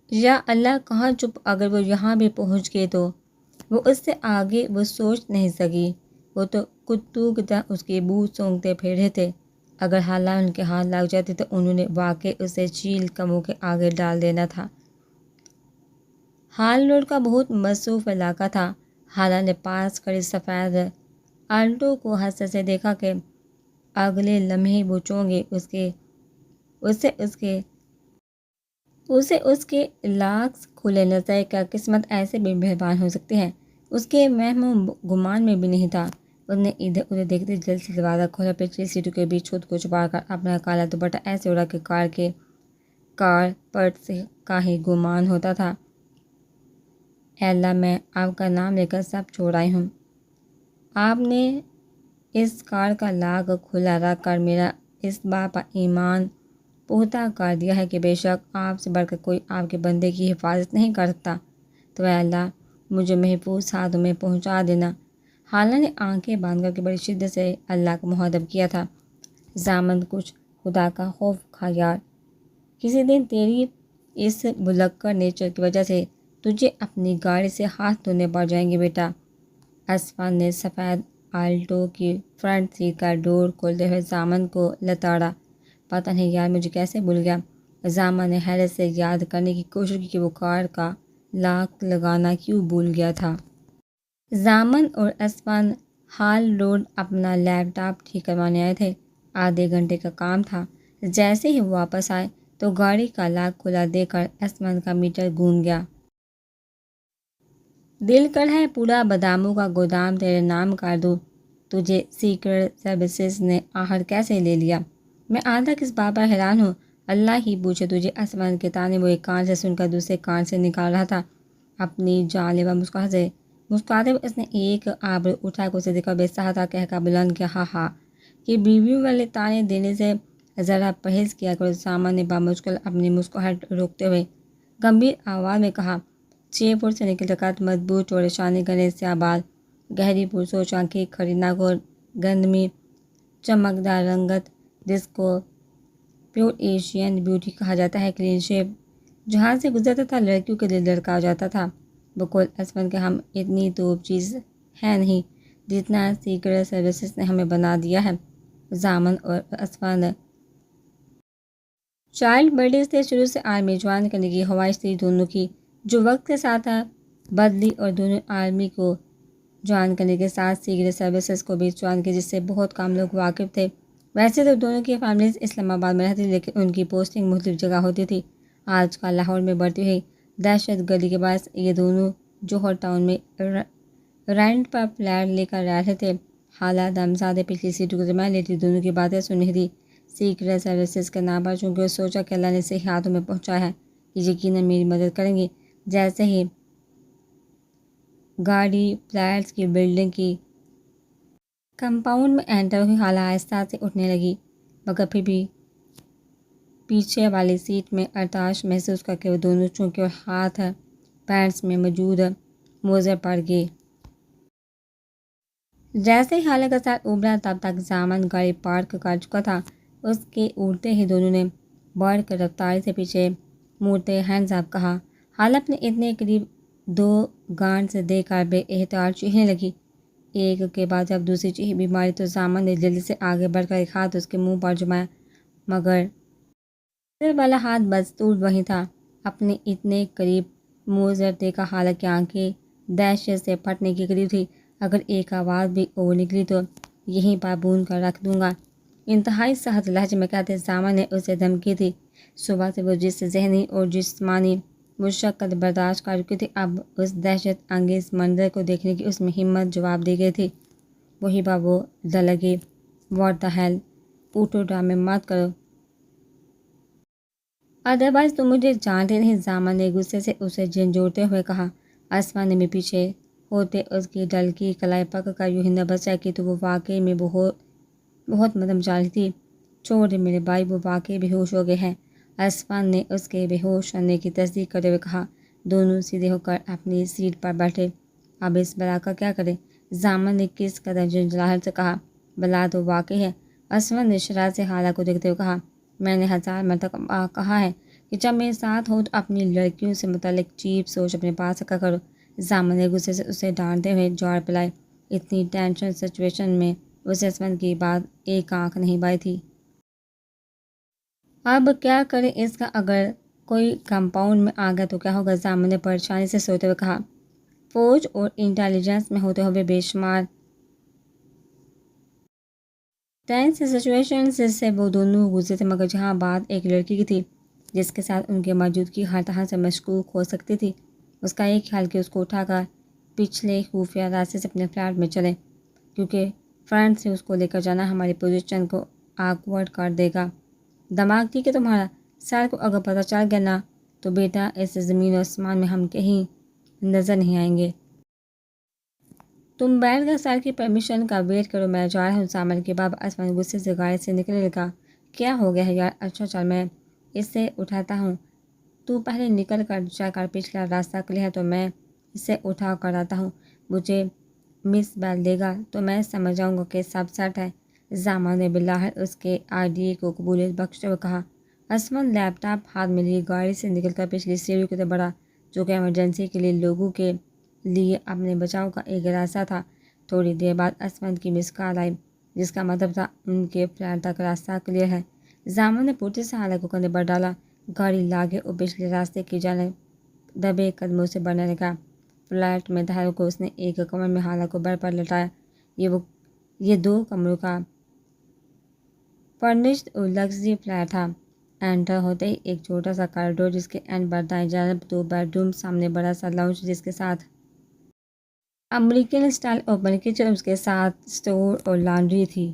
یا اللہ کہاں چپ، اگر وہ یہاں بھی پہنچ گئے تو؟ وہ اس سے آگے وہ سوچ نہیں سکی، وہ تو کتوں کی طرح اس کی بو سونگھتے پھر رہے تھے۔ اگر حالات ان کے ہاتھ لگ جاتے تو انہوں نے واقعی اسے چیل کا منہ کے آگے ڈال دینا تھا۔ ہال روڈ کا بہت مصروف علاقہ تھا۔ حالہ نے پاس کھڑی سفید آلٹو کو حسرت سے دیکھا کہ اگلے لمحے وہ چونکے اسے اس کے لاکھ کھلے نظر کا قسمت ایسے بھی مہربان ہو سکتی ہے، اس کے وہم و گمان میں بھی نہیں تھا۔ اس نے ادھر ادھر دیکھتے جلد سے دروازہ کھولا، پچھلی سیٹوں کے بیچ خود کو چھپا کر اپنا کالا دوپٹہ ایسے اڑا کہ کار پٹ سے کا ہی گمان ہوتا تھا۔ اے اللہ، میں آپ کا نام لے کر سب چھوڑ آئی ہوں۔ آپ نے اس کار کا لاک کھلا رکھ کر میرا اس بات پر ایمان پختہ کر دیا ہے کہ بے شک آپ سے بڑھ کر کوئی آپ کے بندے کی حفاظت نہیں کر سکتا، تو اے اللہ مجھے محفوظ ہاتھوں میں پہنچا دینا۔ حالہ نے آنکھیں باندھ کر کے بڑی شدت سے اللہ کو مخاطب کیا تھا۔ زامن، کچھ خدا کا خوف کھا یار، کسی دن تیری اس بھلکڑ نیچر کی وجہ سے تجھے اپنی گاڑی سے ہاتھ دھونے پڑ جائیں گے بیٹا۔ اسفند نے سفید آلٹو کی فرنٹ سیٹ کا ڈور کھولتے ہوئے زامن کو لتاڑا۔ پتہ نہیں یار مجھے کیسے بھول گیا۔ زامن نے حیرت سے یاد کرنے کی کوشش کی کہ وہ کار کا لاک لگانا کیوں بھول گیا تھا۔ زامن اور اسفند ہال روڈ اپنا لیپ ٹاپ ٹھیک کروانے آئے تھے۔ آدھے گھنٹے کا کام تھا۔ جیسے ہی وہ واپس آئے تو گاڑی کا لاک کھلا دیکھ کر اسفند کا میٹر گونج گیا۔ دل کر ہے پورا باداموں کا گودام تیرے نام کر دوں، تجھے سیکرٹ سروسز نے آخر کیسے لے لیا؟ میں آج تک اس بات پر حیران ہوں۔ اللہ ہی پوچھے تجھے، اسفند کے تانے وہ ایک کان سے سن کر دوسرے کان سے نکال رہا تھا۔ اپنی جان لیوا مسکراہٹ سے مسکراتے ہوئے اس نے ایک آبرو اٹھا کر اسے دیکھا، بے سہتا کہہ کر بلند کیا، ہاں ہاں، کہ بیویوں والے تانے دینے سے ذرا پرہیز کیا کرو۔ زامن نے بامشکل اپنی مسکراہٹ روکتے ہوئے گمبھیر آواز میں کہا۔ 6 فٹ سے نکلتا قد، مضبوط چوڑے شانے، گھنے سیاہ بال، گہری پرسوچ آنکھیں، کھڑی ناک اور گندمی چمکدار رنگت، جس کو پیور ایشین بیوٹی کہا جاتا ہے، کلین شیپ جہاں سے گزرتا تھا لڑکیوں کے دل دھڑکا جاتا تھا۔ بقول اسفند کہ ہم اتنی توپ چیز ہے نہیں جتنا سیکرٹ سروسز نے ہمیں بنا دیا ہے۔ زامن اور اسفند چائلڈ برڈے سے شروع سے آرمی جوائن کرنے کی خواہش تھی دونوں کی، جو وقت کے ساتھ بدلی، اور دونوں آرمی کو جوائن کرنے کے ساتھ سیکرٹ سروسز کو بھی جوائن کیا، جس سے بہت کم لوگ واقف تھے۔ ویسے تو دونوں کی فیملیز اسلام آباد میں رہتی تھی، لیکن ان کی پوسٹنگ مختلف جگہ ہوتی تھی۔ آج کل لاہور میں بڑھتی ہوئی دہشت گردی کے باعث یہ دونوں جوہر ٹاؤن میں رینٹ پر فلیٹ لے کر رہ رہے تھے۔ حالات دمزادے پچھلی سیٹوں کو ذمہ لیتی دونوں کی باتیں سن رہی تھی۔ سیکرٹ سروسز کے نام پر چونکہ اس سوچا کہ اللہ نے صحیح ہاتھوں میں پہنچایا ہے کہ یقیناً میری مدد کریں گی۔ جیسے ہی گاڑی فلیٹس کی بلڈنگ کی کمپاؤنڈ میں انٹر ہوئی، حالہ آہستہ سے اٹھنے لگی، مگر پھر بھی پیچھے والی سیٹ میں ارتعاش محسوس کر کے وہ دونوں چونکے اور ہاتھ پینٹس میں موجود موزے پڑ گئے۔ جیسے ہی حالہ کا سر ابھرا، تب تک زامن گاڑی پارک کر چکا تھا۔ اس کے اڑتے ہی دونوں نے بڑھ کر رفتاری سے پیچھے مڑتے ہینڈز اپ کہا۔ حالہ اپنے اتنے قریب 2 گانٹس دیکھ کر بے احتیاط چیخنے لگی۔ ایک کے بعد جب دوسری چیخ بھی ماری تو زامن نے جلدی سے آگے بڑھ کر ایک ہاتھ اس کے منہ پر جمایا، مگر دوسرے والا ہاتھ بدستور وہیں تھا۔ اپنے اتنے قریب موزر دیکھا حالہ کی آنکھیں دہشت سے پھٹنے کے قریب تھی۔ اگر ایک آواز بھی اور نکلی تو یہیں پر بھون کر رکھ دوں گا، انتہائی سخت لہجے میں کہتے زامن نے اسے دھمکی دی۔ صبح سے وہ جس ذہنی اور جسمانی مشقت برداشت کر چکی تھی، اب اس دہشت انگیز منظر کو دیکھنے کی اس میں ہمت جواب دے گئی تھی۔ وہی بات وہ دلگی، واٹ دا ہیل، اٹھو ڈرامے مت کرو، ادروائز تم مجھے جانتے نہیں، زامن نے غصے سے اسے جھنجھوڑتے ہوئے کہا۔ اسفند نے بھی پیچھے ہوتے اس کی ڈلکی کلائی پکڑ کر یوں ہی نبھس کی تو وہ واقعی میں بہت مدم چالی تھی۔ چھوڑ دے میرے بھائی، وہ واقعی بے ہوش ہو گئے ہیں، اسفند نے اس کے بے ہوش ہونے کی تصدیق کرتے ہوئے کہا۔ دونوں سیدھے ہو کر اپنی سیٹ پر بیٹھے۔ اب اس بلا کا کیا کریں؟ زامن نے کس قدر جھنجھلاہٹ سے کہا۔ بلا تو واقعی ہے، اسفند نے شرارت سے حالہ کو دیکھتے ہوئے کہا۔ میں نے 1000 مرتبہ کہا ہے کہ جب میرے ساتھ ہو تو اپنی لڑکیوں سے متعلق چیپ سوچ اپنے پاس رکھا کرو۔ زامن نے غصے سے اسے ڈانٹتے ہوئے جوار پلائے۔ اتنی ٹینشن سچویشن میں اسے اسمن کی بات ایک آنکھ نہیں بائی تھی۔ اب کیا کرے اس کا؟ اگر کوئی کمپاؤنڈ میں آ گیا تو کیا ہوگا؟ زامن نے پریشانی سے سوتے ہوئے کہا۔ فوج اور انٹیلیجنس میں ہوتے ہوئے بے شمار ٹینس سچویشن سے وہ دونوں گزرے تھے، مگر جہاں بات ایک لڑکی کی تھی جس کے ساتھ ان کی موجودگی ہر طرح سے مشکوک ہو سکتی تھی، اس کا ایک خیال کہ اس کو اٹھا کر پچھلے خفیہ راستے سے اپنے فلیٹ میں چلے، کیونکہ فرنٹ سے اس کو لے کر جانا ہماری پوزیشن کو آکورڈ کر دے گا۔ دماغ ٹھیک ہے تمہارا؟ سر کو اگر پتہ چل گیا نا تو بیٹا اس زمین و آسمان میں ہم کہیں نظر نہیں آئیں گے۔ تم بیٹھ کر سر کی پرمیشن کا ویٹ کرو، میں جا رہا ہوں۔ زامن کے بابا اسمن غصے سے گاڑی سے نکلنے لگا۔ کیا ہو گیا ہے یار؟ اچھا چل میں اسے اٹھاتا ہوں، تو پہلے نکل کر چیک کر پچھلا راستہ کلیئر ہے تو میں اسے اٹھا کر آتا ہوں۔ مجھے مس بیل دے گا تو میں سمجھ جاؤں گا کہ سب سیٹ ہے۔ زامن نے بالآخر اس کے آئیڈیا کو قبولیت بخشتے ہوئے کہا۔ اسمن لیپ ٹاپ ہاتھ میں لیے گاڑی سے نکل کر پچھلی سیڑھی کی طرف بڑھا، جو کہ ایمرجنسی کے لیے لوگوں کے لیے اپنے بچاؤ کا ایک راستہ تھا۔ تھوڑی دیر بعد اسمن کی مس کال آئی، جس کا مطلب تھا ان کے فلیٹ تک راستہ کلیئر ہے۔ زامن نے پورتی سے حالہ کو کندھے پر ڈالا، گاڑی لاگے اور پچھلے راستے کی جانب دبے قدموں سے بڑھنے لگا۔ فلیٹ میں داخل کو اس نے ایک کمرے میں حالہ کو بیڈ پر لٹایا۔ یہ 2 کمروں کا فرنشڈ اور لگژری فلیٹ تھا۔ انٹر ہوتے ہی ایک چھوٹا سا کریڈور، جس کے اینڈ پر دائیں جانب 2 بیڈ روم، سامنے بڑا سا لاؤنج جس کے ساتھ امریکن اسٹائل اوپن کچن، اس کے ساتھ اسٹور اور لانڈری تھی۔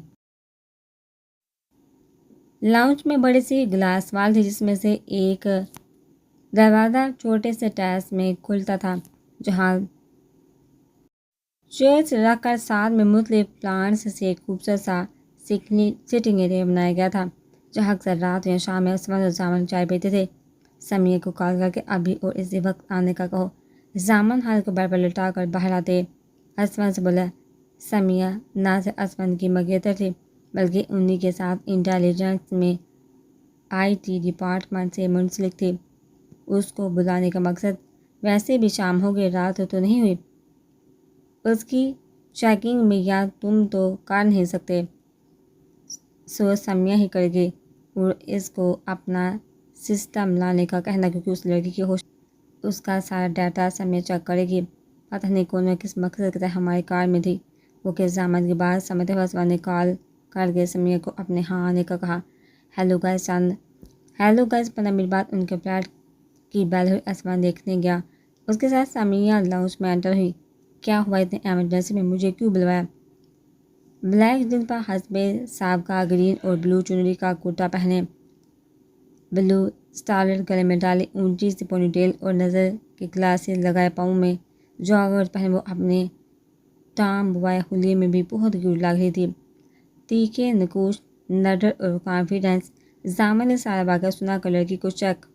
لاؤنج میں بڑی سی گلاس وال تھی، جس میں سے ایک دروازہ چھوٹے سے ٹیرس میں کھلتا تھا، جہاں چیئرز رکھ کر ساتھ میں مختلف پلانٹس سے ایک خوبصورت سا سٹنگ ایریا بنایا گیا تھا، جہاں اکثر رات یا شام میں اسمن اور زامن چائے پیتے تھے۔ سمیہ کو کال کر کے ابھی اور اسی وقت آنے کا کہو۔ زامن حال کو بیڈ پر لٹا کر باہر آتے اسمن سے بولا۔ سمیہ نہ صرف اسمن کی مگیتر تھی، بلکہ انہی کے ساتھ انٹیلیجنس میں IT ڈپارٹمنٹ سے منسلک تھی۔ اس کو بلانے کا مقصد ویسے بھی شام ہو گئی، رات تو نہیں ہوئی۔ اس کی چیکنگ میں یا تم تو کر نہیں سکتے، سو سمیہ ہی کرے گی، اور اس کو اپنا سسٹم لانے کا کہنا، کیونکہ اس لڑکی کی ہوش اس کا سارا ڈیٹا سمیہ چیک کرے گی۔ پتہ نہیں کون اور کس مقصد کے تحت ہماری کار میں تھی۔ وہ کہ زامن کی بات سمجھتے ہوئے اسمن نے کال کر کے سمیہ کو اپنے ہاں آنے کا کہا۔ ہیلو گائز 15 منٹ بعد ان کے فلیٹ کی بیل ہوئی۔ اسمن دیکھنے گیا، اس کے ساتھ سمیہ لاؤنج میں انٹر ہوئی۔ کیا ہوا؟ اتنے ایمرجنسی میں مجھے کیوں بلوایا؟ بلیک جن پر حسب سابقہ گرین اور بلو چنری کا کرتا پہنے، بلو اسٹارلٹ گلے میں ڈالی اونچی سی پونی ٹیل اور نظر کے گلاسز لگائے، پاؤں میں جاگرز پہنے وہ اپنے ٹام بوائے حلیے میں بھی بہت کیوٹ لگ رہی تھی۔ تیکھے نقوش، نڈر اور کانفیڈنس۔ زامن نے سارا واقعہ سنا کر لڑکی کو چیک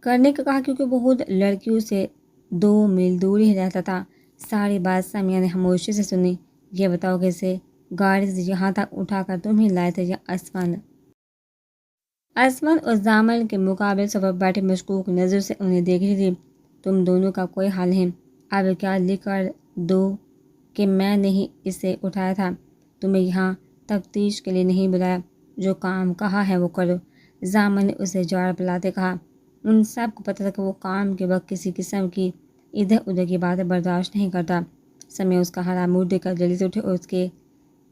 کرنے کا کہا، کیونکہ وہ خود لڑکیوں سے 2 میل دور ہی رہتا تھا۔ ساری بات سمیہ نے خاموشی سے سنی۔ یہ بتاؤ کہ اسے گاڑی سے یہاں تک اٹھا کر تم ہی لائے تھے یا اسمن؟ اسمن اور زامن کے مقابل صف پر بیٹھی مشکوک نظر سے انہیں دیکھ رہی تھی۔ تم دونوں کا کوئی حال نہیں؟ اب کیا لکھ کر دو کہ میں نے ہی اسے اٹھایا تھا؟ تمہیں یہاں تفتیش کے لیے نہیں بلایا، جو کام کہا ہے وہ کرو۔ زامن نے اسے جوار پلاتے کہا۔ ان سب کو پتہ تھا کہ وہ کام کے وقت کسی قسم کی ادھر ادھر کی باتیں برداشت نہیں کرتا۔ سمیہ اس کا حالات موڈ دیکھ کر جلدی سے اٹھے اور اس کے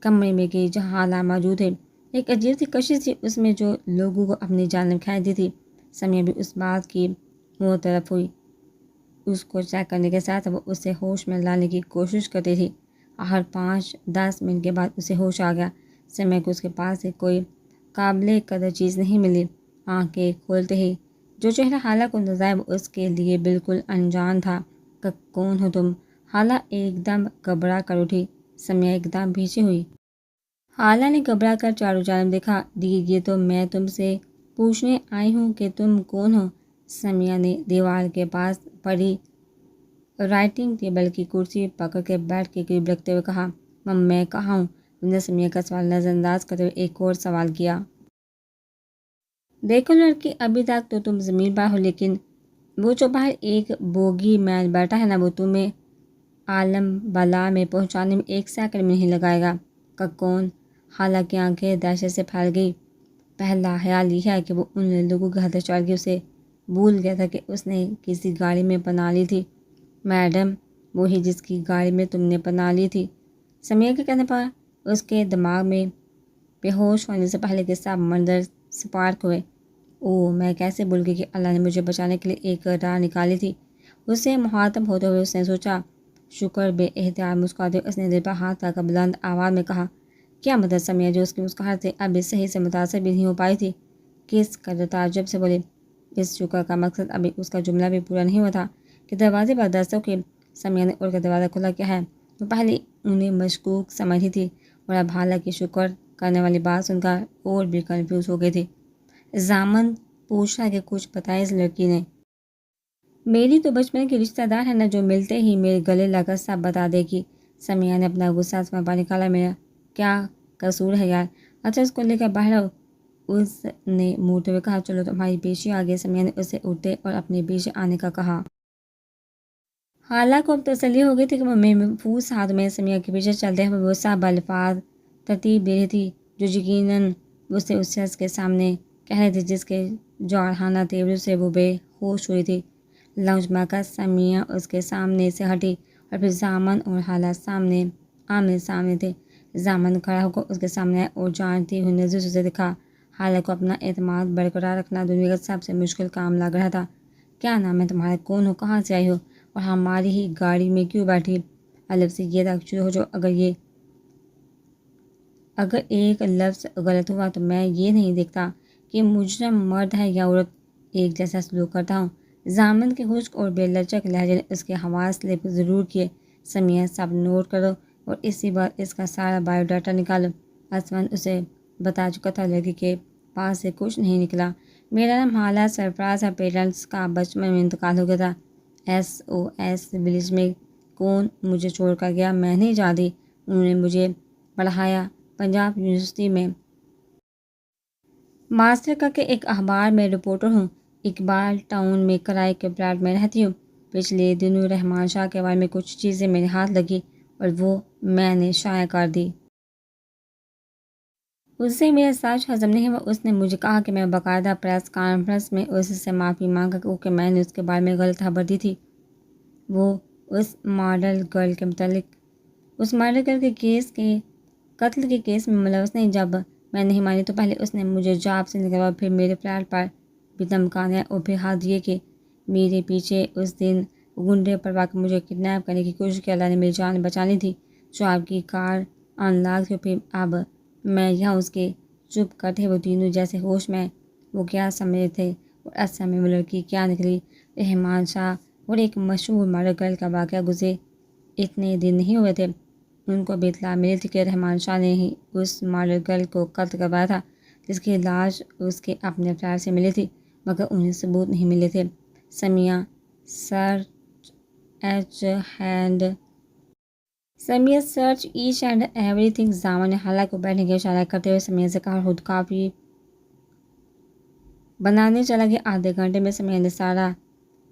کمرے میں گئی جہاں حالات موجود تھے۔ ایک عجیب سی کشش تھی اس میں جو لوگوں کو اپنی جانب کھینچتی تھی۔ سمیہ بھی اس بات کی معترف ہوئی۔ اس کو چیک کرنے کے ساتھ وہ اسے ہوش میں لانے کی کوشش کرتی تھی۔ ہر 5-10 منٹ کے بعد اسے ہوش آ گیا۔ سمیہ کو اس کے پاس سے کوئی قابل قدر چیز نہیں ملی۔ آنکھیں کھولتے ہی جو چہرہ حالہ کو نظر آیا وہ اس کے لیے بالکل انجان تھا۔ کون ہو تم؟ حالہ ایک دم گھبرا کر اٹھی۔ سمیہ ایک دم پیچھے ہوئی۔ حالہ نے گھبرا کر چاروں جانب دیکھا۔ یہ تو میں تم سے پوچھنے آئی ہوں کہ تم کون ہو۔ سمیہ نے دیوار کے پاس پڑی رائٹنگ ٹیبل کی کرسی پکڑ کے بیڈ کے قریب رکھتے ہوئے کہا۔ میں کہاں ہوں؟ انہوں نے سمیہ کا سوال نظر انداز کرتے ہوئے ایک اور سوال کیا۔ دیکھو لڑکی، ابھی تک تو تم زمین پر ہو، لیکن وہ جو باہر ایک بوگی مین بیٹھا ہے نا، وہ تمہیں عالم بلا میں پہنچانے میں 1 سیکنڈ میں نہیں لگائے گا۔ کہ کون؟ حالانکہ آنکھیں دہشت سے پھیل گئی۔ پہلا خیال یہ ہے کہ وہ ان لوگوں کے ہاتھ چڑھ گئی، اسے بھول گیا تھا کہ اس نے کسی گاڑی میں پناہ لی تھی۔ میڈم، وہی جس کی گاڑی میں تم نے پناہ لی تھی۔ سمیہ کے کہنے پر اس کے دماغ میں بے ہوش ہونے سے پہلے کے سب منظر سپارک ہوئے۔ اوہ، میں کیسے بھول گئی کہ اللہ نے مجھے بچانے کے لیے ایک راہ نکالی تھی۔ اس سے مخاطب ہوتے ہوئے اس نے سوچا۔ شکر بے احتیاط مسکراتے اس نے دل پر ہاتھ رکھ کر بلند آواز میں کہا۔ کیا مدد؟ سمیہ، جو اس کی مسکراہٹ سے ابھی صحیح سے متاثر بھی نہیں ہو پائی تھی، کس قدر تعجب سے بولی۔ اس شکر کا مقصد ابھی اس کا جملہ بھی پورا نہیں ہوا تھا کہ دروازے پر دستک ہوئی۔ سمیہ نے اٹھ کر دروازہ کھولا۔ کیا ہے؟ وہ پہلے انہیں مشکوک سمجھ رہی تھی اور اب حالانکہ شکر کرنے والی بات سن کر اور بھی کنفیوز ہو گئی تھی۔ ضامن پوچھ رہا کہ کچھ بتائے اس لڑکی نے۔ میری تو بچپن کی رشتہ دار ہے نا، جو ملتے ہی میرے گلے لگ کر سب بتا دے گی۔ سمیہ نے اپنا غصہ سمجھ پا نکالا۔ میرا کیا قصور ہے یار؟ اچھا، اس کو لے کر باہر آؤ، اس نے موڑتے ہوئے کہا۔ چلو تمہاری پیچھے آ گئے۔ سمیہ نے اسے اٹھتے اور اپنے پیچھے آنے کا کہا۔ حالانکہ اب تسلی ہو گئی تھی کہ وہ محفوظ ہاتھ میں سمیہ کے پیچھے چلتے ہوئے وہ سب الفاظ ترتیب دے رہی تھی جو یقیناً اسے اس شخص کے سامنے کہہ رہے تھے جس کے جوہرانہ تیوروں سے وہ بے ہوش ہوئی تھی۔ لنچ میں کر سمیہ اس کے سامنے سے ہٹی اور پھر ضامن اور حالات آمنے سامنے تھے۔ ضامن کھڑا ہو کر اس کے سامنے آیا اور جانتی ہوئی نظر سے اسے دکھا۔ حالانکہ اپنا اعتماد برقرار رکھنا دنیا کا سب سے مشکل کام لگ رہا تھا۔ کیا نام ہے تمہارا؟ کون ہو؟ کہاں سے آئی ہو؟ اور ہماری ہی گاڑی میں کیوں بیٹھی؟ الف سے یہ تک شروع ہو جو اگر ایک لفظ غلط ہوا تو میں یہ نہیں دیکھتا کہ مجرم مرد ہے یا عورت، ایک جیسا سلوک کرتا ہوں۔ ضامن کے خشک اور بے لچک لہجے نے اس کے حواس سلپ ضرور کیے۔ سمیہ، سب نوٹ کرو اور اسی بار اس کا سارا بایو ڈاٹا نکالو۔ اسمن اسے بتا چکا تھا، لڑکی کے پاس سے کچھ نہیں نکلا۔ میرا نام حالہ سرفراز ہے، پیرنٹس کا بچپن میں انتقال ہو گیا تھا۔ SOS ولیج میں کون مجھے چھوڑ کر گیا؟ میں نہیں جانتی، انہوں نے مجھے پڑھایا پنجاب یونیورسٹی میں ماسٹر کر کے ایک اخبار میں رپورٹر ہوں۔ اقبال ٹاؤن میں کرائے کے فلیٹ میں رہتی ہوں۔ پچھلے دنوں رحمان شاہ کے بارے میں کچھ چیزیں میرے ہاتھ لگی اور وہ میں نے شائع کر دی۔ اس سے میرا سچ ہضم نہیں ہوا۔ اس نے مجھے کہا کہ میں باقاعدہ پریس کانفرنس میں اس سے معافی مانگا کیونکہ میں نے اس کے بارے میں غلط خبر دی تھی۔ وہ اس ماڈل گرل کے متعلق، اس ماڈل گرل کے قتل کے کیس میں ملوث نہیں۔ جب میں نہیں مانی تو پہلے اس نے مجھے جاب سے نکلوا، پھر میرے فلیٹ پر بھی دھمکانے اور پھر حد یہ کہ میرے پیچھے اس دن گنڈے پڑوا کے مجھے کڈنیپ کرنے کی کوشش کی۔ اللہ نے میری جان بچانی تھی۔ جو آپ کی کار انلاک تھی، پھر اب میں یہاں اس کے چپ کرتے وہ تینوں جیسے ہوش میں وہ کیا سمجھ تھے اور اصل میں وہ لڑکی کیا نکلی۔ رحمان شاہ اور ایک مشہور ماڈل گرل کا واقعہ گزرے اتنے دن نہیں ہوئے تھے، ان کو بھی اطلاع ملی تھی کہ رحمان شاہ نے ہی اس ماڈل گرل کو قتل کروایا تھا جس کی لاش اس کے اپنے فلیٹ سے ملی تھی، مگر انہیں ثبوت نہیں ملے تھے۔ سمیہ سرچ ایچ اینڈ ایوری تھنگ۔ ضامن نے حالہ کو بیٹھنے کا اشارہ کرتے ہوئے سمیہ سے کہا، خود کافی بنانے چلا گیا۔ آدھے گھنٹے میں سمیہ نے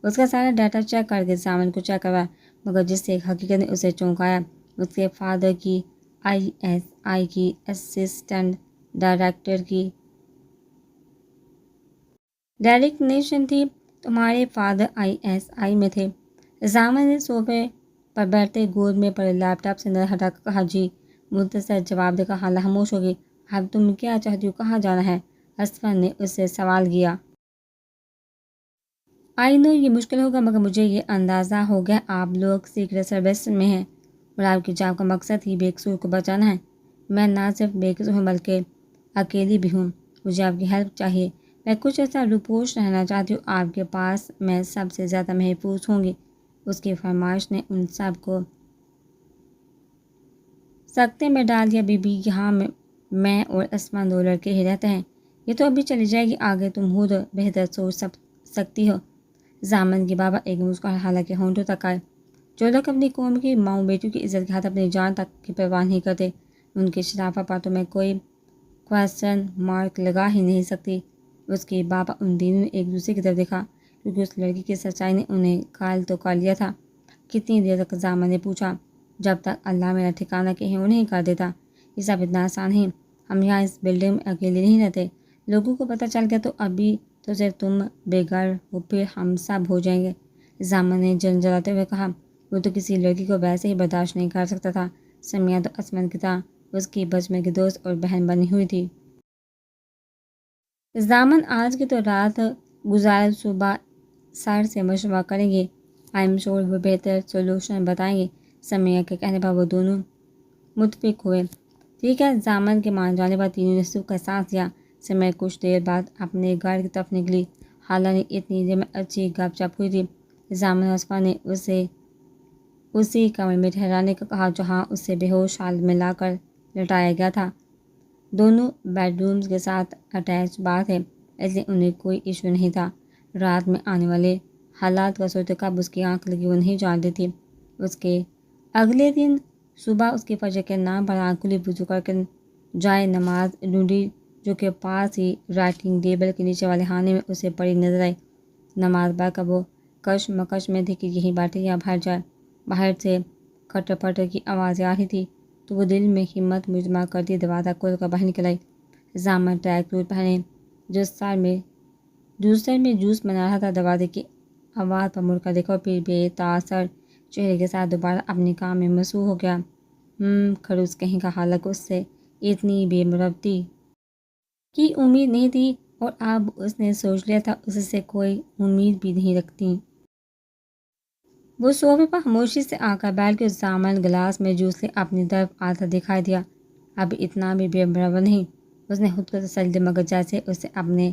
اس کا سارا ڈاٹا چیک کر کے ضامن کو چیک کروایا، مگر جس سے ایک حقیقت نے اسے چونکایا، اس کے فادر کی ISI کی اسسٹنٹ ڈائریکٹر کی ڈیزگنیشن تھی۔ تمہارے فادر ISI میں تھے؟ ضامن نے صوفے پر بیٹھتے گود میں پڑے لیپ ٹاپ سے نظر ہٹا کر کہا، جی۔ مختصر جواب دے کر حالہ خاموش ہوگی۔ اب تم کیا چاہتی ہو؟ کہاں جانا ہے؟ اسفن نے اس سے سوال کیا۔ آئی نو یہ مشکل ہوگا، مگر مجھے یہ اندازہ ہو گیا آپ لوگ سیکرٹ سروس میں ہیں اور آپ کی جاب کا مقصد ہی بے قصور کو بچانا ہے۔ میں نہ صرف بے قصور ہوں بلکہ اکیلی بھی ہوں۔ مجھے آپ کی ہیلپ چاہیے۔ میں کچھ ایسا روپوش رہنا چاہتی ہوں آپ کے پاس میں سب سے زیادہ محفوظ ہوں گی۔ اس کی فرمائش نے ان سب کو سکتے میں ڈال دیا۔ بی یہاں میں اور اسمان دو لڑکے ہی رہتے ہیں۔ یہ تو ابھی چلی جائے گی، آگے تم خود بہتر سوچ سکتی ہو۔ ضامن کے بابا ایک مسکراہٹ حالانکہ ہونٹوں تک آئے۔ جو لوگ اپنی قوم کی ماؤں بیٹیوں کی عزت کے ہاتھ اپنی جان تک کی پرواہ نہیں کرتے، ان کی شرافت پر تو میں کوئی کوسچن مارک لگا ہی نہیں سکتی۔ اس کے بابا ان دنوں نے ایک دوسرے کی طرف دیکھا کیونکہ اس لڑکی کی سچائی نے انہیں قائل تو کر لیا تھا۔ کتنی دیر تک زامن نے پوچھا۔ جب تک اللہ میرا ٹھکانہ کہیں وہ نہیں کر دیتا۔ یہ سب اتنا آسان نہیں، ہم یہاں اس بلڈنگ میں اکیلے نہیں رہتے، لوگوں کو پتہ چل گیا تو ابھی تو صرف تم بے گھر ہو، پھر ہم سب ہو جائیں گے۔ زامن نے جھنجھلاتے ہوئے کہا۔ وہ تو کسی لڑکی کو ویسے ہی برداشت نہیں کر سکتا تھا۔ سمیہ تو اسمن کی طرح اس کی بچپن کی دوست اور بہن بنی ہوئی تھی۔ زامن آج کی تو رات گزار، صبح سر سے مشورہ کریں گے۔ آئی ایم شور وہ بہتر سولوشن بتائیں گے۔ سمیہ کے کہنے پر وہ دونوں متفق ہوئے۔ ٹھیک ہے، زامن کے مان جانے پر تینوں نے سکھ کا سانس لیا۔ سمیہ کچھ دیر بعد اپنے گھر کی طرف نکلی۔ حالانکہ اتنی دیر میں اچھی گپ شپ ہوئی تھی۔ زامن اور اسما نے اسے اسی کمرے میں ٹھہرانے کا کہا جہاں اسے بے ہوش حالت میں لا کر لٹایا گیا تھا۔ دونوں بیڈ رومز کے ساتھ اٹیچ باتھ ہے، اس لیے انہیں کوئی ایشو نہیں تھا۔ رات میں آنے والے حالات کا سوچتے کب اس کی آنکھ لگی وہ نہیں جانتی تھی۔ اس کے اگلے دن صبح اس کی فجر کے نام پر آنکھ کھلی، وضو کر کے جائے نماز ڈھونڈی جو کہ پاس ہی رائٹنگ ٹیبل کے نیچے والے خانے میں اسے پڑی نظر آئی۔ نماز پڑھ کر وہ کشمکش میں تھی کہ یہی بیٹھے یا بھر جائے۔ باہر سے کھٹر پٹر کی آوازیں آ رہی تھی تو وہ دل میں ہمت مجمع کرتی دروازہ کھول کر باہر نکل آئی۔ زامن ٹریک سوٹ پہنے جوسر میں جوس بنا رہا تھا۔ دروازے کی آواز پر مڑ کر دیکھا اور پھر بے تاثر چہرے کے ساتھ دوبارہ اپنے کام میں مصروف ہو گیا۔ خروس کہیں کا، حالانکہ اس سے اتنی بے ربطی کی امید نہیں تھی اور اب اس نے سوچ لیا تھا اس سے کوئی امید بھی نہیں رکھتی۔ وہ صوفے پر خاموشی سے آ کر بیٹھ کے زامن گلاس میں جوس لے اپنی طرف آتا دکھائی دیا۔ اب اتنا بھی بے برابر نہیں، اس نے خود کو تسلی دی، مگر جیسے اسے اپنے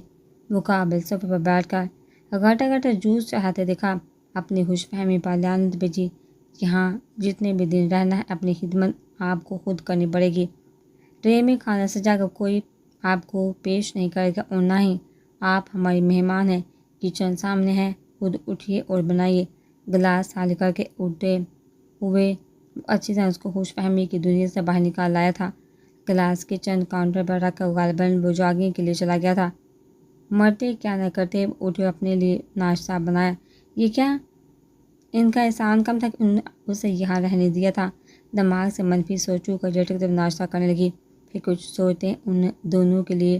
مقابل صوفے پر بیٹھ کر گھٹا گھٹا جوس چڑھاتے دیکھا، اپنی خوش فہمی پر لعنت بھیجی۔ یہاں جتنے بھی دن رہنا ہے اپنی خدمت آپ کو خود کرنی پڑے گی۔ ٹرے میں کھانا سجا کر کوئی آپ کو پیش نہیں کرے گا اور نہ ہی آپ ہماری مہمان ہیں۔ کچن سامنے ہے، خود اٹھیے اور بنائیے۔ گلاس خالی کر کے اٹھتے ہوئے اچھی طرح اس کو خوش فہمی کی دنیا سے باہر نکال لایا تھا۔ گلاس کچن کاؤنٹر پر رکھ کر غالباً وہ جاگنگ کے لیے چلا گیا تھا۔ مرتے کیا نہ کرتے، اٹھے اپنے لیے ناشتہ بنایا۔ یہ کیا ان کا احسان کم تھا کہ انہوں نے اسے یہاں رہنے دیا تھا۔ دماغ سے منفی سوچوں کا جھٹک جب ناشتہ کرنے لگی، پھر کچھ سوچتے ان دونوں کے لیے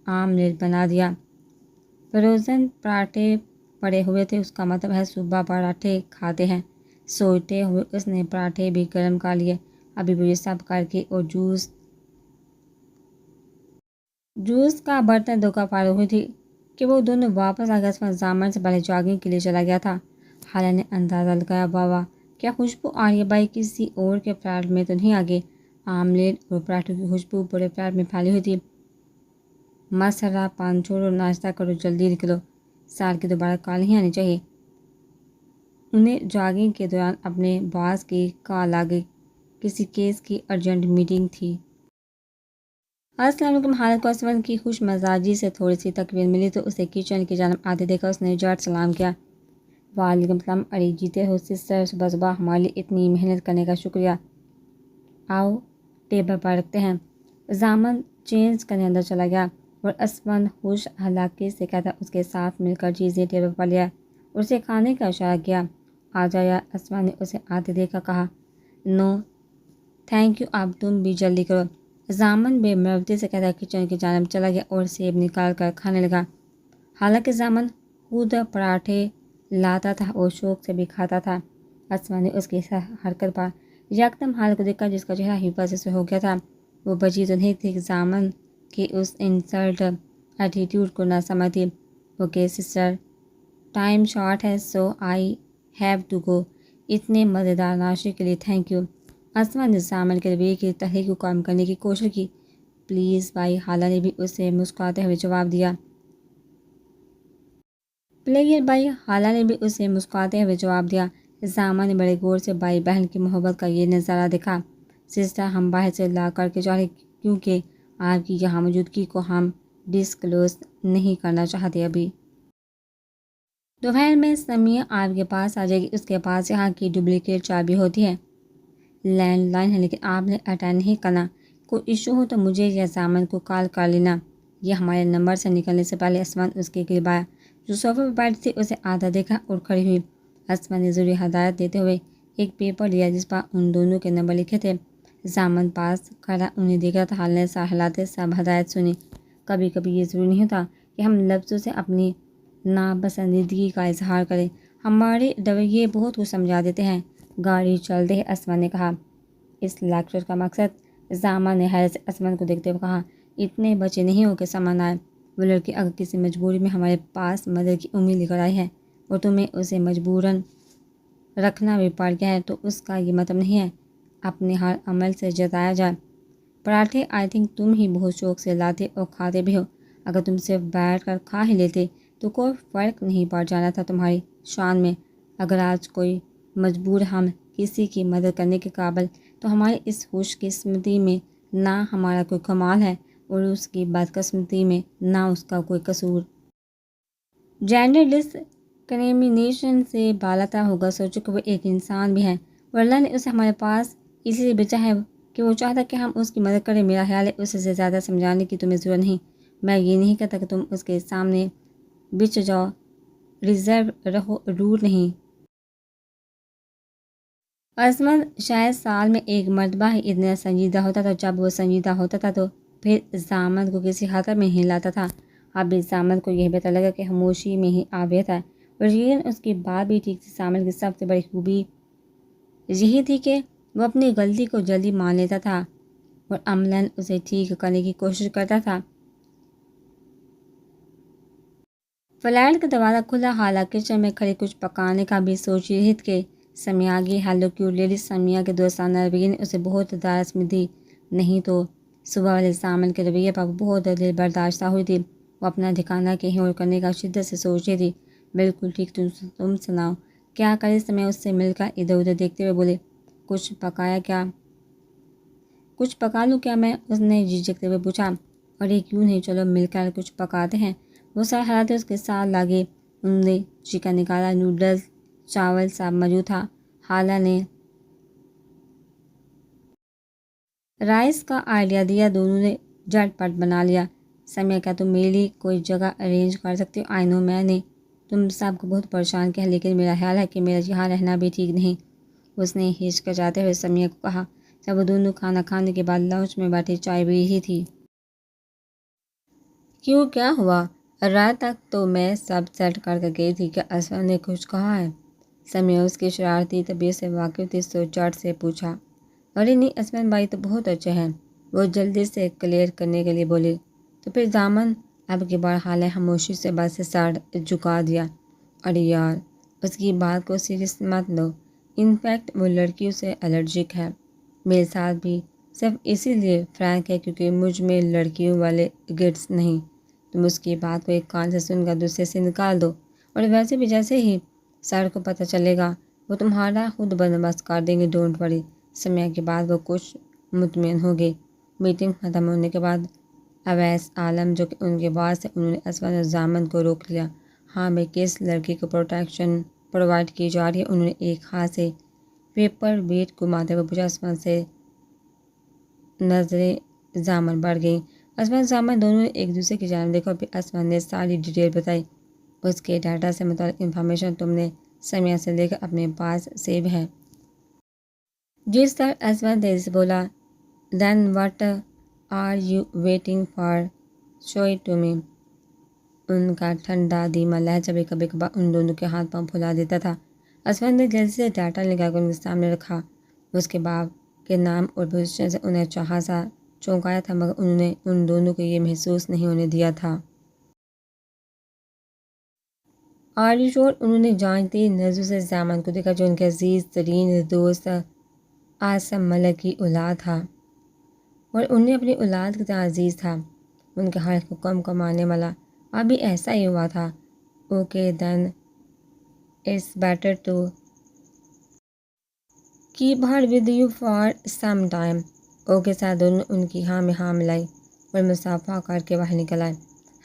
آملیٹ بنا دیا۔ فروزن پراٹھے پڑے ہوئے تھے، اس کا مطلب ہے صبح پراٹھے کھاتے ہیں۔ سوچتے ہوئے اس نے پراٹھے بھی گرم کر لیے۔ ابھی وہ یہ سب کر کے اور جوس کا برتن دھو کر فارغ ہوئی تھی کہ وہ دونوں واپس آ گئے۔ زامن سے پہلے جاگنگ کے لیے چلا گیا تھا۔ خالہ نے اندازہ لگایا، واہ کیا خوشبو آ رہی ہے، بھائی کسی اور کے فلیٹ میں تو نہیں آگے؟ آملیٹ اور پراٹھوں کی خوشبو پورے فلیٹ میں پھیلی ہوئی تھی۔ مسخرہ پان چھوڑو، ناشتہ کرو، جلدی نکلو، سال کی دوبارہ کال نہیں آنی چاہیے۔ انہیں جاگنگ کے دوران اپنے باس کی کال آ گئی، کسی کیس کی ارجنٹ میٹنگ تھی۔ السلام علیکم۔ حالت کو اسمن کی خوش مزاجی سے تھوڑی سی تکمیل ملی تو اسے کچن کی جانب آتے دیکھا اس نے جھٹ سلام کیا۔ وعلیکم السلام، ارے جیتے ہو سسٹر، صبح صبح ہمارے لیے اتنی محنت کرنے کا شکریہ، آؤ ٹیبل پر رکھتے ہیں۔ زامن چینج کرنے اندر چلا گیا اور اسمن خوش حلاقے سے کہتا اس کے ساتھ مل کر چیزیں ٹیبل پر لیا اور اسے کھانے کا اشارہ کیا۔ آ جایا، اسمن نے اسے آتے دیکھ کر کہا۔ نو تھینک یو، اب تم بھی جلدی کرو۔ زامن بے مروتی سے کہتا کچن کی جانب چلا گیا اور سیب نکال کر کھانے لگا۔ حالانکہ زامن خود پراٹھے لاتا تھا اور شوق سے بھی کھاتا تھا، اسمن نے اس کی حرکت پر یکدم حالت کو دیکھ کر جس کا چہرہ حفاظت سے ہو گیا تھا، وہ بچی تو نہیں تھی کہ زامن کے اس انسلٹ ایٹیٹیوڈ کو نہ سمجھتی۔ اوکے سسٹر، ٹائم شارٹ ہے سو آئی ہیو ٹو گو، اتنے مزیدار ناشتے کے لیے تھینک یو۔ اسمن نے زامن کے رویے کی تحریک کو کم کرنے کی کوشش کی۔ پلیز بھائی، حالہ نے بھی اسے مسکراتے ہوئے جواب دیا۔ پلیئر بھائی، حالہ نے بھی اسے مسکراتے ہوئے جواب دیا۔ زامن نے بڑے غور سے بھائی بہن کی محبت کا یہ نظارہ دیکھا۔ سسٹر، ہم باہر سے لا کر کے جا رہے کیونکہ آپ کی یہاں موجودگی کو ہم ڈسکلوز نہیں کرنا چاہتے ابھی۔ دوپہر میں سمیہ آپ کے پاس آ جائے گی، اس کے پاس یہاں کی ڈپلیکیٹ چابی ہوتی ہے، لینڈ لائن ہے، لیکن آپ نے اٹینڈ نہیں کرنا۔ کوئی ایشو ہو تو مجھے یا زامن کو کال کر لینا۔ یہ ہمارے نمبر سے نکلنے سے پہلے اسمان اس کے قریب آیا۔ جو صوفے پر بیٹھی تھی اسے آدھا دیکھا اور کھڑی ہوئی۔ اسمان نے ضروری ہدایت دیتے ہوئے ایک پیپر لیا جس پر ان دونوں کے نمبر لکھے تھے۔ زامن پاس کھڑا انہیں دیکھ رہا تھا، حالنے ساحلاتے سب ہدایت سنی۔ کبھی کبھی یہ ضروری نہیں ہوتا کہ ہم لفظوں سے اپنی ناپسندیدگی کا اظہار کریں، ہمارے رویے بہت کچھ سمجھا دیتے ہیں۔ گاڑی چل رہی ہے، اسمان نے کہا۔ اس لیکچر کا مقصد؟ زامن نے حیرت سے اسمان کو دیکھتے ہوئے کہا۔ اتنے بچے نہیں ہو کہ سمجھ آئے۔ وہ لڑکی اگر کسی مجبوری میں ہمارے پاس مدد کی امید لے کر آئی ہے اور تمہیں اسے مجبوراً رکھنا بھی پڑ گیا ہے تو اس کا یہ مطلب نہیں ہے اپنے ہر عمل سے جتایا جائے۔ پراٹھے آئی تھنک تم ہی بہت شوق سے لاتے اور کھاتے بھی ہو۔ اگر تم صرف بیٹھ کر کھا ہی لیتے تو کوئی فرق نہیں پڑ جانا تھا تمہاری شان میں۔ اگر آج کوئی مجبور ہم کسی کی مدد کرنے کے قابل، تو ہماری اس خوش قسمتی میں نہ ہمارا کوئی کمال ہے اور اس کی بدقسمتی میں نہ اس کا کوئی قصور۔ جینڈر ڈسکریمنیشن سے بالاتر ہوگا، سوچو کہ وہ ایک انسان بھی ہے اور اللہ نے اسے ہمارے پاس اس لیے بھیجا ہے کہ وہ چاہتا کہ ہم اس کی مدد کریں۔ میرا خیال ہے اسے سے زیادہ سمجھانے کی تمہیں ضرورت نہیں۔ میں یہ نہیں کہتا کہ تم اس کے سامنے بچ جاؤ، ریزرو رہو، روڈ نہیں۔ اسمان شاید سال میں ایک مرتبہ ہی اتنا سنجیدہ ہوتا تھا۔ جب وہ سنجیدہ ہوتا تھا تو پھر زامن کو کسی خطر میں ہی لاتا تھا۔ اب بھی زامن کو یہ بہتر لگا کہ خاموشی میں ہی آبیت ہے، اور یقیناً اس کی بات بھی ٹھیک تھی۔ زامن کی سب سے بڑی خوبی یہی تھی کہ وہ اپنی غلطی کو جلدی مان لیتا تھا اور عملاً اسے ٹھیک کرنے کی کوشش کرتا تھا۔ فلیٹ کا دروازہ کھلا، حالانکہ کچن میں کھڑی کچھ پکانے کا بھی سوچ رہی تھی کہ سمیہ آ گئی۔ Hello cute lady. سمیہ کے دوستانہ رویے نے اسے بہت دلچسپی دی، نہیں تو صبح والے زامن کے رویے پر بہت دل برداشتہ ہوئی تھی۔ وہ اپنا ٹھکانہ کہیں اور کرنے کا شدت سے سوچ رہی تھی۔ بالکل ٹھیک، تم سناؤ کیا کرے؟ سمیہ اس سے مل کر ادھر ادھر دیکھتے ہوئے بولے۔ کچھ پکایا کیا؟ کچھ پکا لوں کیا میں؟ اس نے جھجکتے ہوئے پوچھا۔ اور یہ کیوں نہیں، چلو مل کر کچھ پکاتے ہیں۔ وہ سر ہلاتے اس کے ساتھ لاگے۔ انہوں نے چکن نکالا، نوڈلز، چاول سب موجود تھا۔ خالہ نے رائس کا آئیڈیا دیا، دونوں نے جھٹ پٹ بنا لیا۔ سمیہ کیا تم میرے لیے کوئی جگہ ارینج کر سکتے ہو؟ آئی نو میں نے تم سب کو بہت پریشان کیا، لیکن میرا خیال ہے کہ میرا یہاں رہنا بھی ٹھیک نہیں، اس نے ہچکچاتے ہوئے سمیہ کو کہا جب وہ دونوں کھانا کھانے کے بعد لاؤنج میں بیٹھی چائے پی رہی تھی۔ کیوں، کیا ہوا؟ رات تک تو میں سب سیٹ کر کے گئی تھی، کیا اسمان نے کچھ کہا ہے؟ سمیہ اس کی شرارتی طبیعت سے واقف تھی، سو جھٹ سے پوچھا۔ ارے نہیں، اسمان بھائی تو بہت اچھے ہیں، وہ جلدی سے کلیئر کرنے کے لیے بولے۔ تو پھر زامن اب کی بار خالہ خاموشی سے بس سے سر جھکا دیا۔ ارے یار، اس کی بات کو سیریس مت لو، انفیکٹ وہ لڑکیوں سے الرجک ہے، میرے ساتھ بھی، صرف اسی لیے فرینک ہے کیونکہ مجھ میں لڑکیوں والے گٹس نہیں۔ تم اس کی بات کو ایک کان سے سن کر دوسرے سے نکال دو، اور ویسے بھی جیسے ہی سر کو پتہ چلے گا وہ تمہارا خود بندوبست کر دیں گے، ڈونٹ وری۔ سمیہ کے بعد وہ کچھ مطمئن ہو گئی۔ میٹنگ ختم ہونے کے بعد اویس عالم جو کہ ان کے باس تھے، انہوں نے اسمان اور زامن کو روک لیا۔ ہاں میں کس لڑکی کو پروٹیکشن پرووائڈ کی جا رہی ہے؟ انہوں نے ایک ہاتھ سے پیپر ویٹ گھماتے ہوئے پوچھا۔ اسمان سے نظریں زامن بڑھ گئیں۔ اسمان زامن دونوں نے ایک دوسرے کی جانب دیکھا اور پھر اسمان نے ساری ڈیٹیل بتائی۔ اس کے ڈیٹا سے متعلق انفارمیشن تم نے سمیہ سے لے کر اپنے پاس سیو ہے؟ جی سر، اسمان تیزی سے بولا۔ Then what are you waiting for, show it to me. ان کا ٹھنڈا دھیما لہجہ بھی کبھی کبھار ان دونوں کے ہاتھ پاؤں پھلا دیتا تھا۔ اسمان نے جلدی سے ڈیٹا نکال کر ان کے سامنے رکھا۔ اس کے باپ کے نام اور پوزیشن سے انہیں چاہا سا چونکایا تھا، مگر انہوں نے ان دونوں کو یہ محسوس نہیں ہونے دیا تھا۔ آر یو شور؟ انہوں نے جانتی نظروں سے زامن کو دیکھا جو ان کے عزیز ترین دوست عاصم ملک کی اولاد تھا، اور انہیں اپنی اولاد کی طرح عزیز تھا، ان کے ہر حکم کو ماننے والا۔ ابھی ایسا ہی ہوا تھا۔ Okay then it's better to keep her with you for some time. Okay sir, دونوں ان کی ہاں میں ہاں ملائی اور مصافحہ کر کے باہر نکل آئے۔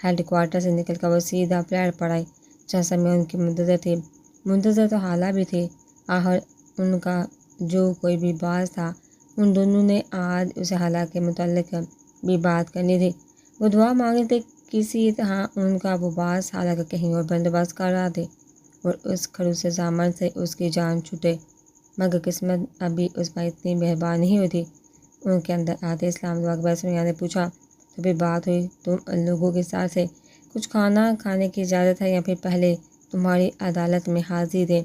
ہیڈ کوارٹر سے نکل کر وہ سیدھا فلیٹ پر آئی جہاں سمیہ ان کی منتظر تھی۔ منتظر تو حالہ بھی تھی، آخر ان کا جو کوئی بھی باز تھا۔ ان دونوں نے آج اسے حالہ کے متعلق بھی بات کرنی تھی۔ وہ دعا مانگے تھے کسی طرح ان کا ابو باز حالانکہ کہیں اور بندوبست کر رہا تھے اور اس خڑوس زامن سے اس کی جان چھوٹے، مگر قسمت ابھی اس پر اتنی مہربان نہیں ہوئی تھی۔ ان کے اندر آتے اسلام دعا کے بعد میاں نے پوچھا، تو پھر بات ہوئی تم ان لوگوں کے ساتھ سے کچھ کھانا کھانے کی اجازت ہے یا پھر پہلے تمہاری عدالت میں حاضری دیں؟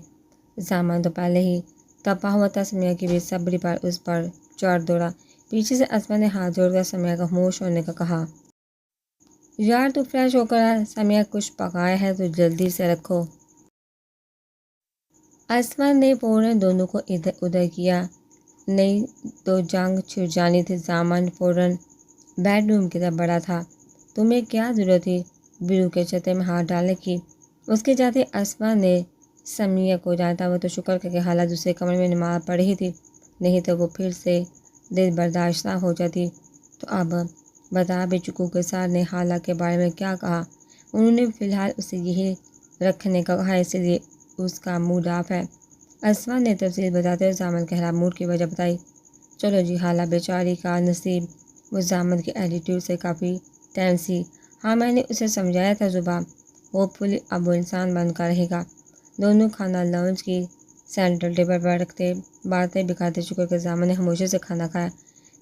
زامن تو پہلے ہی تپا ہوا تھا، سمیہ کی بے صبری پر اس پر چڑھ دوڑا۔ پیچھے سے اسما نے ہاتھ جوڑ کر سمیہ کا خاموش ہونے کا کہا، یار تو فریش ہو کر آ، سمیہ کچھ پکایا ہے تو جلدی سے رکھو۔ اسما نے فوراً دونوں کو ادھر ادھر کیا، نہیں تو جنگ چھڑ جانی تھی۔ زامن فوراً بیڈ روم کی طرف بڑھا تھا۔ تمہیں کیا ضرورت تھی بیرو کے چتے میں ہاتھ ڈالنے کی؟ اس کے جاتے اسما نے سمیہ کو جانتا، وہ تو شکر کہ حالات دوسرے کمرے میں نماز پڑھ رہی تھی، نہیں تو وہ پھر سے دل برداشتہ ہو جاتی۔ تو اب بتا بھی چکو کہ سر نے حالات کے بارے میں کیا کہا۔ انہوں نے فی الحال اسے یہی رکھنے کا کہا، اسی لیے اس کا موڈ آف ہے۔ اسما نے تفصیل بتاتے ہوئے زامن کے خراب موڈ کی وجہ بتائی۔ چلو جی، حالہ بیچاری کا نصیب۔ وہ زامن کے ایٹیٹیوڈ سے کافی ٹینسی۔ ہاں میں نے اسے سمجھایا تھا زباں، ہوپ فلی اب وہ انسان بن کر رہے گا۔ دونوں کھانا لاؤنج کی سینٹرل ٹیبل پر رکھتے باتیں بکھاتے شکر کے زامن نے خاموشی سے کھانا کھایا۔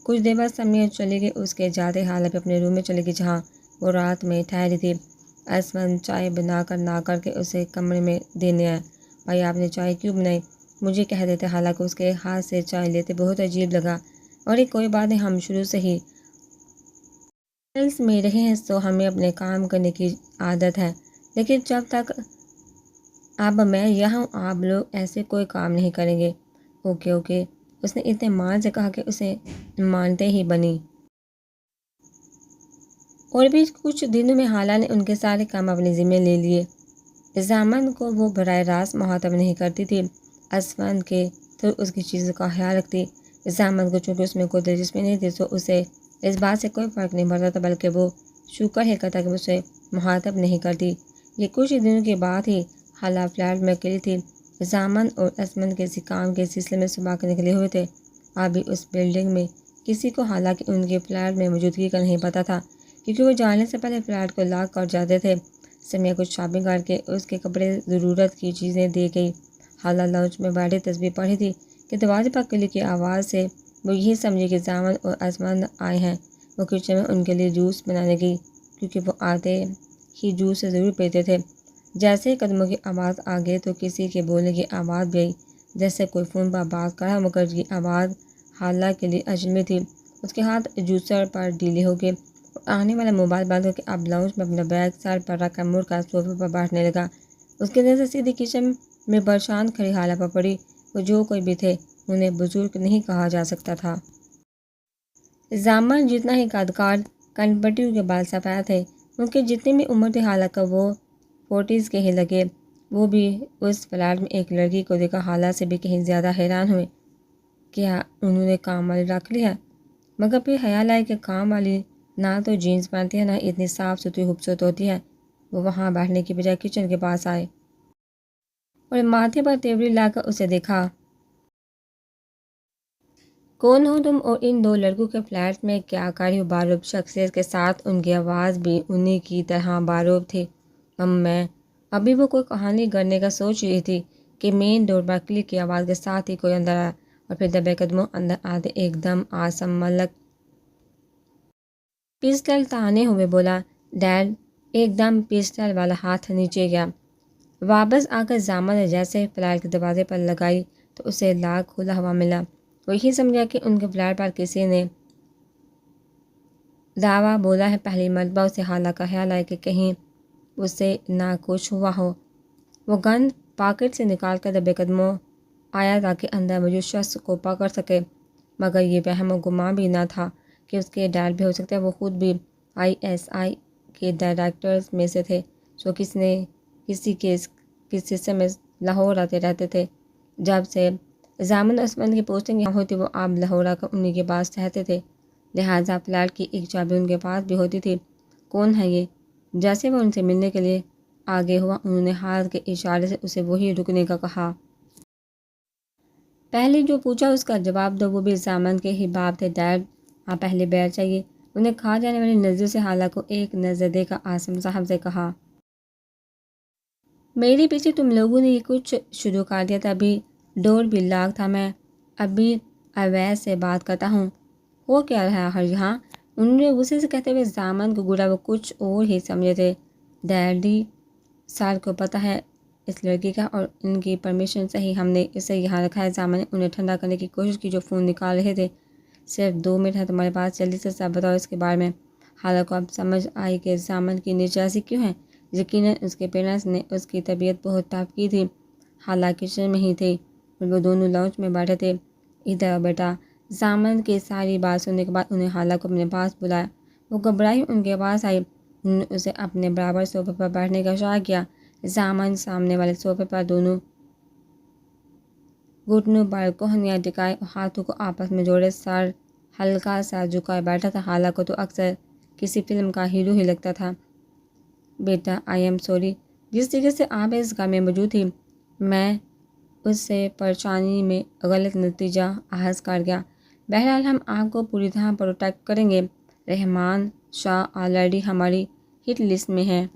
کچھ دیر بعد سمیہ چلی گئی، اس کے جاتے حالہ پہ اپنے روم میں چلی گئی جہاں وہ رات میں ٹھہری تھی۔ اسمن چائے بنا کر نہ کر کے اسے کمرے میں دینے آیا۔ بھائی آپ نے چائے کیوں بنائی؟ مجھے کہہ دیتے، حالانکہ اس کے ہاتھ سے چائے لیتے بہت عجیب لگا۔ اور ایک کوئی بات نہیں، ہم شروع سے ہی ہاسٹلس میں رہے ہیں تو ہمیں اپنے کام کرنے کی عادت ہے، لیکن جب تک اب میں یہاں ہوں آپ لوگ ایسے کوئی کام نہیں کریں گے۔ اوکے اوکے، اس نے اتنے مان سے کہا کہ اسے مانتے ہی بنی۔ اور بھی کچھ دنوں میں حالہ نے ان کے سارے کام اپنے ذمہ لے لیے۔ زامن کو وہ براہ راست مخاطب نہیں کرتی تھی، اسمن کے تھرو اس کی چیزوں کا خیال رکھتی۔ زامن کو چونکہ اس میں کوئی دلچسپی نہیں تھی تو اسے اس بات سے کوئی فرق نہیں پڑتا تھا، بلکہ وہ شکر ہی کرتا کہ وہ اسے مخاطب نہیں کرتی۔ یہ کچھ دنوں کے بعد ہی حالہ فلیٹ میں اکیلی تھی۔ زامن اور اسمن کسی کام کے سلسلے میں صبح کے نکلے ہوئے تھے۔ ابھی اس بلڈنگ میں کسی کو حالانکہ ان کے فلیٹ میں موجودگی کا نہیں پتہ تھا، کیونکہ وہ جانے سے پہلے فلیٹ کو لاک کر جاتے تھے۔ سمیہ کچھ شاپنگ کر کے اس کے کپڑے ضرورت کی چیزیں دے گئی۔ حالہ لاؤنج میں بیٹھی تسبیح پڑھی تھی کہ دروازے پر کلی کی آواز سے وہ یہی سمجھی کہ زامن اور اسمن آئے ہیں۔ وہ کچن میں ان کے لیے جوس بنانے گئی، کیونکہ وہ آتے ہی جوس سے ضرور پیتے تھے۔ جیسے ہی قدموں کی آواز آ گئی تو کسی کے بولنے کی آواز بھی آئی، جیسے کوئی فون پر بات کر رہا، مگر یہ آواز حالہ کے لیے اجنبی تھی۔ اس کے ہاتھ جوسر پر ڈھیلے ہو گئے اور آنے والا موبائل بند کر کے اب لاؤنج میں اپنا بیگ سر پر رکھ کر مڑ کر صوفے پر بیٹھنے لگا۔ اس کی نظر سیدھی کچن میں پریشان کھڑی حالہ پر پڑی۔ وہ جو کوئی بھی تھے انہیں بزرگ نہیں کہا جا سکتا تھا۔ زامن جتنا ہی قدکار، کنپٹیوں کے بال سفید تھے، ان کی جتنی بھی عمر تھی حالانکہ وہ 40s کے ہی لگے۔ وہ بھی اس فلیٹ میں ایک لڑکی کو دیکھا حالہ سے بھی کہیں زیادہ حیران ہوئے۔ کیا انہوں نے کام والی رکھ لیا؟ مگر پھر خیال آیا کہ کام والی نہ تو جینس پہنتی ہے نہ اتنی صاف ستھری خوبصورت ہوتی ہے۔ وہ وہاں بیٹھنے کی بجائے کچن کے پاس آئے اور ماتھے پر تیوری لا کر اسے دیکھا۔ کون ہو تم اور ان دو لڑکوں کے فلیٹ میں کیا کر رہی ہو؟ باروب شخصیت کے ساتھ ان کی آواز بھی انہی کی طرح باروب تھی۔ میں ابھی وہ کوئی کہانی گڑھنے کا سوچ رہی تھی کہ مین ڈور پر کلک کی آواز کے ساتھ ہی کوئی اندر آیا اور پھر دبے قدموں اندر آتے ایک دم آسم ملک پسٹل تانے ہوئے بولا، ڈیڈ۔ ایک دم پسٹل والا ہاتھ نیچے گیا۔ واپس آ کر زامن نے جیسے فلیٹ کے دروازے پر لگائی تو اسے لاک کھلا ہوا ملا۔ وہ یہی سمجھا کہ ان کے فلیٹ پر کسی نے دعویٰ بولا ہے۔ پہلی مرتبہ اسے حالہ کا خیال آیا کہ کہیں اسے نہ کچھ ہوا ہو۔ وہ گن پاکٹ سے نکال کر دبے قدموں آیا تاکہ اندر موجود شخص کو پکڑ سکے، مگر یہ وہم و گمان بھی نہ تھا کہ اس کے ڈیڈ بھی ہو سکتے ہیں۔ وہ خود بھی ISI کے ڈائریکٹرز میں سے تھے، جو کسی کیس کے سلسلے میں لاہور آتے رہتے تھے۔ جب سے زامن اسمن کی پوسٹنگ یہاں ہوئی تھی وہ اب لاہور آ کر انہی کے پاس رہتے تھے، لہٰذا فلیٹ کی ایک چابی ان کے پاس بھی ہوتی تھی۔ کون ہے یہ؟ جیسے وہ ان سے ملنے کے لیے آگے ہوا انہوں نے ہاتھ کے اشارے سے اسے وہی رکنے کا کہا۔ پہلے جو پوچھا اس کا جواب دو۔ وہ بھی زامن کے ہی باپ تھے۔ ڈیڈ آپ پہلے بیٹھ جائیے، انہیں کھا جانے والی نظر سے حالہ کو ایک نظر دے کر عاصم صاحب سے کہا، میرے پیچھے تم لوگوں نے یہ کچھ شروع کر دیا تھا، ابھی ڈور بھی لاگ تھا، میں ابھی اویس سے بات کرتا ہوں، ہو کیا رہا ہے ہر یہاں؟ انہوں نے غصے سے کہتے ہوئے زامن کو گڑا، وہ کچھ اور ہی سمجھے تھے۔ ڈیڈی سر کو پتہ ہے اس لڑکی کا اور ان کی پرمیشن سے ہی ہم نے اسے یہاں رکھا ہے۔ زامن نے انہیں ٹھنڈا کرنے کی کوشش کی جو فون نکال رہے تھے۔ صرف 2 منٹ ہے تمہارے پاس، جلدی سے سب بتاؤ اس کے بارے میں۔ حالہ کو اب سمجھ آئی کہ زامن کی نیچاسی کیوں ہے۔ یقیناً اس کے پیرنٹس نے اس کی طبیعت بہت ٹف کی تھی۔ حالہ کچن میں ہی تھی اور وہ دونوں لاؤنج میں بیٹھے تھے۔ ادھر آؤ بیٹا۔ زامن کی ساری بات سننے کے بعد انہیں حالہ کو اپنے پاس بلایا۔ وہ گھبرائی ان کے پاس آئی۔ انہوں نے اسے اپنے برابر صوفے پر بیٹھنے کا اشارہ کیا۔ زامن سامنے والے صوفے پر دونوں گھٹنوں پر کوہنیاں ٹکائے اور ہاتھوں کو آپس میں جوڑے سر ہلکا سا جھکائے بیٹھا تھا۔ حالہ کو تو اکثر کسی فلم کا ہیرو ہی لگتا تھا۔ بیٹا آئی ایم سوری، جس طریقے سے آپ اس گھر میں موجود تھی، میں اس سے پریشانی میں غلط نتیجہ اخذ کر گیا۔ بہرحال ہم آپ کو پوری طرح پروٹیکٹ کریں گے۔ رحمان شاہ آلریڈی ہماری ہٹ لسٹ میں ہے۔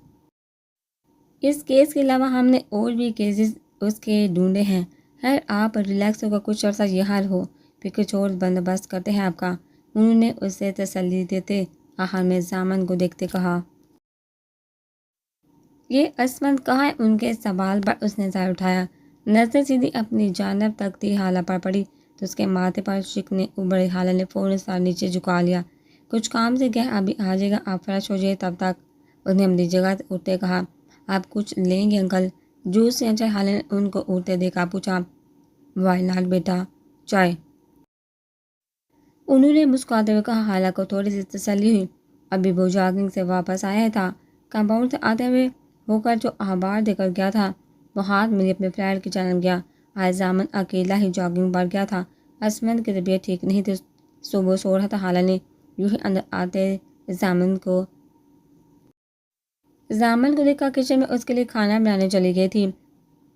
اس کیس کے علاوہ ہم نے اور بھی کیسز اس کے ڈھونڈے ہیں۔ خیر آپ ریلیکس ہو کر کچھ عرصہ یہاں رہو، پھر کچھ اور بندوبست کرتے ہیں آپ کا، انہوں نے اسے تسلی دیتے آخر میں زامن کو دیکھتے کہا۔ یہ عصمت کہاں ہے؟ ان کے سوال پر اس نے سر اٹھایا، نظر سیدھی اپنی جانب تکتی حالہ پر پڑی تو اس کے ماتھے پر شکنیں ابھرے۔ حالہ نے فوراً سر نیچے جھکا لیا۔ کچھ کام سے گیا، ابھی آ جائے گا، آپ فریش ہو جائے تب تک۔ اس نے اپنی جگہ سے اٹھتے کہا، آپ کچھ لیں گے انکل؟ جوس یا چائے؟ حالہ نے ان کو اٹھتے دیکھا پوچھا۔ وائی ناٹ بیٹا، چائے، انہوں نے مسکراتے ہوئے کہا۔ حالہ کو تھوڑی سی تسلی ہوئی، ابھی وہ جاگنگ سے واپس آیا تھا۔ کمپاؤنڈ سے آتے ہوئے ہو کر جو اخبار دے کر گیا تھا، وہ ہاتھ میں اپنے فلیٹ کی جانب گیا۔ آج زامن اکیلا ہی جاگنگ پر گیا تھا۔ عصمت کی طبیعت ٹھیک نہیں تھی، صبح سو رہا تھا۔ حالہ نے یوں ہی اندر آتے زامن کو دیکھا کچن میں اس کے لیے کھانا بنانے چلی گئی تھی۔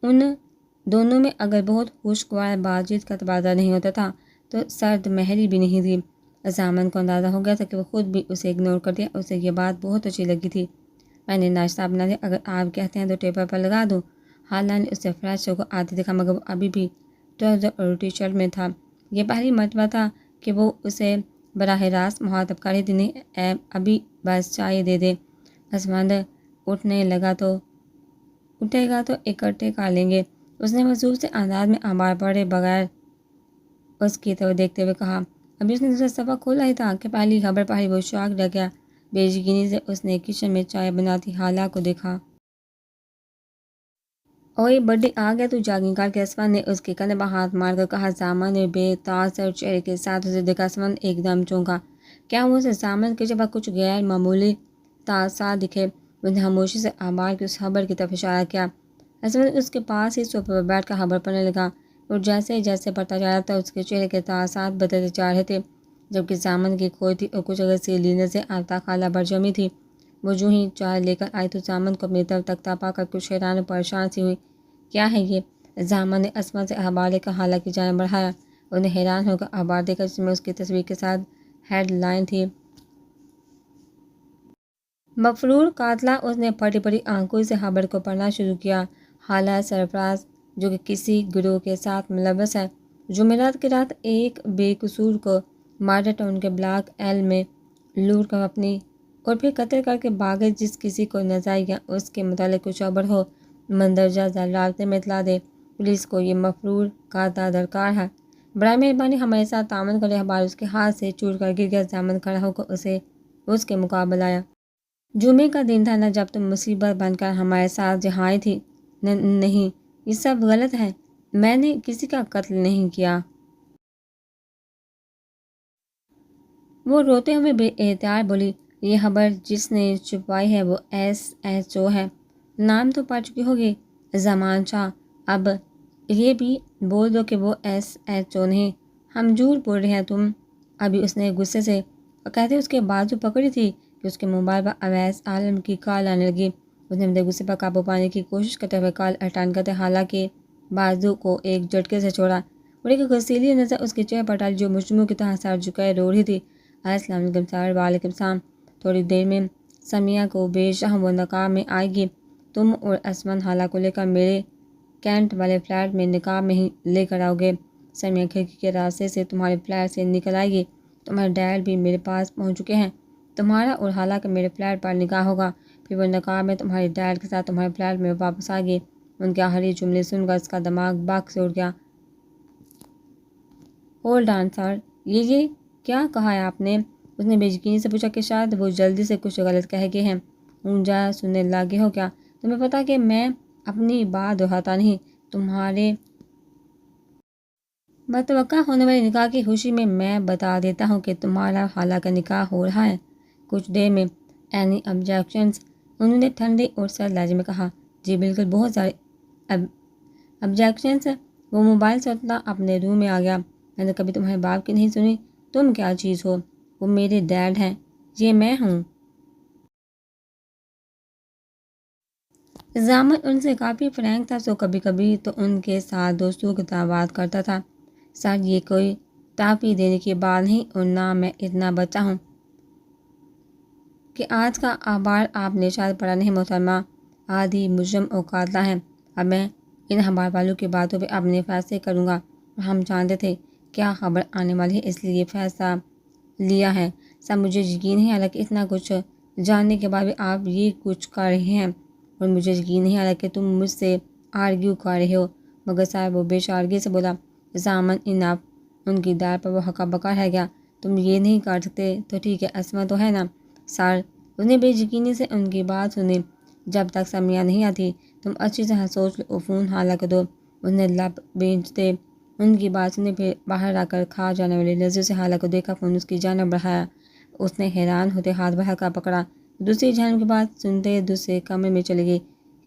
ان دونوں میں اگر بہت خوشگوار بات چیت کا تبادلہ نہیں ہوتا تھا تو سرد مہری بھی نہیں تھی۔ زامن کو اندازہ ہو گیا تھا کہ وہ خود بھی اسے اگنور کر دیا۔ اسے یہ بات بہت اچھی لگی تھی۔ میں نے ناشتہ بنا دیا، اگر آپ کہتے ہیں تو ٹیبل پر لگا دوں۔ حالہ نے اسے فریش ہو کر آتے دیکھا مگر وہ ابھی بھی ٹراؤزر اور ٹی شرٹ میں تھا۔ یہ پہلی مرتبہ تھا کہ وہ اسے براہ راست مخاطب کر رہی تھی۔ نہیں ابھی بس چائے دے دے۔ عصمت اٹھے گا تو اکٹھے کر لیں گے، اس نے مضبوط سے انداز میں اخبار پڑھے بغیر اس کی طرف دیکھتے ہوئے کہا۔ ابھی اس نے دوسرا صفحہ کھولا ہی تھا کہ پہلی خبر پڑھی۔ وہ شاک رہ گیا۔ بے یقینی سے اس نے کچن میں چائے بناتی حالہ کو دیکھا۔ اوئے بڈی آ گیا تو جاگنگ کر کے، عصمت نے اس کے کندھے پر ہاتھ مار کر کہا۔ زامن نے بے تاثر چہرے کے ساتھ اسے دیکھا۔ عصمت ایک دم چونکا۔ کیا ہوا اسے؟ زامن کے جب کچھ غیر معمولی تاثرات دکھے۔ اس نے خاموشی سے اخبار کی اس خبر کی طرف اشارہ کیا۔ عصمت اس کے پاس ہی صوفے پر بیٹھ کر خبر پڑھنے لگا اور جیسے جیسے پڑھتا جا رہا تھا اس کے چہرے کے تاثرات بدلتے جا رہے تھے۔ جبکہ زامن کی کھوئی تھی اور کچھ غسیلی نظریں آفتاب خالہ پر جمی تھی۔ وہ جو ہی چائے لے کر آئی تو زامن کو اپنی طرف تکتا پا کر کچھ حیران و پریشان سی ہوئی۔ کیا ہے یہ؟ زامن نے عصمت سے اخبار لے کر حالہ کی جانب بڑھایا۔ انہیں حیران ہو کر اخبار دیکھا جس میں اس کی تصویر کے ساتھ ہیڈ لائن تھی، مفرور قاتلہ۔ اس نے پھٹی پھٹی آنکھوں سے خبر کو پڑھنا شروع کیا۔ حالہ سرفراز جو کہ کسی گروہ کے ساتھ ملوث ہے، جمعرات کی رات ایک بے قصور کو مارڈر ٹاؤن کے بلاک ایل میں لوٹ کر اپنی اور پھر قتل کر کے بھاگے۔ جس کسی کو نظر یا اس کے متعلق کچھ خبر ہو، مندرجہ ذیل رابطے میں اطلاع دے۔ پولیس کو یہ مفرور قاتل درکار ہے۔ برائے مہربانی ہمارے ساتھ تعاون کریں۔ اخبار اس کے ہاتھ سے چھوٹ کر گر گیا۔ زامن کھڑا ہو کر اس کے مقابل آیا۔ جمعے کا دن تھا نا جب تم مصیبت بن کر ہمارے ساتھ یہاں آئی تھی؟ نہیں، یہ سب غلط ہے، میں نے کسی کا قتل نہیں کیا۔ وہ روتے ہوئے بے اختیار بولی۔ یہ خبر جس نے چھپائی ہے وہ ایس ایچ او ہے، نام تو پڑھ چکی ہوگی، زمان شاہ۔ اب یہ بھی بول دو کہ وہ ایس ایچ او نہیں، ہم جھوٹ بول رہے ہیں تم۔ ابھی اس نے غصے سے اور کہتے اس کے بازو پکڑی تھی کہ اس کے موبائل پر اویس عالم کی کال آنے لگی۔ اس نے اپنے غصے پر قابو پانے کی کوشش کرتے ہوئے کال اٹینڈ کرتے حالانکہ بازو کو ایک جھٹکے سے چھوڑا اور ایک غسیلی نظر اس کے چہرے پر ڈالی جو مجرموں کی طرح سر جھکائے رو رہی تھی۔ السلام علیکم سر۔ وعلیکم السلام۔ تھوڑی دیر میں سمیہ کو بے شہم و نقاب میں آئے گی۔ تم اور اسمن حالہ کو لے کر میرے کینٹ والے فلیٹ میں نقاب میں ہی لے کر آؤ گے۔ سمیہ کھڑکی کے راستے سے تمہارے فلیٹ سے نکل آئے گی۔ تمہارے ڈیڈ بھی میرے پاس پہنچ چکے ہیں۔ تمہارا اور حالہ کا میرے فلیٹ پر نکاح ہوگا، پھر وہ نقاب میں تمہارے ڈیڈ کے ساتھ تمہارے فلیٹ میں واپس آئے گی۔ ان کے آخری جملے سن کر اس کا دماغ باغ سے اڑ گیا۔ ہولڈ آن سر، یہ کیا کہا ہے آپ نے؟ اس نے بے یقینی سے پوچھا کہ شاید وہ جلدی سے کچھ غلط کہہ گئے ہیں۔ اونجا سننے لگے ہو کیا؟ تمہیں پتہ کہ میں اپنی بات دہراتا نہیں۔ تمہارے متوقع ہونے والے نکاح کی خوشی میں میں بتا دیتا ہوں کہ تمہارا حالہ کا نکاح ہو رہا ہے۔ کچھ دیر میں اینی آبجیکشنز؟ انہوں نے ٹھنڈے اور سرد لہجے میں کہا۔ جی بالکل، بہت سارے آبجیکشنز۔ وہ موبائل سے اٹھتا اپنے روم میں آ گیا۔ میں نے کبھی تمہارے باپ کی نہیں سنی۔ تم کیا چیز ہو؟ وہ میرے ڈیڈ ہیں، یہ میں ہوں۔ زامن ان سے کافی فرینک تھا، سو کبھی کبھی تو ان کے ساتھ دوستوں کی طرح بات کرتا تھا۔ سر، یہ کوئی ٹافی دینے کی بات نہیں، اور نہ میں اتنا بچہ ہوں کہ آج کا اخبار آپ نے شاید پڑھا نہیں محترمہ۔ آدھی مجرم اور قاتلہ ہیں۔ اب میں ان اخبار والوں کی باتوں پہ اپنے فیصلے کروں گا، اور ہم جانتے تھے کیا خبر آنے والی ہے، اس لیے یہ فیصلہ لیا ہے۔ سب مجھے یقین نہیں آ رہا کہ اتنا کچھ جاننے کے بعد بھی آپ یہ کچھ کر رہے ہیں، اور مجھے یقین نہیں آ رہا کہ تم مجھ سے آرگیو کر رہے ہو۔ مگر صاحب، وہ بے شارگی سے بولا۔ زامن انف، ان کی دار پر وہ ہکا بکا رہ گیا۔ تم یہ نہیں کر سکتے تو ٹھیک ہے، اسما تو ہے نا؟ سر، اس نے بے یقینی سے ان کی بات سنی۔ جب تک سمیہ نہیں آتی تم اچھی طرح سوچ لو، فون حالہ کو دو۔ اس نے لب بھیجتے ان کی بات سنی، پھر باہر آ کر کھا جانے والی نظروں سے حالہ کو دیکھا، فون اس کی جانب بڑھایا۔ اس نے حیران ہوتے ہاتھ بڑھا کر پکڑا۔ دوسری جانب کی بات سنتے دوسرے کمرے میں چلی گئی۔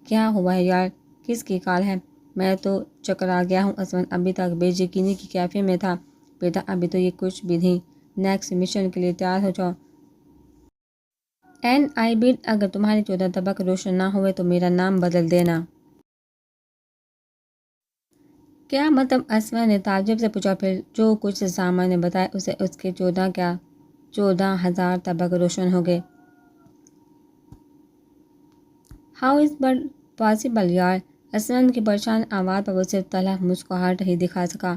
کیا ہوا ہے یار؟ کس کی کال ہے؟ میں تو چکرا گیا ہوں۔ اسمن ابھی تک بے یقینی کی کیفیت میں تھا۔ بیٹا، ابھی تو یہ کچھ بھی نہیں، نیکسٹ مشن کے لیے تیار ہو جاؤ۔ این آئی بیٹ، اگر تمہاری 14 طبق روشن نہ ہوئے تو میرا نام بدل دینا۔ کیا مطلب؟ اسمن نے تعجب سے پوچھا۔ پھر جو کچھ زامن نے بتایا اسے اس کے 14,000 طبق روشن ہو گئے۔ ہاؤ از بٹ پاسبل یار؟ اسمن کی پریشان آواز پر وہ صرف تلخ مسکراہٹ ہی دکھا سکا۔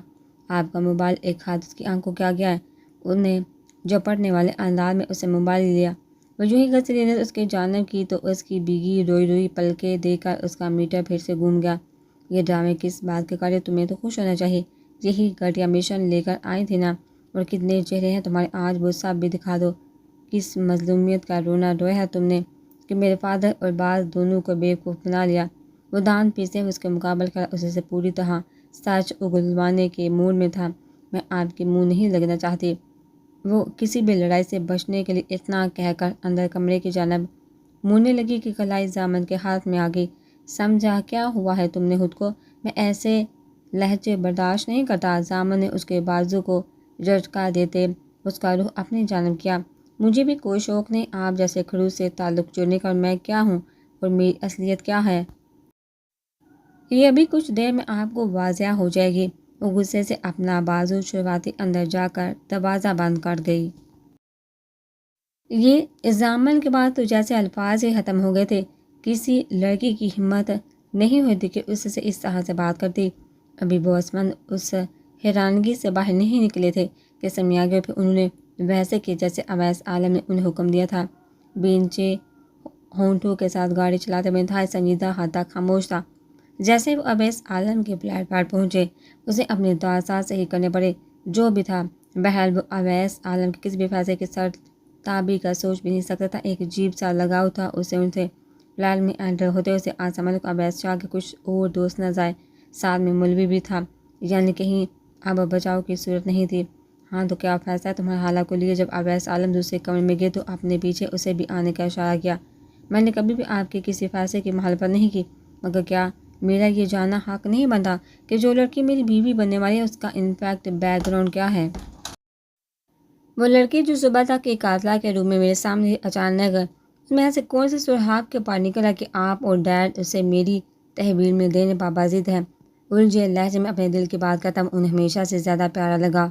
آپ کا موبائل ایک حادث کی آنکھ کو کیا گیا ہے؟ اس نے جھپٹنے والے انداز میں اسے موبائل لیا۔ وہ یوں ہی گھستی نظر اس کی جانب کی تو اس کی بھیگی روئی روئی پلکیں دیکھ کر اس کا میٹر پھر سے گھوم گیا۔ یہ ڈرامے کس بات کے کرے؟ تمہیں تو خوش ہونا چاہیے، یہی گھٹیا مشن لے کر آئی تھی نا؟ اور کتنے چہرے ہیں تمہارے آج، وہ سب بھی دکھا دو۔ کس مظلومیت کا رونا رویا ہے تم نے کہ میرے فادر اور باز دونوں کو بیوقوف بنا لیا؟ وہ دانت پیستے ہوئے اس کے مقابل کھڑا، اسے سے پوری طرح سچ اگلوانے کے موڈ میں تھا۔ میں آپ کے منہ نہیں لگنا چاہتی۔ وہ کسی بھی لڑائی سے بچنے کے لیے اتنا کہہ کر اندر کمرے کی جانب مڑنے لگی کہ کلائی زامن کے ہاتھ میں آ گئی۔ سمجھا کیا ہوا ہے تم نے خود کو؟ میں ایسے لہجے برداشت نہیں کرتا۔ زامن نے اس کے بازو کو جھٹکا دیتے اس کا رخ اپنی جانب کیا۔ مجھے بھی کوئی شوق نہیں آپ جیسے خروج سے تعلق جوڑنے کا، اور میں کیا ہوں اور میری اصلیت کیا ہے، یہ ابھی کچھ دیر میں آپ کو واضح ہو جائے گی۔ وہ غصے سے اپنا بازو چھڑواتی اندر جا کر دروازہ بند کر گئی۔ یہ زامن کے بعد تو جیسے الفاظ ہی ختم ہو گئے تھے۔ کسی لڑکی کی ہمت نہیں ہوتی کہ اس سے اس طرح سے بات کرتی۔ ابھی وہ اسمن اس حیرانگی سے باہر نہیں نکلے تھے کہ سمیہ گئے، پھر انہوں نے ویسے کہ جیسے اویس عالم نے انہیں حکم دیا تھا۔ بینچے ہونٹوں کے ساتھ گاڑی چلاتے ہوئے انتہائی سنجیدہ حد تک خاموش تھا۔ جیسے وہ اویس عالم کے فلیٹ پر پہنچے، اسے اپنے دعوات صحیح کرنے پڑے، جو بھی تھا۔ بہرحال وہ اویس عالم کے کسی بھی فیصلے کے سر تابی کا سوچ بھی نہیں سکتا تھا۔ ایک عجیب سا لگاؤ تھا اسے ان سے۔ فلیٹ میں انٹر ہوتے اسے آسمان کو اویس شاہ کے کچھ اور دوست نظر آئے، ساتھ میں مولوی بھی تھا، یعنی کہیں اب بچاؤ کی صورت نہیں تھی۔ ہاں تو کیا فیصلہ ہے تمہارے حالہ کو لیے؟ جب اویس عالم دوسرے کمرے میں گئے تو اپنے پیچھے اسے بھی آنے کا اشارہ کیا۔ میں نے کبھی بھی آپ کے کسی فیصلے کی مخالفت نہیں کی، مگر کیا میرا یہ جاننا حق نہیں بنتا کہ جو لڑکی میری بیوی بننے والی ہے اس کا انفیکٹ بیک گراؤنڈ کیا ہے؟ وہ لڑکی جو صبح تک ایک قاتلہ کے روپ میں میرے سامنے اچانک اس میں ایسے کون سے سوراخ کے پار نکلا کہ آپ اور ڈیڈ اسے میری تحویل میں دینے پابند ہیں؟ الجھے لہجے میں اپنے دل کی بات کرتا انہیں ہمیشہ سے زیادہ پیارا لگا۔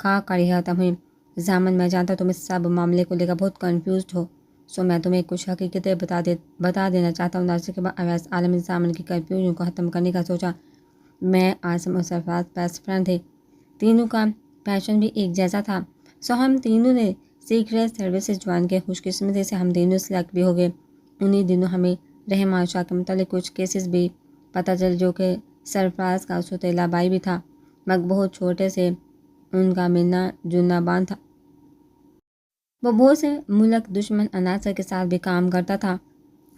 کھا کر ختم ہوئی۔ زامن میں جانتا تم اس سب معاملے کو لے کر بہت کنفیوزڈ ہو، سو میں تمہیں کچھ حقیقتیں بتا دینا چاہتا ہوں۔ ناصر کے بعد اویس عالم نے زامن کی کنفیوژن کو ختم کرنے کا سوچا۔ میں، عاصم اور سرفراز بیسٹ فرینڈ تھے، تینوں کا پیشن بھی ایک جیسا تھا، سو ہم تینوں نے سیکریٹ سروسز جوائن کے۔ خوش قسمتی سے ہم تینوں سلیکٹ بھی ہو گئے۔ انہی دنوں ہمیں رحمان شاہ کے متعلق کچھ کیسز بھی پتہ چل، جو کہ سرفراز کا سوتیلا بھائی بھی تھا، مگر بہت چھوٹے سے ان کا ملنا جلنا بان تھا۔ وہ بہت سے ملک دشمن عناصر کے ساتھ بھی کام کرتا تھا۔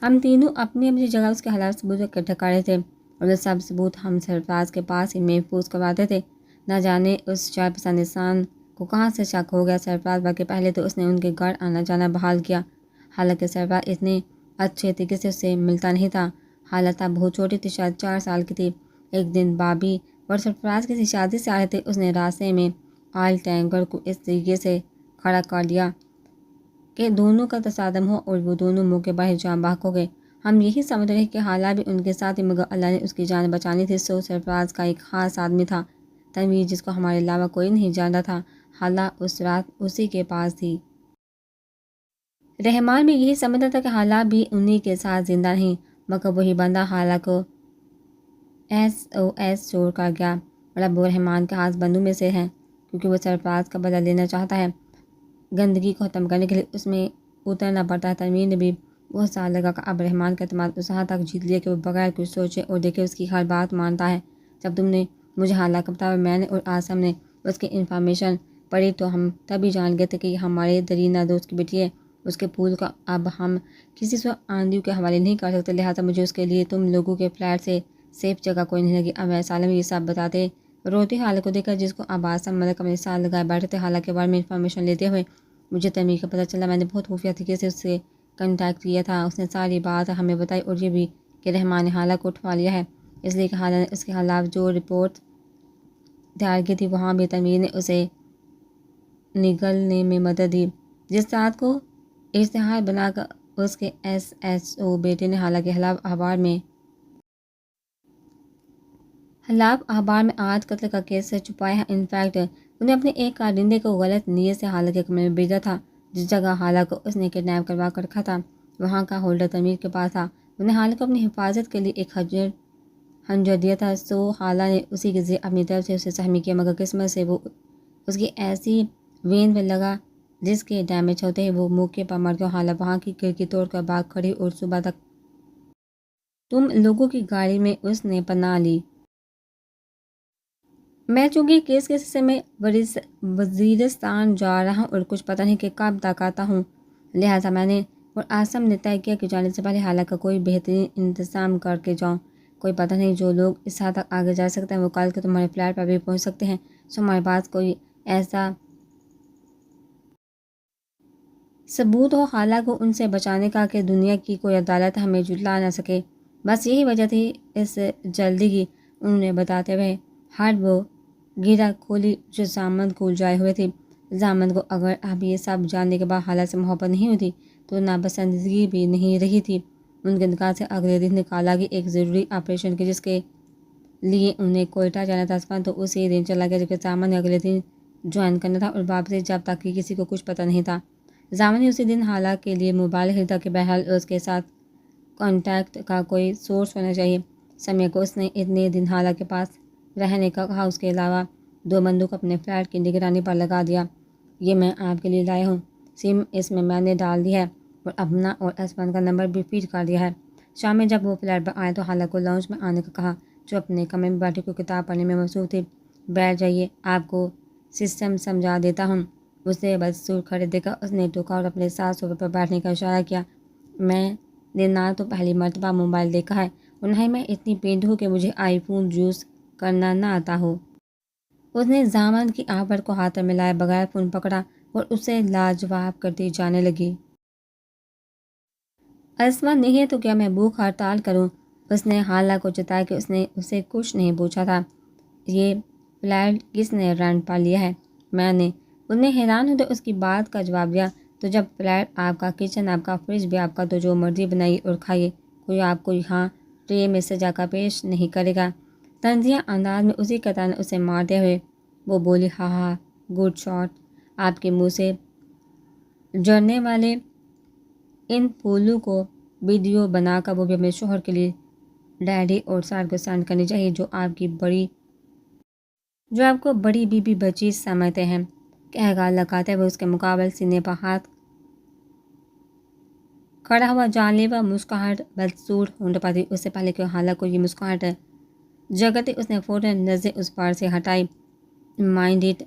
ہم تینوں اپنی اپنی جگہ اس کے خلاف ثبوت اکٹھا کر رہے تھے، اور وہ سب ثبوت ہم سرفراز کے پاس ہی محفوظ کرواتے تھے۔ نہ جانے اس شر پسند انسان کو کہاں سے شک ہو گیا سرفراز بلکہ پہلے تو اس نے ان کے گھر آنا جانا بحال کیا، حالانکہ سرفراز اتنے اچھے طریقے سے اس سے ملتا نہیں تھا۔ حالت تب بہت چھوٹی تھی، شاید 4 سال کی تھی۔ ایک دن بابی اور سرفراز کسی شادی سے آ رہے تھے۔ اس نے راستے میں آئل ٹینکر کو اس طریقے سے کھڑا کر دیا کہ دونوں کا تصادم ہوا اور وہ دونوں موقع پر ہی جان بحق ہو گئے۔ ہم یہی سمجھ رہے کہ حالہ بھی ان کے ساتھ ہی، مگر اللہ نے اس کی جان بچانی تھی۔ سو سرفراز کا ایک خاص آدمی تھا، تنویر، جس کو ہمارے علاوہ کوئی نہیں جانتا تھا۔ حالہ اس رات اسی کے پاس تھی۔ رحمان بھی یہی سمجھتا تھا کہ حالہ بھی انہی کے ساتھ زندہ نہیں، مگر وہی بندہ حالہ کو SOS چھوڑ کر گیا، اور اب وہ رحمان کے خاص بندوں میں سے ہے، کیونکہ وہ سرفراز کا بدلہ لینا چاہتا ہے۔ گندگی کو ختم کرنے کے لیے اس میں اترنا پڑتا ہے۔ تنویر نے بھی بہت سال لگا کر اب رحمان کا اعتماد اس حد تک جیت لیا کہ وہ بغیر کچھ سوچے اور دیکھے اس کی ہر بات مانتا ہے۔ جب تم نے مجھے حالہ کا بتایا اور میں نے اور عاصم نے اس کی انفارمیشن پڑھی تو ہم تبھی جان گئے تھے کہ یہ ہمارے درینہ دوست کی بیٹی ہے۔ اس کے پھول کو اب ہم کسی سے آندھیوں کے حوالے نہیں کر سکتے، لہٰذا مجھے اس کے لیے تم لوگوں کے فلیٹ سے سیف جگہ کوئی نہیں لگی۔ اویس عالم یہ سب بتاتے روتی حالہ کو دیکھ کر، جس کو اب عاصم ملک اپنے ساتھ لگائے بیٹھے تھے، حالہ کے بارے میں انفارمیشن لیتے ہوئے۔ مجھے تنویر کا پتہ چلا، میں نے بہت خفیہ طریقے سے اس سے کنٹیکٹ کیا تھا۔ اس نے ساری بات ہمیں بتائی، اور یہ بھی کہ رحمان نے حالہ کو اٹھوا لیا ہے، اس لیے کہ حالہ نے اس کے خلاف جو رپورٹ تیار کی تھی، وہاں بھی تنویر نے اسے نگلنے میں مدد دی۔ جس رات کو اشتہار بنا کر اس کے SSO بیٹے نے حالہ کے خلاف اخبار میں آج قتل کا کیس چھپایا ہے۔ انفیکٹ انہیں اپنے ایک کارندے کو غلط نیت سے حالہ کے کمرے میں بھیجا تھا۔ جس جگہ حالہ کو اس نے کڈنیپ کروا کر رکھا تھا، وہاں کا ہولڈر تنویر کے پاس تھا۔ انہیں حالہ کو اپنی حفاظت کے لیے ایک خنجر دیا تھا، سو حالہ نے اسی کے ذریعے اپنی طرف سے اسے زخمی کیا، مگر قسمت سے وہ اس کی ایسی وین پہ لگا جس کے ڈیمیج ہوتے ہی وہ موقع پر مر گیا۔ حالہ وہاں کی کھڑکی توڑ کر بھاگ کھڑی، اور صبح تک تم لوگوں کی گاڑی میں اس نے پناہ لی۔ میں چونکہ کیس کے سلسلے میں وزیرستان جا رہا ہوں اور کچھ پتہ نہیں کہ کب تک آتا ہوں، لہٰذا میں نے اور عاصم نے طے کیا کہ جانے سے پہلے حالہ کا کوئی بہترین انتظام کر کے جاؤں۔ کوئی پتہ نہیں، جو لوگ اس حد تک آگے جا سکتے ہیں وہ کل کے تمہارے فلیٹ پر بھی پہنچ سکتے ہیں، سو ہمارے پاس کوئی ایسا ثبوت ہو حالہ کو ان سے بچانے کا کہ دنیا کی کوئی عدالت ہمیں جھٹلا نہ سکے۔ بس یہی وجہ تھی اس جلدی کی، انہوں نے بتاتے ہوئے ہر وہ گرہ کھولی جو زامن کو الجھائے ہوئے تھی۔ زامن کو اگر اب یہ سب جاننے کے بعد حالہ سے محبت نہیں ہوتی تو ناپسندیدگی بھی نہیں رہی تھی۔ ان کے نکاح سے اگلے دن نکالا گیا ایک ضروری آپریشن کے، جس کے لیے انہیں کوئٹہ جانا تھا۔ اسفند تو اسی دن چلا گیا جبکہ زامن نے اگلے دن جوائن کرنا تھا، اور واپسی جب تک کہ کسی کو کچھ پتہ نہیں تھا۔ زامن نے اسی دن حالہ کے لیے موبائل خریدا کہ بہرحال اس کے ساتھ کانٹیکٹ کا کوئی سورس ہونا چاہیے۔ سمیہ کو اس نے اتنے دن حالہ کے پاس رہنے کا کہا، اس کے علاوہ 2 بندوں کو اپنے فلیٹ کی نگرانی پر لگا دیا۔ یہ میں آپ کے لیے لایا ہوں، سم اس میں نے ڈال دی ہے، اور اپنا اور اسفند کا نمبر بھی فیڈ کر دیا ہے۔ شام میں جب وہ فلیٹ پر آئے تو حالہ کو لاؤنج میں آنے کا کہا، جو اپنے کمرے میں بیٹھی کو کتاب پڑھنے میں مصروف تھی۔ بیٹھ جائیے، آپ کو سسٹم سمجھا دیتا ہوں۔ اسے بدسور کھڑے دیکھ کر اس نے ٹوکا اور اپنے ساتھ صوفے پر بیٹھنے کا اشارہ کیا۔ میں نے نہ تو پہلی مرتبہ موبائل دیکھا ہے، اور نہ ہی میں اتنی پینٹ ہوں کہ مجھے آئی فون یوز کرنا نہ آتا ہو۔ اس نے زامن کی آفر کو ہاتھ میں لائے بغیر فون پکڑا اور اسے لاجواب کرتی جانے لگی۔ اسفند نہیں ہے تو کیا میں بھوک ہڑتال کروں؟ اس نے حالہ کو جتایا کہ اس نے اسے کچھ نہیں پوچھا تھا۔ یہ فلیٹ کس نے رینٹ پر لیا ہے؟ میں نے۔ اس نے حیران ہوتے اس کی بات کا جواب دیا، تو جب فلیٹ آپ کا، کچن آپ کا، فریج بھی آپ کا، تو جو مرضی بنائیے اور کھائیے، کوئی آپ کو یہاں ٹرے میں سجا کر پیش نہیں کرے گا۔ طنزیہ انداز میں اسی کا طعنہ اسے مارتے ہوئے وہ بولی، ہاں ہاں گڈ شاٹ۔ آپ کے منہ سے جڑنے والے ان پھولوں کو ویڈیو بنا کر وہ بھی اپنے شوہر کے لیے ڈیڈی اور سار کو سینڈ کرنی چاہیے، جو آپ کو بڑی بی بی بچی سمجھتے ہیں۔ کہگار لگاتے ہوئے اس کے مقابل سینے پر ہاتھ کھڑا ہوا جان لیوا مسکراہٹ بدسور ہونٹ پر تھی۔ اس سے پہلے کہ حالہ کو یہ مسکراہٹ جگتی اس نے فوراً نظریں اس پر سے ہٹائی۔ مائنڈ اٹ،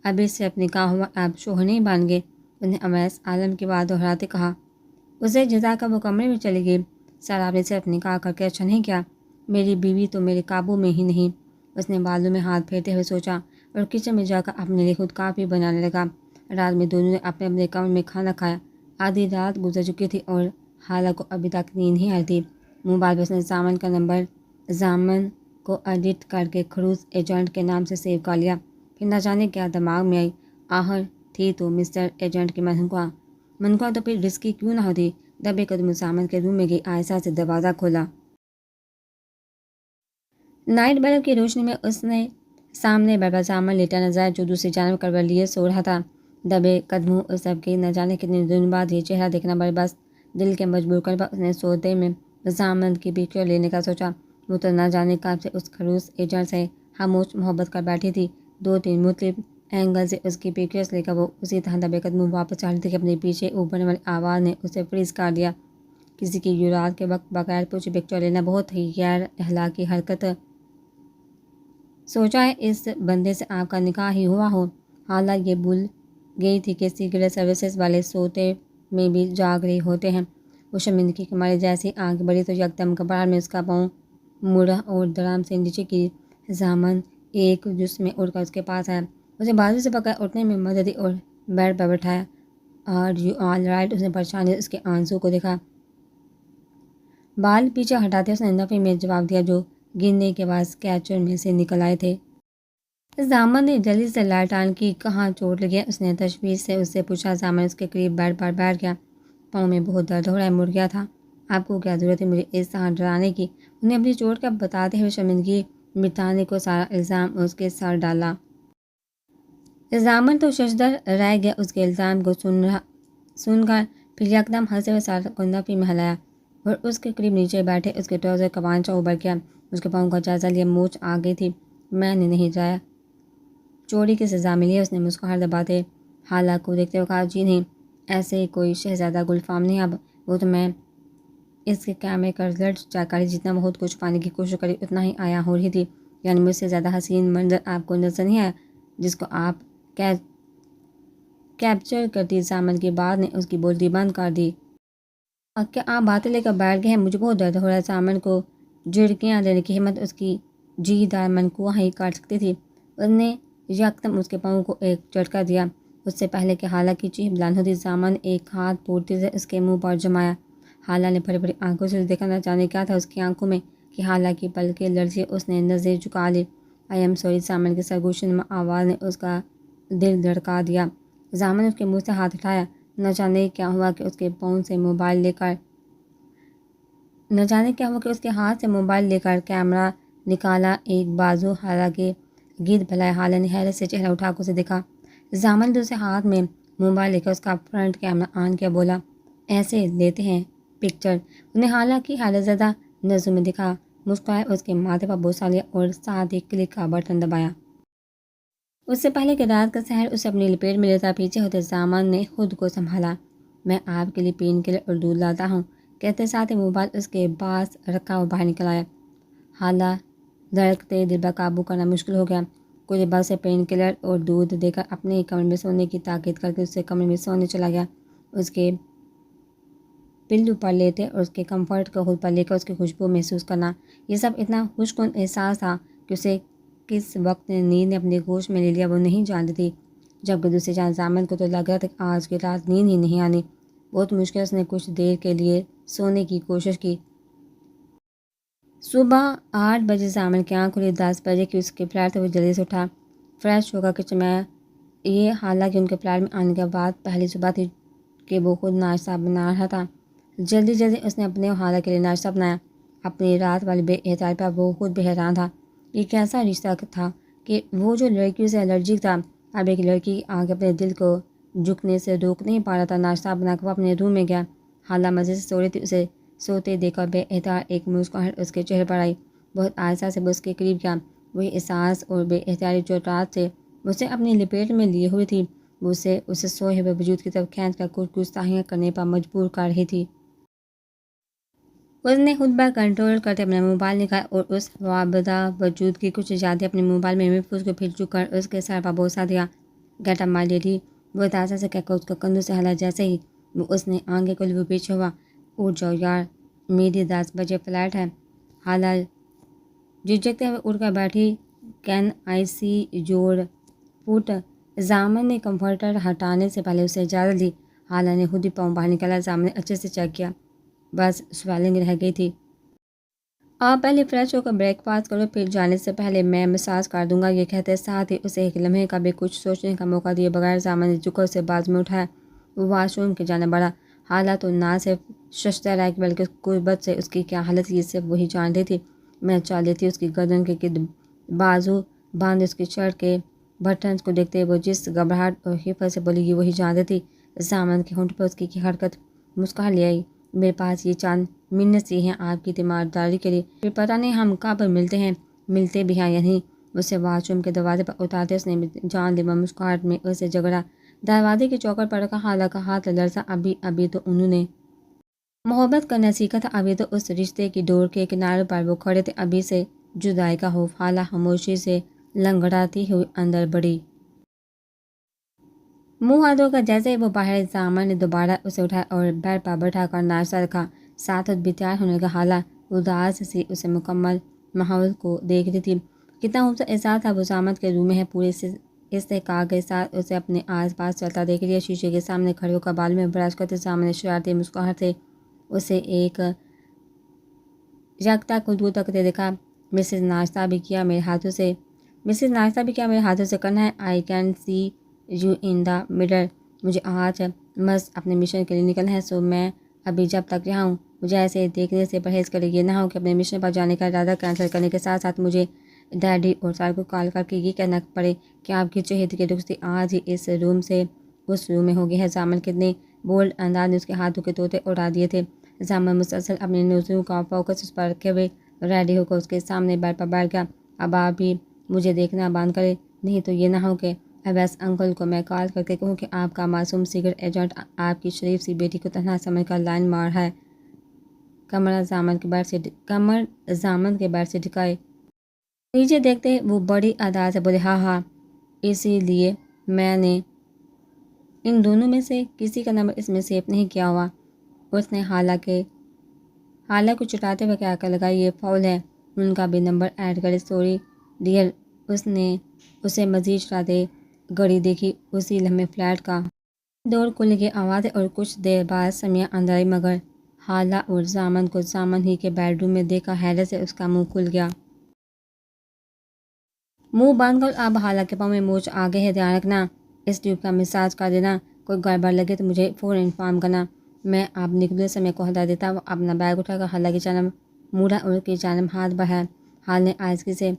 ابھی صرف نکاح ہوا، آپ شوہر نہیں بن گے، اس نے اویس عالم کی بات دہراتے کہا۔ اسے جتا کر وہ کمرے میں چلی گئی۔ سر، آپ نے صرف نکاح کر کے اچھا نہیں کیا، میری بیوی تو میرے قابو میں ہی نہیں۔ اس نے بالوں میں ہاتھ پھیرتے ہوئے سوچا اور کچن میں جا کر اپنے لیے خود کافی بنانے لگا۔ رات میں دونوں نے اپنے اپنے کمرے میں کھانا کھایا۔ آدھی رات گزر چکی تھی اور حالہ کو ابھی تک نیند نہیں آئی تھی۔ موبائل پر اس نے زامن کا نمبر زامن کو ایڈٹ کر کے خروس ایجنٹ کے نام سے سیو کر لیا۔ پھر نہ جانے کیا دماغ میں آئی، آخر تھی تو مسٹر ایجنٹ کی منقوا تو پھر رسکی کیوں نہ ہوتی۔ دبے قدم زامن کے روم میں گئی، آہستہ سے دروازہ کھولا۔ نائٹ بلب کی روشنی میں اس نے سامنے بیٹھا زامن لیٹا نظر جو دوسری جانب کروٹ لیے سو رہا تھا۔ دبے قدموں اس سب کے نہ جانے کتنے دن بعد یہ چہرہ دیکھنا بڑے بس دل کے مجبور کر پر اس نے سوتے میں زامن کی پکچر لینے کا سوچا۔ وہ تو نہ جانے کب سے اس خروس ایجنٹ سے خاموش محبت کر بیٹھی تھی۔ 2-3 مختلف اینگل سے اس کی پکچرز لے کر وہ اسی طرح دبے قدموں واپس چل رہی تھی کہ اپنے پیچھے اوپرنے والی آواز نے اسے فریز کر دیا۔ کسی کی رات کے وقت بغیر پوچھے پکچر لینا بہت ہی غیر اخلاقی حرکت۔ سوچا ہے اس بندے سے آپ کا نکاح ہی ہوا ہو۔ حالہ یہ بھول گئی تھی کہ سیکرٹ سروسز والے سوتے میں بھی جاگ رہے ہوتے ہیں۔ وہ شرمندگی کے مارے جیسی آنکھ بڑی تو یکدم گھبراہٹ میں اس کا پاؤں مڑا اور دھڑام سے نیچے کی زامن ایک جسم میں اڑ کر اس کے پاس آیا، اسے بازو سے پکڑ اٹھنے میں مدد دی اور بیڈ پر بٹھایا۔ Are you all right? اس نے پریشانی سے اس کے آنسو کو دیکھا۔ بال پیچھے ہٹاتے اس نے نفی میں جواب دیا جو گرنے کے بعد کیچر میں سے نکل آئے تھے۔ زامن نے جلدی سے لائٹ آن کی۔ کہاں چوٹ لگی ہے؟ اس نے تشویش سے اس سے پوچھا۔ زامن اس کے قریب بیڈ پر بیٹھ گیا۔ پاؤں میں بہت درد ہو رہا ہے، مڑ گیا تھا۔ آپ کو کیا ضرورت ہے مجھے اس طرح ڈرانے کی؟ انہیں اپنی چوٹ کا بتاتے ہوئے شرمندگی مٹانے کو سارا الزام اس کے سر ڈالا۔ زامن تو ششدر رہ گیا اس کے الزام کو سن کر، پھر یکدم ہنستے ہوئے سر کو نفی میں ہلایا اور اس کے قریب نیچے بیٹھے اس کے ٹراؤزر کا وانچہ اوپر کیا۔ اس کے پاؤں کا جائزہ لیا، موچ آ گئی تھی۔ میں نے نہیں ڈرایا، چوری کی سزا ملی ہے، اس نے مسکراہٹ دباتے حالہ کو دیکھتے ہوئے کہا۔ جی نہیں، ایسے کوئی شہزادہ گلفام نہیں، اب وہ تو میں اس کے کیمرے کا رزلٹ چیک کری، جتنا بہت کچھ پانے کی کوشش کری اتنا ہی آیا ہو رہی تھی۔ یعنی مجھ سے زیادہ حسین منظر آپ کو نظر نہیں آیا جس کو آپ کیپچر کرتی؟ زامن کی بات نے اس کی بولتی بند کر دی۔ کیا آپ باتیں لے کر بیٹھ گئے ہیں؟ مجھے بہت درد ہو رہا ہے۔ زامن کو جھڑکیاں دینے کی ہمت اس کی جی دار منقوا ہی کر سکتی تھی۔ اس نے یکدم اس کے پاؤں کو ایک جھٹکا دیا۔ اس سے پہلے کہ حالہ کی چیخ بلند ہوتی، زامن ایک ہاتھ پھوٹتی سے اس کے منہ پر جمایا۔ حالہ نے بڑی بڑی آنکھوں سے دیکھا، نہ جانے کیا تھا اس کی آنکھوں میں کہ حالہ کی پلکیں لرزی۔ اس نے نظریں جھکا لی۔ آئی ایم سوری، زامن کی سرگوشی نما آواز نے اس کا دل دھڑکا دیا۔ زامن نے اس کے منہ سے ہاتھ اٹھایا۔ نہ جانے کیا ہوا کہ اس کے ہاتھ سے موبائل لے کر کیمرہ نکالا، ایک بازو حالہ کے گرد پھیلایا۔ حالہ نے حیرت سے چہرہ اٹھا کر اسے دیکھا۔ زامن نے دوسرے ہاتھ میں موبائل لے کر اس کا فرنٹ کیمرہ آن کیا، بولا ایسے لیتے ہیں پکچر؟ انہیں حالہ کی حیرت زدہ نظروں میں دیکھا، مسکرائے، اس کے ماتھے پر بوسہ لیا اور ساتھ ہی کلک کا بٹن دبایا۔ اس سے پہلے کہ رات کا سحر اسے اپنی لپیٹ میں لیتا پیچھے ہوتے زامن نے خود کو سنبھالا۔ میں آپ کے لیے پین کلر اور دودھ لاتا ہوں، کہتے ساتھ ہی موبائل اس کے پاس رکھا اور باہر نکل آیا۔ حالہ دھڑکتے دل پر قابو کرنا مشکل ہو گیا۔ کچھ بعد سے پین کلر اور دودھ دے کر اپنے ہی کمرے میں سونے کی تاکید کر کے اس سے کمرے میں سونے چلا گیا۔ اس کے پلو پر لیٹے اور اس کے کمفرٹ کو خود پر لے کر اس کی خوشبو محسوس کرنا، یہ سب اتنا خوشگوار احساس تھا کہ اسے کس وقت نیند نے اپنے گوش میں لے لیا وہ نہیں جانتی تھی۔ جبکہ دوسری جانب زامن کو تو لگ رہا تھا کہ آج کی رات نیند ہی نہیں آنی۔ بہت مشکل اس نے کچھ دیر کے لیے سونے کی کوشش کی۔ صبح 8 بجے زامن کی آنکھ کھلی۔ 10 بجے کی اس کے فلیٹ سے وہ جلدی سے اٹھا، فریش ہو کر کچن میں آیا۔ یہ حالانکہ ان کے فلیٹ میں آنے کے بعد پہلی صبح تھی کہ وہ خود ناشتہ بنا رہا تھا۔ جلدی اس نے اپنے اور حالہ کے لیے ناشتہ بنایا۔ اپنی رات والی بے احتیاطی پر وہ خود بھی حیران تھا۔ یہ کیسا رشتہ تھا کہ وہ جو لڑکیوں سے الرجک تھا اب ایک لڑکی آگے اپنے دل کو جھکنے سے روک نہیں پا رہا تھا۔ ناشتہ بنا کر وہ اپنے روم میں گیا۔ حالہ مزے سے سو رہی تھی۔ اسے سوتے دیکھ کر بے احتیاط ایک مسکراہٹ اس کے چہرے پر آئی۔ بہت آہستہ سے وہ اس کے قریب گیا۔ وہی احساس اور بے اختیاری جو رات سے اسے اپنی لپیٹ میں لیے ہوئی تھی، وہ اسے سوئے ہوئے وجود کی طرف کھینچ کر کچھ گستاخیاں کرنے پر مجبور کر رہی تھی۔ اس نے خود پر کنٹرول کرتے اپنا موبائل نکالا اور اس وابدہ وجود کی کچھ یادیں اپنے موبائل میں محفوظ کو پھر چک کر اس کے سر پر بوسہ دیا۔ گیٹ اپ مائی لیڈی، وہ تازہ سے کہہ کر اس کو کندھوں سے ہلا۔ جیسے ہی اس نے آنکھیں کھولی وہ پیچھے ہوا۔ اٹھ جاؤ یار، میری 10 بجے فلائٹ ہے۔ حالہ جھجکتے ہوئے اٹھ کر بیٹھی۔ Can I see your foot? Zamin نے کمفرٹر ہٹانے سے پہلے اسے اجازت دی۔ حالہ نے خود ہی پاؤں باہر نکالا۔ زامن نے اچھے سے چیک کیا، بس سویلنگ رہ گئی تھی۔ آپ پہلے فریش ہو کر بریک فاسٹ کرو، پھر جانے سے پہلے میں مساج کر دوں گا۔ یہ کہتے ساتھ ہی اسے ایک لمحے کا بھی کچھ سوچنے کا موقع دیے بغیر زامن نے جھک کر اسے بازو میں اٹھایا۔ وہ واش روم کی جانب بڑھا۔ حالہ تو نہ صرف ششدر ہے بلکہ قربت سے اس کی کیا حالت یہ صرف وہی جانتی تھی۔ میں چل لیتی اس کی گردن کے گرد بازو باندھ اس کی شرٹ کے بٹنز کو دیکھتے وہ جس گھبراہٹ اور خفت سے بولی گی وہی جانتی تھی۔ زامن کے ہونٹ پر اس کی حرکت مسکراہٹ لے آئی۔ میرے پاس یہ چند منٹ ہی ہیں آپ کی تیمارداری کے لیے، پھر پتہ نہیں ہم کب ملتے ہیں، ملتے بھی ہیں یا نہیں۔ اسے واش روم کے دروازے پر اتارتے اس نے جان لیوا مسکراہٹ میں اسے جگڑا۔ دروازے کی چوکھٹ پر رکھا۔ حالہ کا ہاتھ لرزا۔ ابھی تو انہوں نے محبت کرنا سیکھا تھا، ابھی تو اس رشتے کی ڈور کے کنارے پر وہ کھڑے تھے، ابھی سے جدائی کا خوف۔ حالہ خاموشی سے لنگڑاتی ہوئی اندر بڑھی، منہ ہاتھ دھو کر۔ جیسے ہی وہ باہر، زامن نے دوبارہ اسے اٹھایا اور بیڈ پر بٹھا کر ناشتہ رکھا۔ ساتھ بھی تیار ہونے کا۔ حالہ اداس سی اسے مکمل ماحول کو دیکھ رہی تھی۔ کتنا خوبصورت احساس تھا۔ وہ زامن کے روم میں ہے، پورے استحقاق کے ساتھ اسے اپنے آس پاس چلتا دیکھ رہی ہے۔ شیشے کے سامنے کھڑے ہو کر بال میں برش کرتے زامن نے شرارتی مسکراہٹ سے اسے ایک یکتا خطوط تکتے دیکھا۔ مسز ناشتہ بھی کیا میرے ہاتھوں سے کرنا ہے۔ I can see you in the middle. مجھے آج مست اپنے مشن کے لیے نکلنا ہے، سو میں ابھی جب تک یہاں ہوں مجھے ایسے دیکھنے سے پرہیز کرے۔ یہ نہ ہو کہ اپنے مشن پر جانے کا ارادہ کینسل کرنے کے ساتھ ساتھ مجھے ڈیڈی اور سر کو کال کر کے یہ کہنا پڑے کہ آپ کی چہیتے کی رخصتی آج ہی اس روم سے اس روم میں ہو گئی ہے۔ زامن کتنے بولڈ انداز نے اس کے ہاتھوں کے طوطے اڑا دیے تھے۔ زامن مسلسل اپنی نظروں کا فوکس اس پر رکھے ہوئے ریڈی ہو کر اس کے سامنے بیڈ پر بیٹھ گیا۔ اب آپ بھی مجھے دیکھنا بند کرے، نہیں تو یہ نہ ہو کہ اویس انکل کو میں کال کر کے کہوں کہ آپ کا معصوم سیکرٹ ایجنٹ آپ کی شریف سی بیٹی کو تنہا سمجھ کر لائن مار ہے۔ کمر زامن کے بیڈ سے ڈھکائے نیچے دیکھتے وہ بڑی ادا سے بولے، ہاں اسی لیے میں نے ان دونوں میں سے کسی کا نمبر اس میں سیو نہیں کیا ہوا۔ اس نے حالہ کو چٹاتے ہوئے کہہ کر لگائی، یہ فاؤل ہے، ان کا بھی نمبر ایڈ کرے۔ Sorry dear. اس نے اسے مزید چٹاتے گھڑی دیکھی۔ اسی لمحے فلیٹ کا دور کھلنے کی آواز اور کچھ دیر بعد سمیہ اندر آئی، مگر حالہ اور زامن کو زامن ہی کے بیڈ روم میں دیکھ کر حیرت سے اس کا منہ کھل گیا۔ منہ بند کر۔ اب حالہ کے پاؤں میں موچ آ گئی ہے، دھیان رکھنا، اس ٹیوب کا مساج کر دینا، کوئی گڑبڑ لگے تو مجھے فوراً انفارم کرنا۔ میں اب نکلوں۔ سمیہ کو ہٹا دیتا وہ اپنا بیگ اٹھا کر حالہ کی جانب موڑا اور اس کی جانب ہاتھ بڑھایا۔ حالہ نے آہستگی سے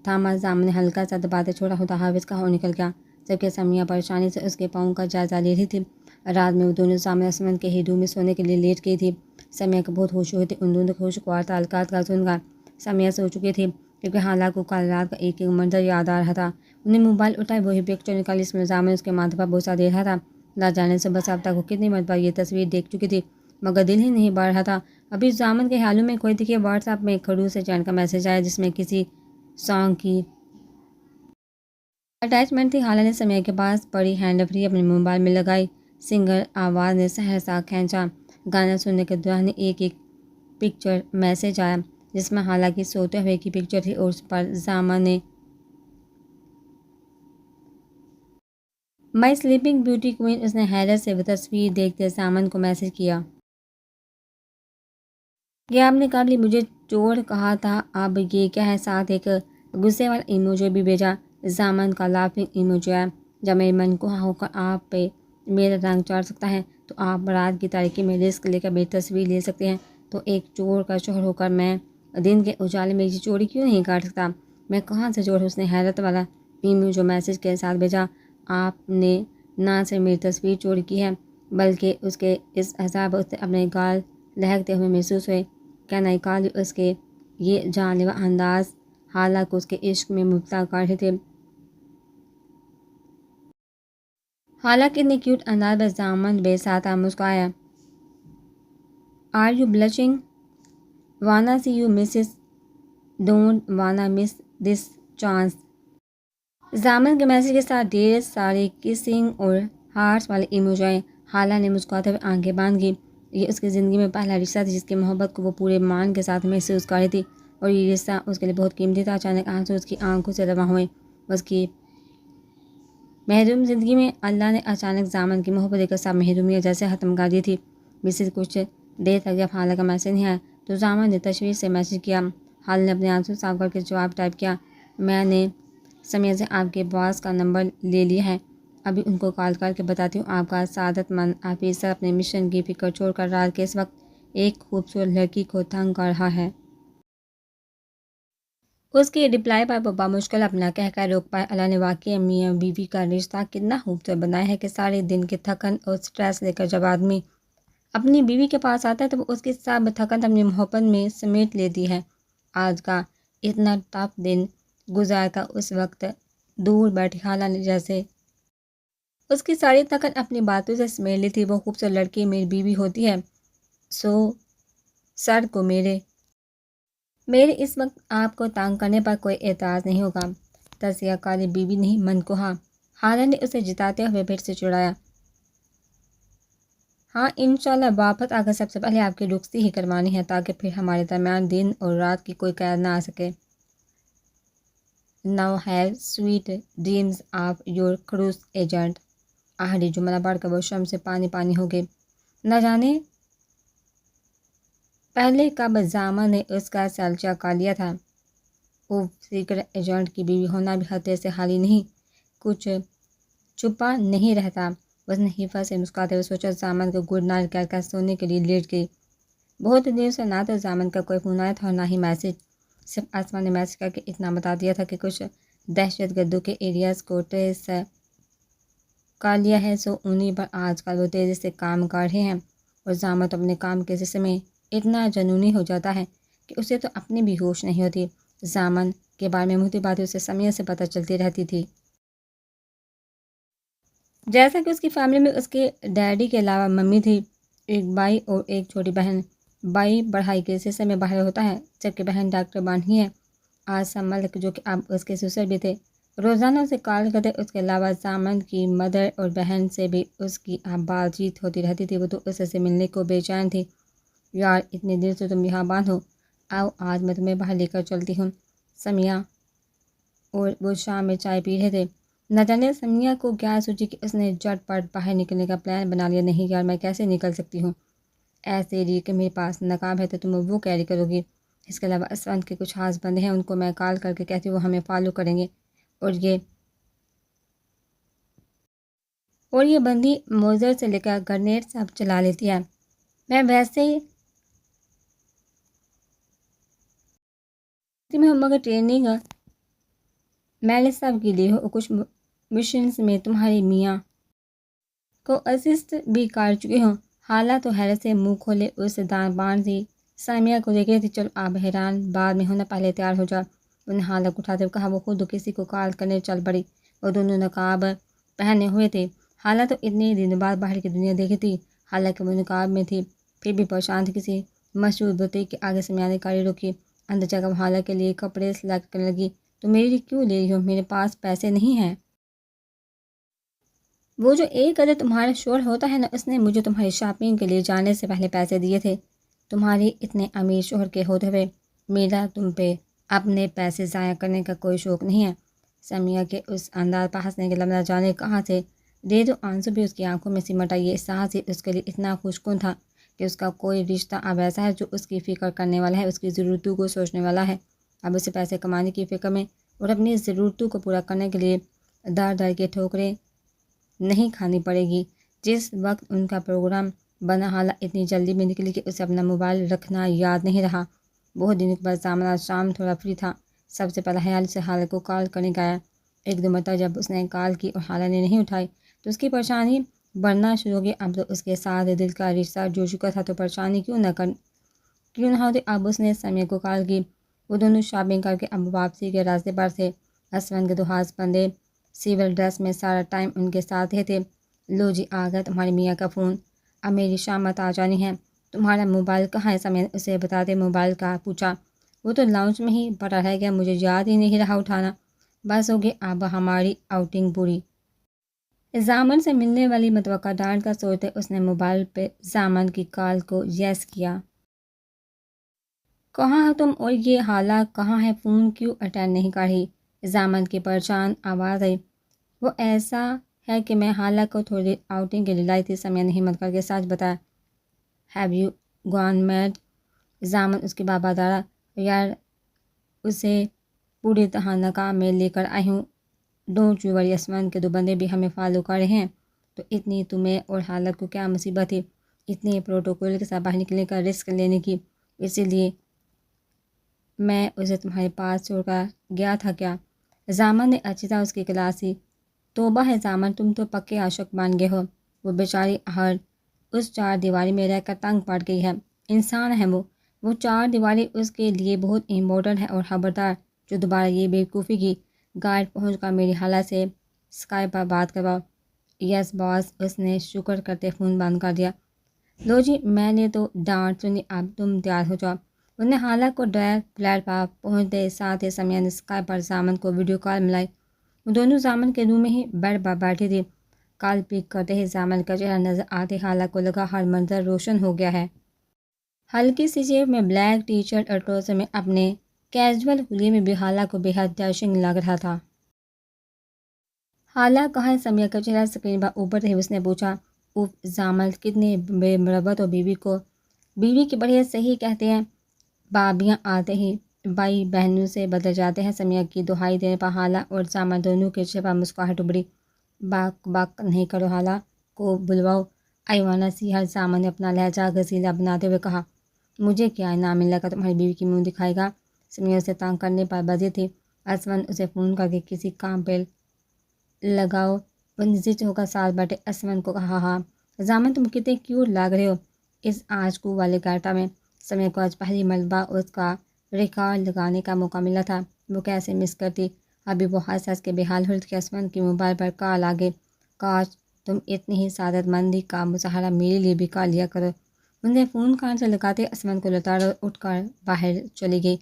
تھاما۔ زامن نے ہلکا سا دباتے چھوڑا۔ خدا حافظ کہا اور نکل گیا، جبکہ سمیہ پریشانی سے اس کے پاؤں کا جائزہ لے رہی تھی۔ رات میں وہ دونوں زامن اسمن کے ہی روم میں سونے کے لیے لیٹ گئی تھی۔ سمیہ کو بہت خوشی ہوئی تھی ان دونوں کے خوشگوار تعلقات کا سن کر۔ سمیہ سو چکی تھی کیونکہ حالہ کو کل رات کا ایک منظر یاد آ رہا تھا۔ انہیں موبائل اٹھائی، وہی پکچر نکالی جس میں زامن اس کے ماتھے پر بوسہ دے رہا تھا۔ نہ جانے صبح سے اب تک وہ کتنی مرتبہ یہ تصویر دیکھ چکی تھی، مگر دل ہی نہیں بڑھ رہا تھا۔ ابھی زامن کے خیالوں میں کوئی تھی کہ واٹس ایپ میں خڑوس جان کا میسج آیا جس میں کسی سانگ کی اٹیچمنٹ تھی۔ حالہ نے سمیہ کے پاس پڑی ہینڈ فری اپنے موبائل میں لگائی۔ سنگر آواز نے سہسا کھینچا۔ گانا سننے کے دوران ایک پکچر میسج آیا جس میں حالہ کی سوتے ہوئے کی پکچر تھی اور اس پر زامن نے مائی سلیپنگ بیوٹی کوئن۔ اس نے حیرت سے وہ تصویر دیکھتے زامن کو میسج کیا، یہ آپ نے قبل مجھے چور کہا تھا، اب یہ کیا ہے؟ ساتھ ایک غصے والا ایموجی بھی بھیجا۔ زامن کا لافنگ ایموجی ہے، جب میری منقوہ ہو کر آپ پہ میرا رنگ چڑھ سکتا ہے تو آپ رات کی تاریکی میں رسک لے کر میری تصویر لے سکتے ہیں، تو ایک چور کا شوہر ہو کر میں دن کے اجالے میں یہ چوری کیوں نہیں کر سکتا؟ میں کہاں سے چور ہوں؟ اس نے حیرت والا ایموجی میسج کے ساتھ بھیجا۔ آپ نے نہ صرف میری تصویر چوری کی ہے بلکہ اس کے اس عذاب اس نے اپنے گال لہکتے ہوئے محسوس ہوئے۔ کیا نائکال اس کے یہ جان لیوا انداز حالانکہ اس کے عشق میں مبتلا کر رہے تھے؟ حالانکہ اتنے کیوٹ انداز میں دامن بے ساتھ مسکرایا۔ Are you blushing? وانا سی یو مسز ڈونٹ وانا مس دس چانس۔ زامن کے میسج کے ساتھ ڈھیر سارے کسنگ اور ہارٹس والے ایموجی۔ حالہ نے مسکراتے ہوئے آنکھیں باندھ کی۔ یہ اس کی زندگی میں پہلا رشتہ تھا جس کی محبت کو وہ پورے مان کے ساتھ محسوس کر رہی تھی، اور یہ رشتہ اس کے لیے بہت قیمتی تھا۔ اچانک آنسو اس کی آنکھوں سے رواں ہوئے۔ اس کی محروم زندگی میں اللہ نے اچانک زامن کی محبت ایک سب محرومیت جیسے ختم کر دی تھی۔ مسز کچھ دیر تک جب حالہ کا میسج نہیں آیا تو زامن نے تشویش سے میسج کیا۔ حالہ نے اپنے آنسو صاف کر کے جواب ٹائپ کیا، میں نے سمیہ سے آپ کے باس کا نمبر لے لیا ہے، ابھی ان کو کال کر کے بتاتی ہوں۔ آپ کا سعادت مند آفیسر اپنے مشن کی فکر چھوڑ کر رات کے اس وقت ایک خوبصورت لڑکی کو تنگ کر رہا ہے۔ اس کی رپلائی پر وہ بامشکل اپنا کہہ کر روک پائے۔ اللہ نے واقعی میاں بیوی کا رشتہ کتنا خوبصورت بنایا ہے کہ سارے دن کی تھکن اور سٹریس لے کر جب آدمی اپنی بیوی کے پاس آتا ہے تو وہ اس کی سب تھکن اپنی محبت میں سمیٹ لیتی ہے۔ آج کا اتنا ٹف دن گزار کر اس وقت دور بیٹھی حالہ نے جیسے اس کی ساری تھکن اپنی باتوں سے سمیٹ لی تھی۔ وہ خوبصورت لڑکی میری بیوی ہوتی ہے، سو سر کو میرے اس وقت آپ کو تنگ کرنے پر کوئی اعتراض نہیں ہوگا۔ تجزیہ کاری بیوی نہیں من کو ہاں، حالہ نے اسے جتاتے ہوئے پھر سے چڑھایا۔ ہاں انشاءاللہ واپس آ کر سب سے پہلے آپ کی رخصتی ہی کروانی ہے تاکہ پھر ہمارے درمیان دن اور رات کی کوئی قید نہ آ سکے۔ Now have sweet dreams of your cruise agent۔ آخری جملہ پڑھ کر وہ شرم سے پانی پانی ہو گئے۔ نہ جانے پہلے کب زامن نے اس کا سیلچہ کر لیا تھا۔ وہ سیکرٹ ایجنٹ کی بیوی ہونا بھی خطرے سے خالی نہیں، کچھ چھپا نہیں رہتا۔ اس نے حفاظت سے مسکراتے ہوئے سوچا۔ زامن کو گڈ نائٹ کہہ کر سونے کے لیے لیٹ گئی۔ بہت دیر سے نہ تو زامن کا کوئی فون آیا تھا اور نہ ہی میسج، صرف آسمان نے میسج کر کے اتنا بتا دیا تھا کہ کچھ دہشت گردوں کے ایریاز کو ٹریس کر لیا ہے، سو انہیں پر آج کل وہ تیزی سے کام کر رہے ہیں۔ اور زامن تو اپنے کام کے سلسلے میں اتنا جنونی ہو جاتا ہے کہ اسے تو اپنی بھی ہوش نہیں ہوتی۔ زامن کے بارے میں محتی باتیں اسے سمیہ سے پتہ چلتی رہتی تھی، جیسا کہ اس کی فیملی میں اس کے ڈیڈی کے علاوہ ممی تھی، ایک بھائی اور ایک چھوٹی بہن۔ بھائی پڑھائی کے سلسلے میں باہر ہوتا ہے جبکہ بہن ڈاکٹر بانی ہے۔ آسا ملک جو کہ اب اس کے سسر بھی تھے روزانہ اسے کال کرتے۔ اس کے علاوہ زامن کی مدر اور بہن سے بھی اس کی بات چیت ہوتی رہتی تھی۔ وہ تو اس سے ملنے کو بے چین تھی۔ یار اتنے دن سے تم یہاں بند ہو، آؤ آج میں تمہیں باہر لے کر چلتی ہوں۔ سمیہ اور وہ شام میں چائے پی رہے تھے۔ نہ جانے سمیہ کو کیا سوچی کہ اس نے جھٹ پٹ باہر نکلنے کا پلان بنا لیا۔ نہیں یار میں کیسے نکل سکتی ہوں، ایسے ری کہ میرے پاس نقاب ہے تو تم وہ کیری کرو گی۔ اس کے علاوہ اسفند کے کچھ خاص بندے ہیں، ان کو میں کال کر کے کہتی ہوں وہ ہمیں فالو کریں گے، اور یہ بندی موزر سے لے کر گرنیڈ سب چلا لیتی ہے۔ میں ویسے ہی میں ہوں مگر ٹریننگ میں نے سب کی لی ہو اور کچھ مشنز میں تمہاری میاں کو اسسٹ بھی کر چکی ہوں۔ حالہ تو حیرت سے منہ کھولے اس دان بان سی سامیہ کو دیکھ رہی تھی۔ چلو آپ حیران بعد میں ہونا، پہلے تیار ہو جا، انہیں حالہ کو اٹھاتے ہوئے کہا۔ وہ خود کسی کو کال کرنے چل پڑی۔ وہ دونوں نقاب پہنے ہوئے تھے۔ حالہ تو اتنے دنوں بعد باہر کی دنیا دیکھی تھی، حالانکہ وہ نقاب میں تھی پھر بھی پریشان تھی۔ کسی مشہور بوتیک کے آگے سمیہ نے گاڑی روکی، اندر جا کر وہ حالہ کے لیے کپڑے سلیکٹ کرنے لگی۔ تو میرے لیے کیوں لے رہی ہو، میرے پاس پیسے نہیں ہیں۔ وہ جو ایک قدر تمہارا شوہر ہوتا ہے نا، اس نے مجھے تمہاری شاپنگ کے لیے جانے سے پہلے پیسے دیے تھے۔ تمہارے اتنے امیر شوہر کے ہوتے ہوئے میرا تم پہ اپنے پیسے ضائع کرنے کا کوئی شوق نہیں ہے۔ سمیہ کے اس انداز پر ہنسنے کے لفظ نہ جانے کہاں سے دے دو آنسو بھی اس کی آنکھوں میں سمٹ آئی۔ یہ احساس ہی اس کے لیے اتنا خوشکن تھا کہ اس کا کوئی رشتہ اب ایسا ہے جو اس کی فکر کرنے والا ہے، اس کی ضرورتوں کو سوچنے والا ہے۔ اب اسے پیسے کمانے کی فکر میں اور اپنی ضرورتوں کو پورا کرنے کے لیے در در کے ٹھوکریں نہیں کھانی پڑے گی۔ جس وقت ان کا پروگرام بنا حالہ اتنی جلدی میں نکلی کہ اسے اپنا موبائل رکھنا یاد نہیں رہا۔ بہت دنوں کے بعد زامن آج شام تھوڑا فری تھا۔ سب سے پہلا خیال سے حالہ کو کال کرنے کا آیا۔ ایک دو مرتبہ جب اس نے کال کی اور حالہ نے نہیں اٹھائی تو اس کی پریشانی بڑھنا شروع ہو گئی۔ اب تو اس کے ساتھ دل کا رشتہ جڑ چکا تھا تو پریشانی کیوں نہ ہوتی۔ اب اس نے سمیہ کو کال کی۔ وہ دونوں شاپنگ کر کے اب واپسی کے راستے پر تھے۔ اسمن کے دو ہاتھ بندھے سول ڈریس میں سارا ٹائم ان کے ساتھ ہی تھے۔ لو جی آ گیا تمہارے میاں کا فون، اب میری شامت آ جانی ہے۔ تمہارا موبائل کہاں ہے؟ سمیہ نے اسے بتاتے موبائل کا پوچھا۔ وہ تو لاؤنج میں ہی پڑا رہ گیا، مجھے یاد ہی نہیں رہا اٹھانا۔ بس ہو گئی اب ہماری آؤٹنگ پوری۔ زامن سے ملنے والی متوقع ڈانٹ کا سوچتے اس نے موبائل پہ زامن کی کال کو یس کیا۔ کہاں ہو تم اور یہ حالہ کہاں ہے؟ فون کیوں اٹینڈ نہیں کر رہی؟ زامن کی پریشان آواز آئی۔ وہ ایسا ہے کہ میں حالہ کو تھوڑی آؤٹنگ کے لیے لائی تھی، سمیہ نے ہمت کر کے سچ بتایا۔ Have you gone mad? Zaman اس کے بابا دارا، یار اسے پوری طرح ناکام میں لے کر آئی ہوں۔ ڈونٹ یو وری، اسمن کے دو بندے بھی ہمیں فالو کر رہے ہیں۔ تو اتنی تمہیں اور حالت کو کیا مصیبت تھی اتنے پروٹوکول کے ساتھ باہر نکلنے کا رسک لینے کی؟ اسی لیے میں اسے تمہارے پاس چھوڑ کر گیا تھا کیا؟ زامن نے اچھی طرح اس کی کلاس لی۔ توبہ ہے زامن، تم تو پکے عاشق بن گئے ہو۔ وہ بیچاری ہر اس چار دیواری میں رہ کر تنگ پڑ گئی ہے۔ انسان ہے وہ چار دیواری اس کے لیے بہت امپورٹنٹ ہے۔ اور خبردار جو دوبارہ یہ بیوقوفی کی گائیڈ پہنچ کر میری حالہ سے اسکائپ پر بات کرواؤ۔ یس باس، اس نے شکر کرتے فون بند کر دیا۔ لو جی میں نے تو ڈانٹ سنی، اب تم تیار ہو جاؤ۔ انہوں نے حالہ کو ڈائریکٹ فلیٹ پر پہنچتے ساتھ ہی سمیہ نے اسکائپ پر زامن کو ویڈیو کال ملائی۔ وہ دونوں زامن کے روم میں ہی بیڈ پر بیٹھی تھی۔ کال پک کرتے ہی زامن کا چہرہ نظر آتے حالہ کو لگا ہر منظر روشن ہو گیا ہے۔ ہلکی سی جیب میں بلیک ٹی شرٹ اور ٹراؤزر میں اپنے کیجول ہولیے میں بھی حالہ کو بے حد ڈیشنگ لگ رہا تھا۔ حالہ کہاں ہے؟ سمیہ کا چہرہ اسکرین پر اوپر تھے اس نے پوچھا۔ اوف زامن کتنی بے مربت ہو، بیوی کی بڑھیا صحیح کہتے ہیں، بابیاں آتے ہی بھائی بہنوں سے بدل جاتے ہیں۔ سمیہ کی دہائی دینے پر حالہ اور زامن دونوں کے چہرے پر مسکراہٹ ابھری۔ باک نہیں کرو، حالہ کو بلواؤ، آئی وانا سی ہر۔ زامن نے اپنا لہجہ غزیلا بناتے ہوئے کہا۔ مجھے کیا انعام ملنے کا تمہاری بیوی کی منہ دکھائے گا؟ سمیہ اسے تنگ کرنے پر بزی تھی۔ اسمن اسے فون کر کے کسی کام پہ لگاؤ۔ وہ نزدیک ہو کر ساتھ بیٹھے اسمن کو کہا۔ ہاں زامن تم کتنے کیوٹ لگ رہے ہو اس آجکو والے گیٹا میں۔ سمیہ کو آج پہلی مرتبہ اس کا ریکارڈ لگانے کا موقع ملا تھا۔ وہ کیسے مس کرتی۔ ابھی وہ ہنس ہنس کے بے حال ہو رہی تھی کہ اسمن کی موبائل پر کال آ گئی۔ کاش تم اتنی ہی سعادت مندی کا مظاہرہ میرے لیے بھی کر لیا کرو۔ انہوں نے فون کان سے لگاتے اسمن کو لتاڑا اور اٹھ کر باہر چلی گئی۔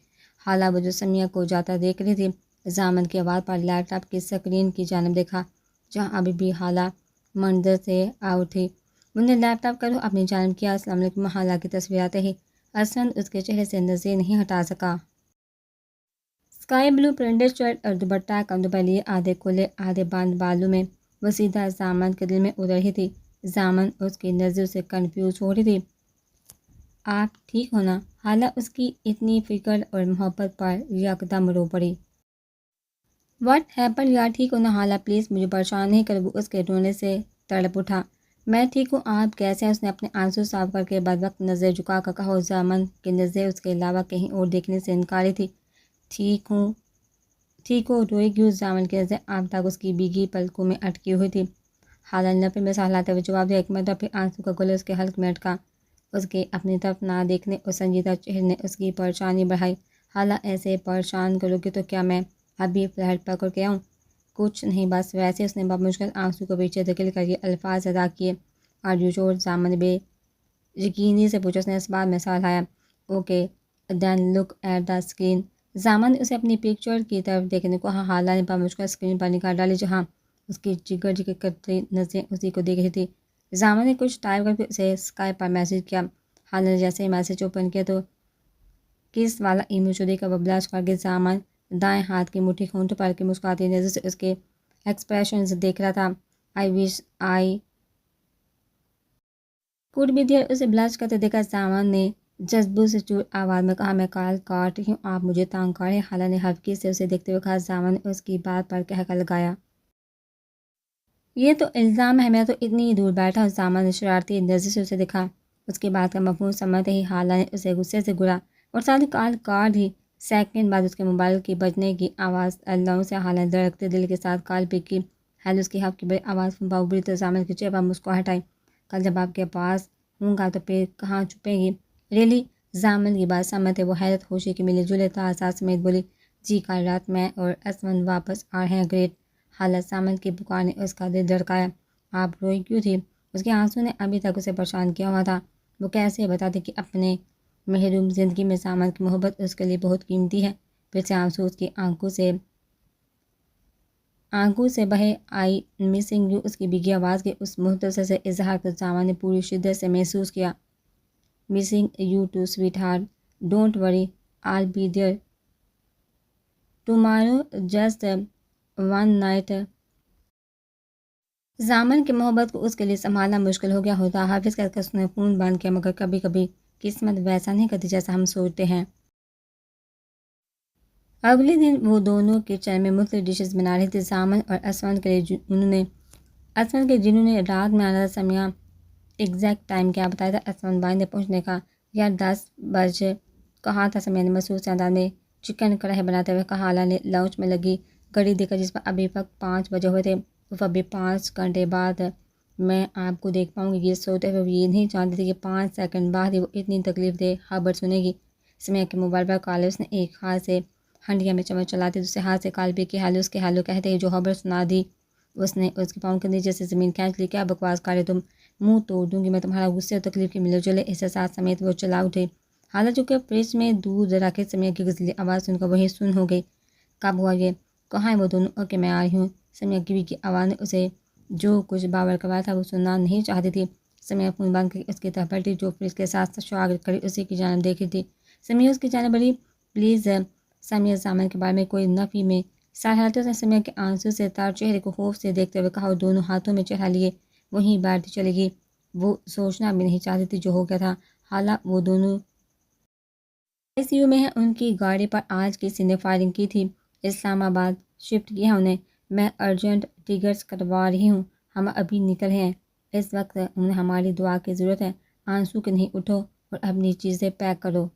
حالہ وہ جو سمیہ کو جاتا دیکھ رہی تھی، زامن کی آواز پر لیپ ٹاپ کی اسکرین کی جانب دیکھا جہاں ابھی بھی حالہ منظر سے آؤٹ تھی۔ انہوں نے لیپ ٹاپ کو اپنی جانب کیا۔ السلام علیکم۔ حالہ کی تصویر آتے ہی اسمن اس کے چہرے سے نظر نہیں ہٹا سکا۔ اسکائی بلو پرنٹڈ شرٹ اور دوپٹہ کندھوں پر لیے آدھے کھلے آدھے بند بالوں میں وہ سیدھا زامن کے دل میں اتر رہی تھی۔ زامن اس کی نظروں سے کنفیوز ہو رہی تھی۔ آپ ٹھیک ہو نا؟ حالہ اس کی اتنی فکر اور محبت پر یکدم رو پڑی۔ واٹ ہیپن یار ٹھیک ہو نا؟ حالہ پلیز مجھے پریشان نہیں کرو۔ وہ اس کے رونے سے تڑپ اٹھا۔ میں ٹھیک ہوں، آپ کیسے ہیں؟ اس نے اپنے آنسو صاف کر کے بدبخت نظر جھکا کر کہا۔ زامن کی نظریں اس کے علاوہ کہیں اور دیکھنے سے انکاری تھی۔ ٹھیک ہو، روئے کیوں؟ زامن کی نظریں اب تک اس کی بھیگی پلکوں میں اٹکی ہوئی تھی۔ حالہ نے لپیں میں سہلاتے ہوئے جواب دیا۔ ایک مرتبہ پھر آنسو کا گلہ اس کے حلق میں اٹکا۔ اس کے اپنی طرف نہ دیکھنے اور سنجیدہ چہرے نے اس کی پریشانی بڑھائی۔ حالہ ایسے پریشان کرو گے تو کیا میں ابھی فلیٹ پکڑ کے آؤں؟ کچھ نہیں، بس ویسے۔ اس نے بمشکل آنسو کو پیچھے دھکیل کر یہ الفاظ ادا کیے۔ آر یو شور؟ زامن نے بے یقینی سے پوچھا۔ اس نے اس بات میں سہ لایا۔ Okay then look at the screen. Zamin نے اسے اپنی پکچر کی طرف دیکھنے کو کہا۔ حالہ نے بمشکل اسکرین پر نگاہ ڈالی جہاں اس کی جگر جگر کرتی نظریں اسی کو دیکھ رہی تھی۔ زامن نے کچھ ٹائپ کر کے اسے اسکائپ پر میسج کیا۔ حالہ نے جیسے ہی میسج اوپن کیا تو کس والا ایموجی دیکھ کر وہ بلش کر کے زامن دائیں ہاتھ کی مٹھی ہونٹوں پر کے مسکراتی نظر سے اس کے ایکسپریشنز دیکھ رہا تھا۔ آئی وش آئی کوڈ بی دیئر۔ اسے بلش کرتے دیکھا زامن نے جذبوں سے چور آواز میں کہا۔ میں کال کاٹ رہی ہوں، آپ مجھے تنگ کر رہے ہیں۔ حالہ نے ہلکی سے اسے دیکھتے ہوئے کہا۔ زامن نے اس کی بات پر کہکہ لگایا۔ یہ تو الزام ہے، میں تو اتنی دور بیٹھا ہوں۔ زامن نے شرارتی نظر سے اسے دیکھا۔ اس کی بات کا مفہوم سمجھتے ہی حالہ نے اسے غصے سے گھورا اور ساتھ ہی کال کاٹ دی۔ سیکنڈ بعد اس کے موبائل کی بجنے کی آواز اللہ سے حالت دھڑکتے دل کے ساتھ کال پک کی۔ ہیلو اس کی حق کی بڑی آواز سن پاؤ بری تو زامن کے چہرے پر مسکراہٹ آئی۔ کل جب آپ کے پاس ہوں گا تو پھر کہاں چھپیں گی؟ ریلی زامن کی بات سمجھ وہ حیرت خوشی کے ملے جلے تاثرات سمیت بولی، جی کل رات میں اور اسمن واپس آ رہے ہیں۔ گریٹ۔ حالت زامن کی پکار نے اس کا دل دھڑکایا۔ آپ روئی کیوں تھی؟ اس کے آنسو نے ابھی تک اسے پریشان کیا ہوا تھا۔ وہ کیسے بتاتی کہ اپنے محروم زندگی میں زامن کی محبت اس کے لیے بہت قیمتی ہے؟ پھر سے آنسو اس کی آنکھوں سے بہے آئی مسنگ یو اس کی بھیگی آواز کے اس مختصر سے اظہار کو زامن نے پوری شدت سے محسوس کیا۔ Missing you too sweetheart, don't worry I'll be there tomorrow just one night. Zamin کی محبت کو اس کے لیے سنبھالنا مشکل ہو گیا ہوتا۔ حافظ کہہ کر اس نے فون بند کیا، مگر کبھی کبھی قسمت ویسا نہیں کرتی جیسا ہم سوچتے ہیں۔ اگلے دن وہ دونوں کچن میں مختلف ڈشز بنا رہی تھی۔ زامن اور اسمن کے لیے جنہوں نے رات میں آنا تھا۔ سمیہ ایگزیکٹ ٹائم کیا بتایا تھا اسمن بھائی نے پہنچنے کا؟ یا 10 بجے کہا تھا، سمیہ نے مصروف انداز میں چکن کڑھائی بناتے ہوئے کہا۔ حالہ نے لانچ میں لگی گھڑی دیکھا جس پر ابھی وقت 5 بجے ہوئے تھے۔ وہ ابھی 5 گھنٹے بعد میں آپ کو دیکھ پاؤں گی، یہ سوچتے ہوئے وہ یہ نہیں جانتی تھی کہ 5 سیکنڈ بعد ہی وہ اتنی تکلیف دہ خبر سنے گی۔ سمیہ کے موبائل پر کال اس نے ایک ہاتھ سے ہنڈیا میں چمچ چلاتے دوسرے ہاتھ سے کال پہ کی۔ ہیلو اس کے ہیلو کہتے ہی جو خبر سنا دی اس نے اس کے پاؤں کے نیچے سے زمین کھینچ لی۔ کیا بکواس کر رہے تم؟ منہ توڑ دوں گی میں تمہارا۔ غصے اور تکلیف کے ملے جلے احساسات سمیت وہ چلا اٹھے۔ حالانکہ چونکہ فریج میں دودھ رکھے سمیہ کی غزلی آواز سن کر وہی سن ہو گئی۔ کب ہوا یہ؟ کہاں ہیں وہ دونوں؟ اوکے میں آ رہی ہوں۔ سمیہ کی بیوی کی آواز نے اسے جو کچھ باور کروایا تھا وہ سننا نہیں چاہتی تھی۔ سمیہ فون بند کر اس کی طرف پلٹی جو فریج کے ساتھ شاگرد کھڑی اسی کی جانب دیکھ رہی تھی۔ سمیہ اس کی جانب بڑھی۔ پلیز سمیہ زامن کے بارے میں کوئی نفی میں سر ہلاتے اس نے سمیہ کے آنسو سے تر چہرے کو خوف سے دیکھتے ہوئے کہا اور دونوں ہاتھوں میں چہرہ لیے وہیں بیٹھتی چلی گئی۔ وہ سوچنا بھی نہیں چاہتی تھی جو ہو گیا تھا۔ حالہ وہ دونوں آئی سی یو میں ہیں۔ ان کی گاڑی پر آج کسی نے فائرنگ کی تھی۔ اسلام آباد شفٹ کیا ہے انہیں۔ میں ارجنٹ ٹکٹس کٹوا رہی ہوں۔ ہم ابھی نکل رہے ہیں۔ اس وقت انہیں ہماری دعا کی ضرورت ہے۔ آنسو کے نہیں، اٹھو اور اپنی چیزیں پیک کرو۔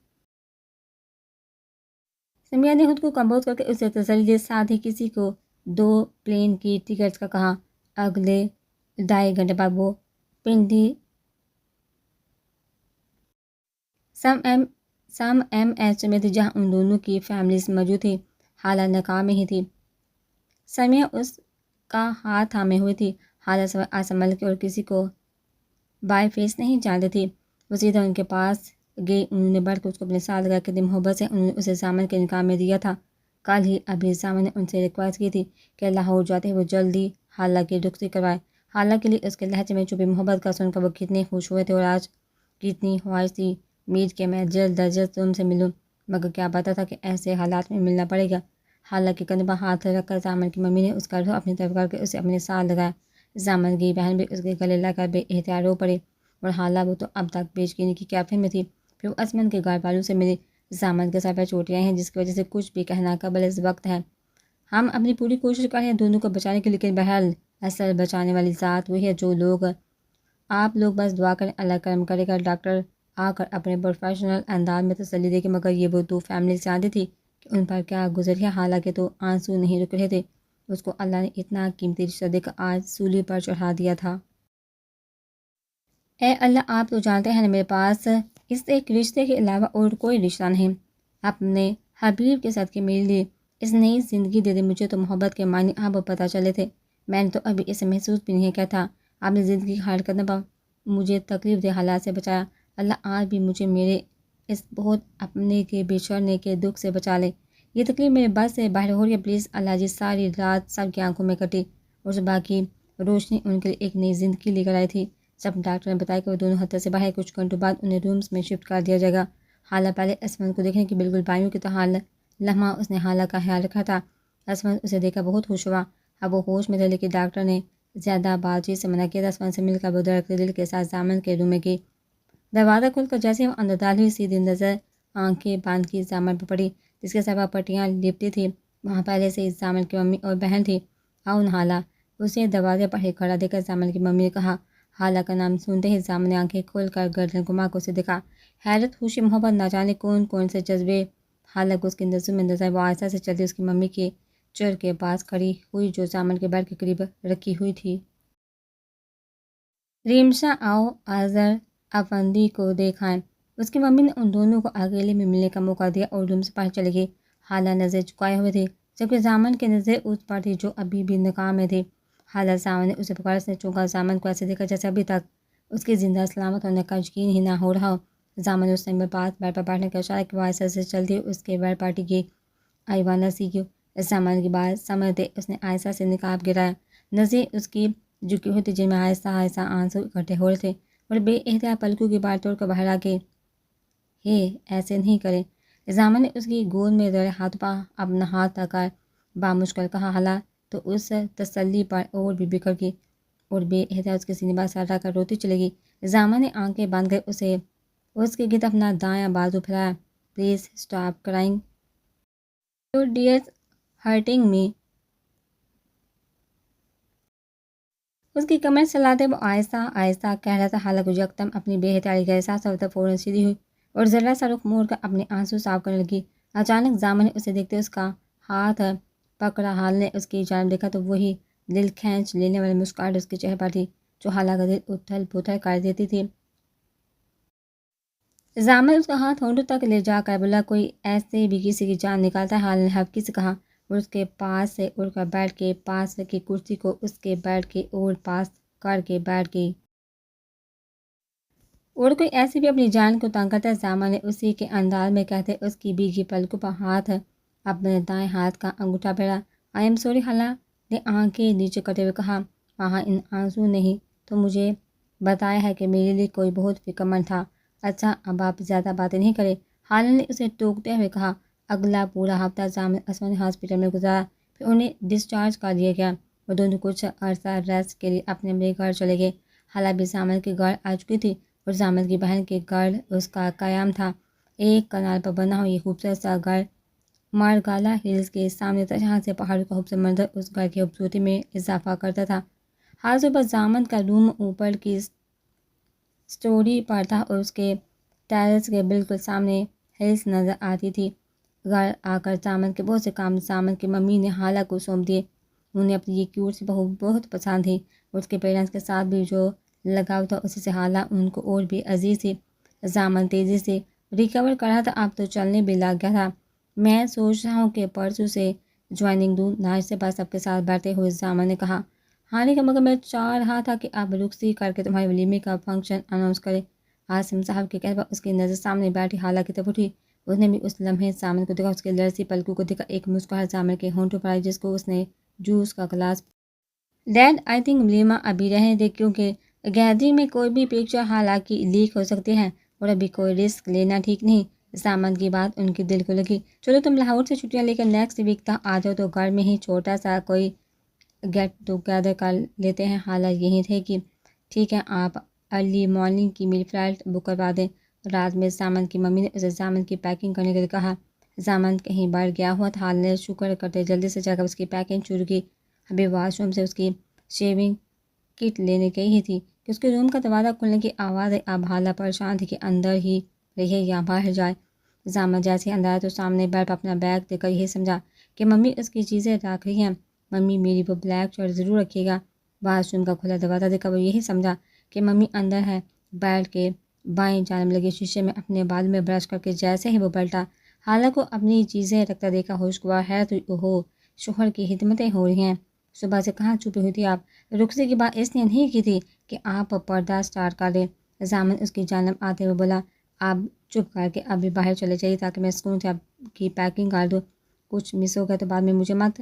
سمیہ نے خود کو کمپوز کر کے اسے تسلی دی، ساتھ ہی کسی کو 2 پلین کی ٹکٹس کا کہا۔ اگلے 2.5 گھنٹے بعد وہ پنڈی سم ایم ایچ میں تھی جہاں ان دونوں کی فیملیز موجود تھی۔ حالہ نکاح میں ہی تھی۔ سمیہ اس کا ہاتھ تھامے ہوئی تھی۔ حالہ سوائے آسمل کے اور کسی کو بائی فیس نہیں جانتی تھی۔ وہ سیدھا ان کے پاس گئی۔ انہوں نے بڑھ کر اس کو اپنے ساتھ لگا کے دی۔ محبت سے انہوں نے اسے زامن کے نکاح میں دیا تھا۔ کل ہی ابھی زامن نے ان سے ریکویسٹ کی تھی کہ لاہور جاتے ہی وہ جلدی حالہ کی رخصتی کروائے۔ حالہ کے لیے اس کے لہجے میں چھپی محبت کا سن کر وہ کتنے خوش ہوئے تھے اور آج کتنی خواہش تھی میٹ کہ میں جلد از جلد تم سے ملوں، مگر کیا پتا تھا کہ ایسے حالات میں ملنا پڑے گا۔ حالہ کے کندھے پر ہاتھ رکھ کر زامن کی ممی نے اس کا رخ اپنی طرف کر کے اسے اپنے ساتھ لگایا۔ زامن کی بہن بھی اس کے گلے لگ کر بے اختیار رو پڑی اور حالہ وہ تو اب تک بیچینی کی کیفیت میں تھی۔ پھر وہ اسمن کے گھر والوں سے ملی۔ زامن کے سر پر چوٹیاں ہیں جس کی وجہ سے کچھ بھی کہنا قبل از وقت ہے۔ ہم اپنی پوری کوشش کر رہے ہیں دونوں کو بچانے کی، لیکن بہرحال اصل بچانے والی ذات وہی ہے جو آپ لوگ بس دعا کریں اللہ کرم کرے گا۔ ڈاکٹر آ کر اپنے پروفیشنل انداز میں تسلی دے گی، مگر یہ وہ 2 فیملیز جانتی تھی کہ ان پر کیا گزری ہے۔ حالانکہ تو آنسو نہیں رک رہے تھے۔ اس کو اللہ نے اتنا قیمتی رشتہ دے کر آج سولی پر چڑھا دیا تھا۔ اے اللہ آپ تو جانتے ہیں میرے پاس اس ایک رشتے کے علاوہ اور کوئی رشتہ نہیں۔ اپنے حبیب کے صدقے میرے لیے اس نئی زندگی دے دے۔ مجھے تو محبت کے معنی اب پتہ چلے تھے، میں نے تو ابھی اسے محسوس بھی نہیں کیا تھا۔ آپ نے زندگی کی ہر قدم پر مجھے تکلیف دہ حالات سے بچایا۔ اللہ آج بھی مجھے میرے اس بہت اپنے کے بچھڑنے کے دکھ سے بچا لے۔ یہ تکلیف میرے بس سے باہر ہو رہی ہے پلیز اللہ جی۔ ساری رات سب کی آنکھوں میں کٹی اور صبح کی روشنی ان کے لیے ایک نئی زندگی لے کر آئی تھی۔ جب ڈاکٹر نے بتایا کہ وہ دونوں حد سے باہر، کچھ گھنٹوں بعد انہیں رومز میں شفٹ کر دیا جائے گا۔ حالہ پہلے اسمن کو دیکھنے کی بالکل بائیوں کی طرح لمحہ اس نے حالہ کا خیال رکھا تھا۔ اسمن اسے دیکھ کر بہت خوش ہوا۔ اب وہ ہوش میں تھے لیکن ڈاکٹر نے زیادہ بات چیت سے منع کیا تھا۔ اسمن سے مل کر وہ دھڑکتے دل کے ساتھ زامن کے روم میں گئی۔ دروازہ کھل کر جیسے وہ اندر داخل ہوئی، سیدھی نظر آنکھیں باندھ کی زامن پر پڑی جس کے سر پر پٹیاں لپٹی تھی۔ وہاں پہلے سے ہی زامن کی ممی اور بہن تھی۔ آؤ حالہ، اسے دروازے پر ہی کھڑا دیکھ کر زامن کی ممی نے کہا۔ حالہ کا نام سنتے ہی زامن نے آنکھیں کھول کر گردن گھما کر اسے دیکھا۔ حیرت، خوشی، محبت، نہ جانے کون کون سے جذبے حالانکہ اس کے نظر میں نظر وہ آہستہ سے چلتی اس کی ممی کے چر کے پاس کھڑی ہوئی جو سامان کے بیڈ کے قریب رکھی ہوئی تھی۔ ریمشا آؤ آذر افندی کو دیکھائیں۔ اس کی ممی نے ان دونوں کو اکیلے میں ملنے کا موقع دیا اور روم سے باہر چلی گئی۔ حالہ نظر چکائے ہوئے تھی جبکہ زامن کی نظر اس پر تھی جو ابھی بھی ناکام میں تھی۔ حالہ سامنے نے اسے پکڑ سے چونکا زامن کو ایسے دیکھا جیسے ابھی تک اس کے زندہ سلامت ہونے کا یقین ہی نہ ہو رہا ہو۔ زامن اس نے پاس بیڈ پر بیٹھنے کا اشارہ کیا، وہ آہستہ سے چلتی اس کے بیڈ پر ٹکی۔ ایوانا سیکھو۔ زامن کی بات سمجھتے اس نے آہستہ سے نقاب گرایا۔ نظریں اس کی جھکی ہوئی تھی جن میں آہستہ آہستہ آنسو اکٹھے ہو رہے تھے اور بے احتیاط پلکوں کی بات توڑ کر باہر آ گئے۔ ایسے نہیں کرے۔ زامن نے اس کی گود میں رڑے ہاتھ پا اپنا ہاتھ تکا بامشکل کہا۔ حالہ تو اس تسلی پر اور بھی بکھر گئی اور بے احتیاط اس کے سینے پر سر رکھ کر روتی چلے گئی۔ زامن نے آنکھیں بند کر اسے اس کے گرد اپنا دایاں بازو پھیلایا۔ Please stop crying, your tears hurting me. اس کی کمر سلاتے وہ آہستہ آہستہ کہہ رہا تھا۔ حالانکہ یکدم اپنی بے احتیاطی کا احساس ہوتا فوراً سیدھی ہوئی اور ذرا سا رخ موڑ کر اپنے آنسو صاف کرنے لگی۔ اچانک زامن نے اسے دیکھتے اس کا ہاتھ پکڑا۔ حالہ نے اس کی جانب دیکھا تو وہی دل کھینچ لینے والی مسکراہٹ اس کے چہرے پر تھی جو حالہ کا دل اتھل پتھل کر دیتی تھی۔ زامن اس کا ہاتھ ہونٹوں تک لے جا کر بولا، کوئی ایسے بھی کسی کی جان نکالتا ہے؟ حالہ نے ہلکی سے کہا اور اس کے پاس سے اڑ کر بیڈ کے پاس رکھی کرسی کو اس کے بیڈ کے اور پاس کر کے بیٹھ گئی۔ اور کوئی ایسے بھی اپنی جان کو تنگ کرتا ہے؟ زامن نے اسی کے انداز میں کہتے اس کی بھیگی پلکوں پر ہاتھ اپنے دائیں ہاتھ کا انگوٹھا پھیرا۔ آئی ایم سوری، حالہ نے آنکھیں نیچے کرتے ہوئے کہا۔ وہاں ان آنسو نہیں تو مجھے بتایا ہے کہ میرے لیے کوئی بہت فکر مند تھا۔ اچھا اب آپ زیادہ باتیں نہیں کریں، حالہ نے اسے ٹوکتے ہوئے کہا۔ اگلا پورا ہفتہ زامن عثمانی ہاسپٹل میں گزارا، پھر انہیں ڈسچارج کر دیا گیا۔ وہ دونوں کچھ عرصہ ریسٹ کے لیے اپنے اپنے گھر چلے گئے۔ حالہ بھی زامن کے گھر آ چکی تھی اور زامن کی بہن کے گھر اس کا قیام تھا۔ ایک کنال پر بنا ہوا یہ خوبصورت سا گھر مارگالا ہلز کے سامنے تھا جہاں سے پہاڑوں کا خوبصورت منظر اس گھر کی خوبصورتی میں اضافہ کرتا تھا۔ ہر صبح زامن کا روم اوپر کی سٹوری پر تھا اور اس کے ٹیرس کے بالکل سامنے ہلز نظر آتی تھی۔ گھر آ کر زامن کے بہت سے کام زامن کی ممی نے حالہ کو سونپ دیے۔ انہیں اپنی یہ کیوٹ سی بہو بہت پسند تھی اور اس کے پیرنٹس کے ساتھ بھی جو لگاؤ تھا اسی سے حالہ ان کو اور بھی عزیز تھی۔ زامن تیزی سے ریکور کر رہا تھا، اب تو چلنے بھی لگ گیا تھا۔ میں سوچ رہا ہوں کہ پرسوں سے جوائننگ دوں، ناشتے پر سب کے ساتھ بیٹھتے ہوئے زامن نے کہا۔ ہاں کا مگر میں چاہ رہا تھا کہ آپ رخصتی کر کے تمہارے ولیمے کا فنکشن اناؤنس کریں۔ عاصم صاحب کے کہنے پر اس کی نظر سامنے بیٹھی حالہ کی طرف اٹھی۔ اس نے بھی اس لمحے زامن کو دیکھا، اس کے لرزی پلکوں کو دیکھا، ایک مسکراہٹ زامن کے ہونٹوں پر آئی جس کو اس نے جوس کا گلاس۔ ڈیڈ آئی تھنک ولیمہ ابھی رہنے دے کیونکہ گیدرنگ میں کوئی بھی پکچر حالانکہ لیک ہو سکتی ہے اور ابھی کوئی رسک لینا ٹھیک نہیں۔ زامن کی بات ان کے دل کو لگی۔ چلو تم لاہور سے چھٹیاں لے کر نیکسٹ ویک تک آ جاؤ تو گھر میں ہی چھوٹا سا کوئی گیٹ ٹوگیدر کر لیتے ہیں۔ حالہ یہی تھے کہ ٹھیک ہے، آپ ارلی مارننگ کی میری فلائٹ بک کروا دیں۔ رات میں زامن کی ممی نے اسے زامن کی پیکنگ کرنے کے لیے کہا۔ زامن کہیں بڑھ گیا ہوا تھا، حالہ نے شکر کرتے جلدی سے جا کر اس کی پیکنگ شروع کی۔ ابھی واش روم سے اس کی شیونگ کٹ لینے گئی ہی تھی کہ اس کے روم کا دروازہ کھلنے کی آواز آئی۔ اب حالہ پریشان تھی کہ اندر ہی رہے یا باہر جائے۔ زامن جیسے اندر آیا تو سامنے بیٹھ پر اپنا بیگ دے کر یہی سمجھا کہ ممی اس کی چیزیں رکھ رہی ہیں۔ ممی میری وہ بلیک شرٹ ضرور رکھیے گا۔ واش روم کا کھلا دروازہ دیکھا وہ یہی سمجھا کہ ممی اندر ہے۔ بیڈ کے بائیں جانب لگے شیشے میں اپنے بال میں برش کر کے جیسے ہی وہ پلٹا، حالہ کو اپنی چیزیں رکھتا دیکھا خوشگوار حیرت ہوئی۔ اوہو، شوہر کی خدمتیں ہو رہی ہیں۔ صبح سے کہاں چھپی ہوئی تھی آپ؟ رخصتی کی بات اس نے نہیں کی تھی کہ آپ پردہ سٹارٹ کر دیں۔ زامن اس کی جانب آتے ہوئے بولا، آپ چپ کر کے ابھی باہر چلے جائیے تاکہ میں سکون سے آپ کی پیکنگ کر دوں۔ کچھ مس ہو گیا تو بعد میں مجھے مت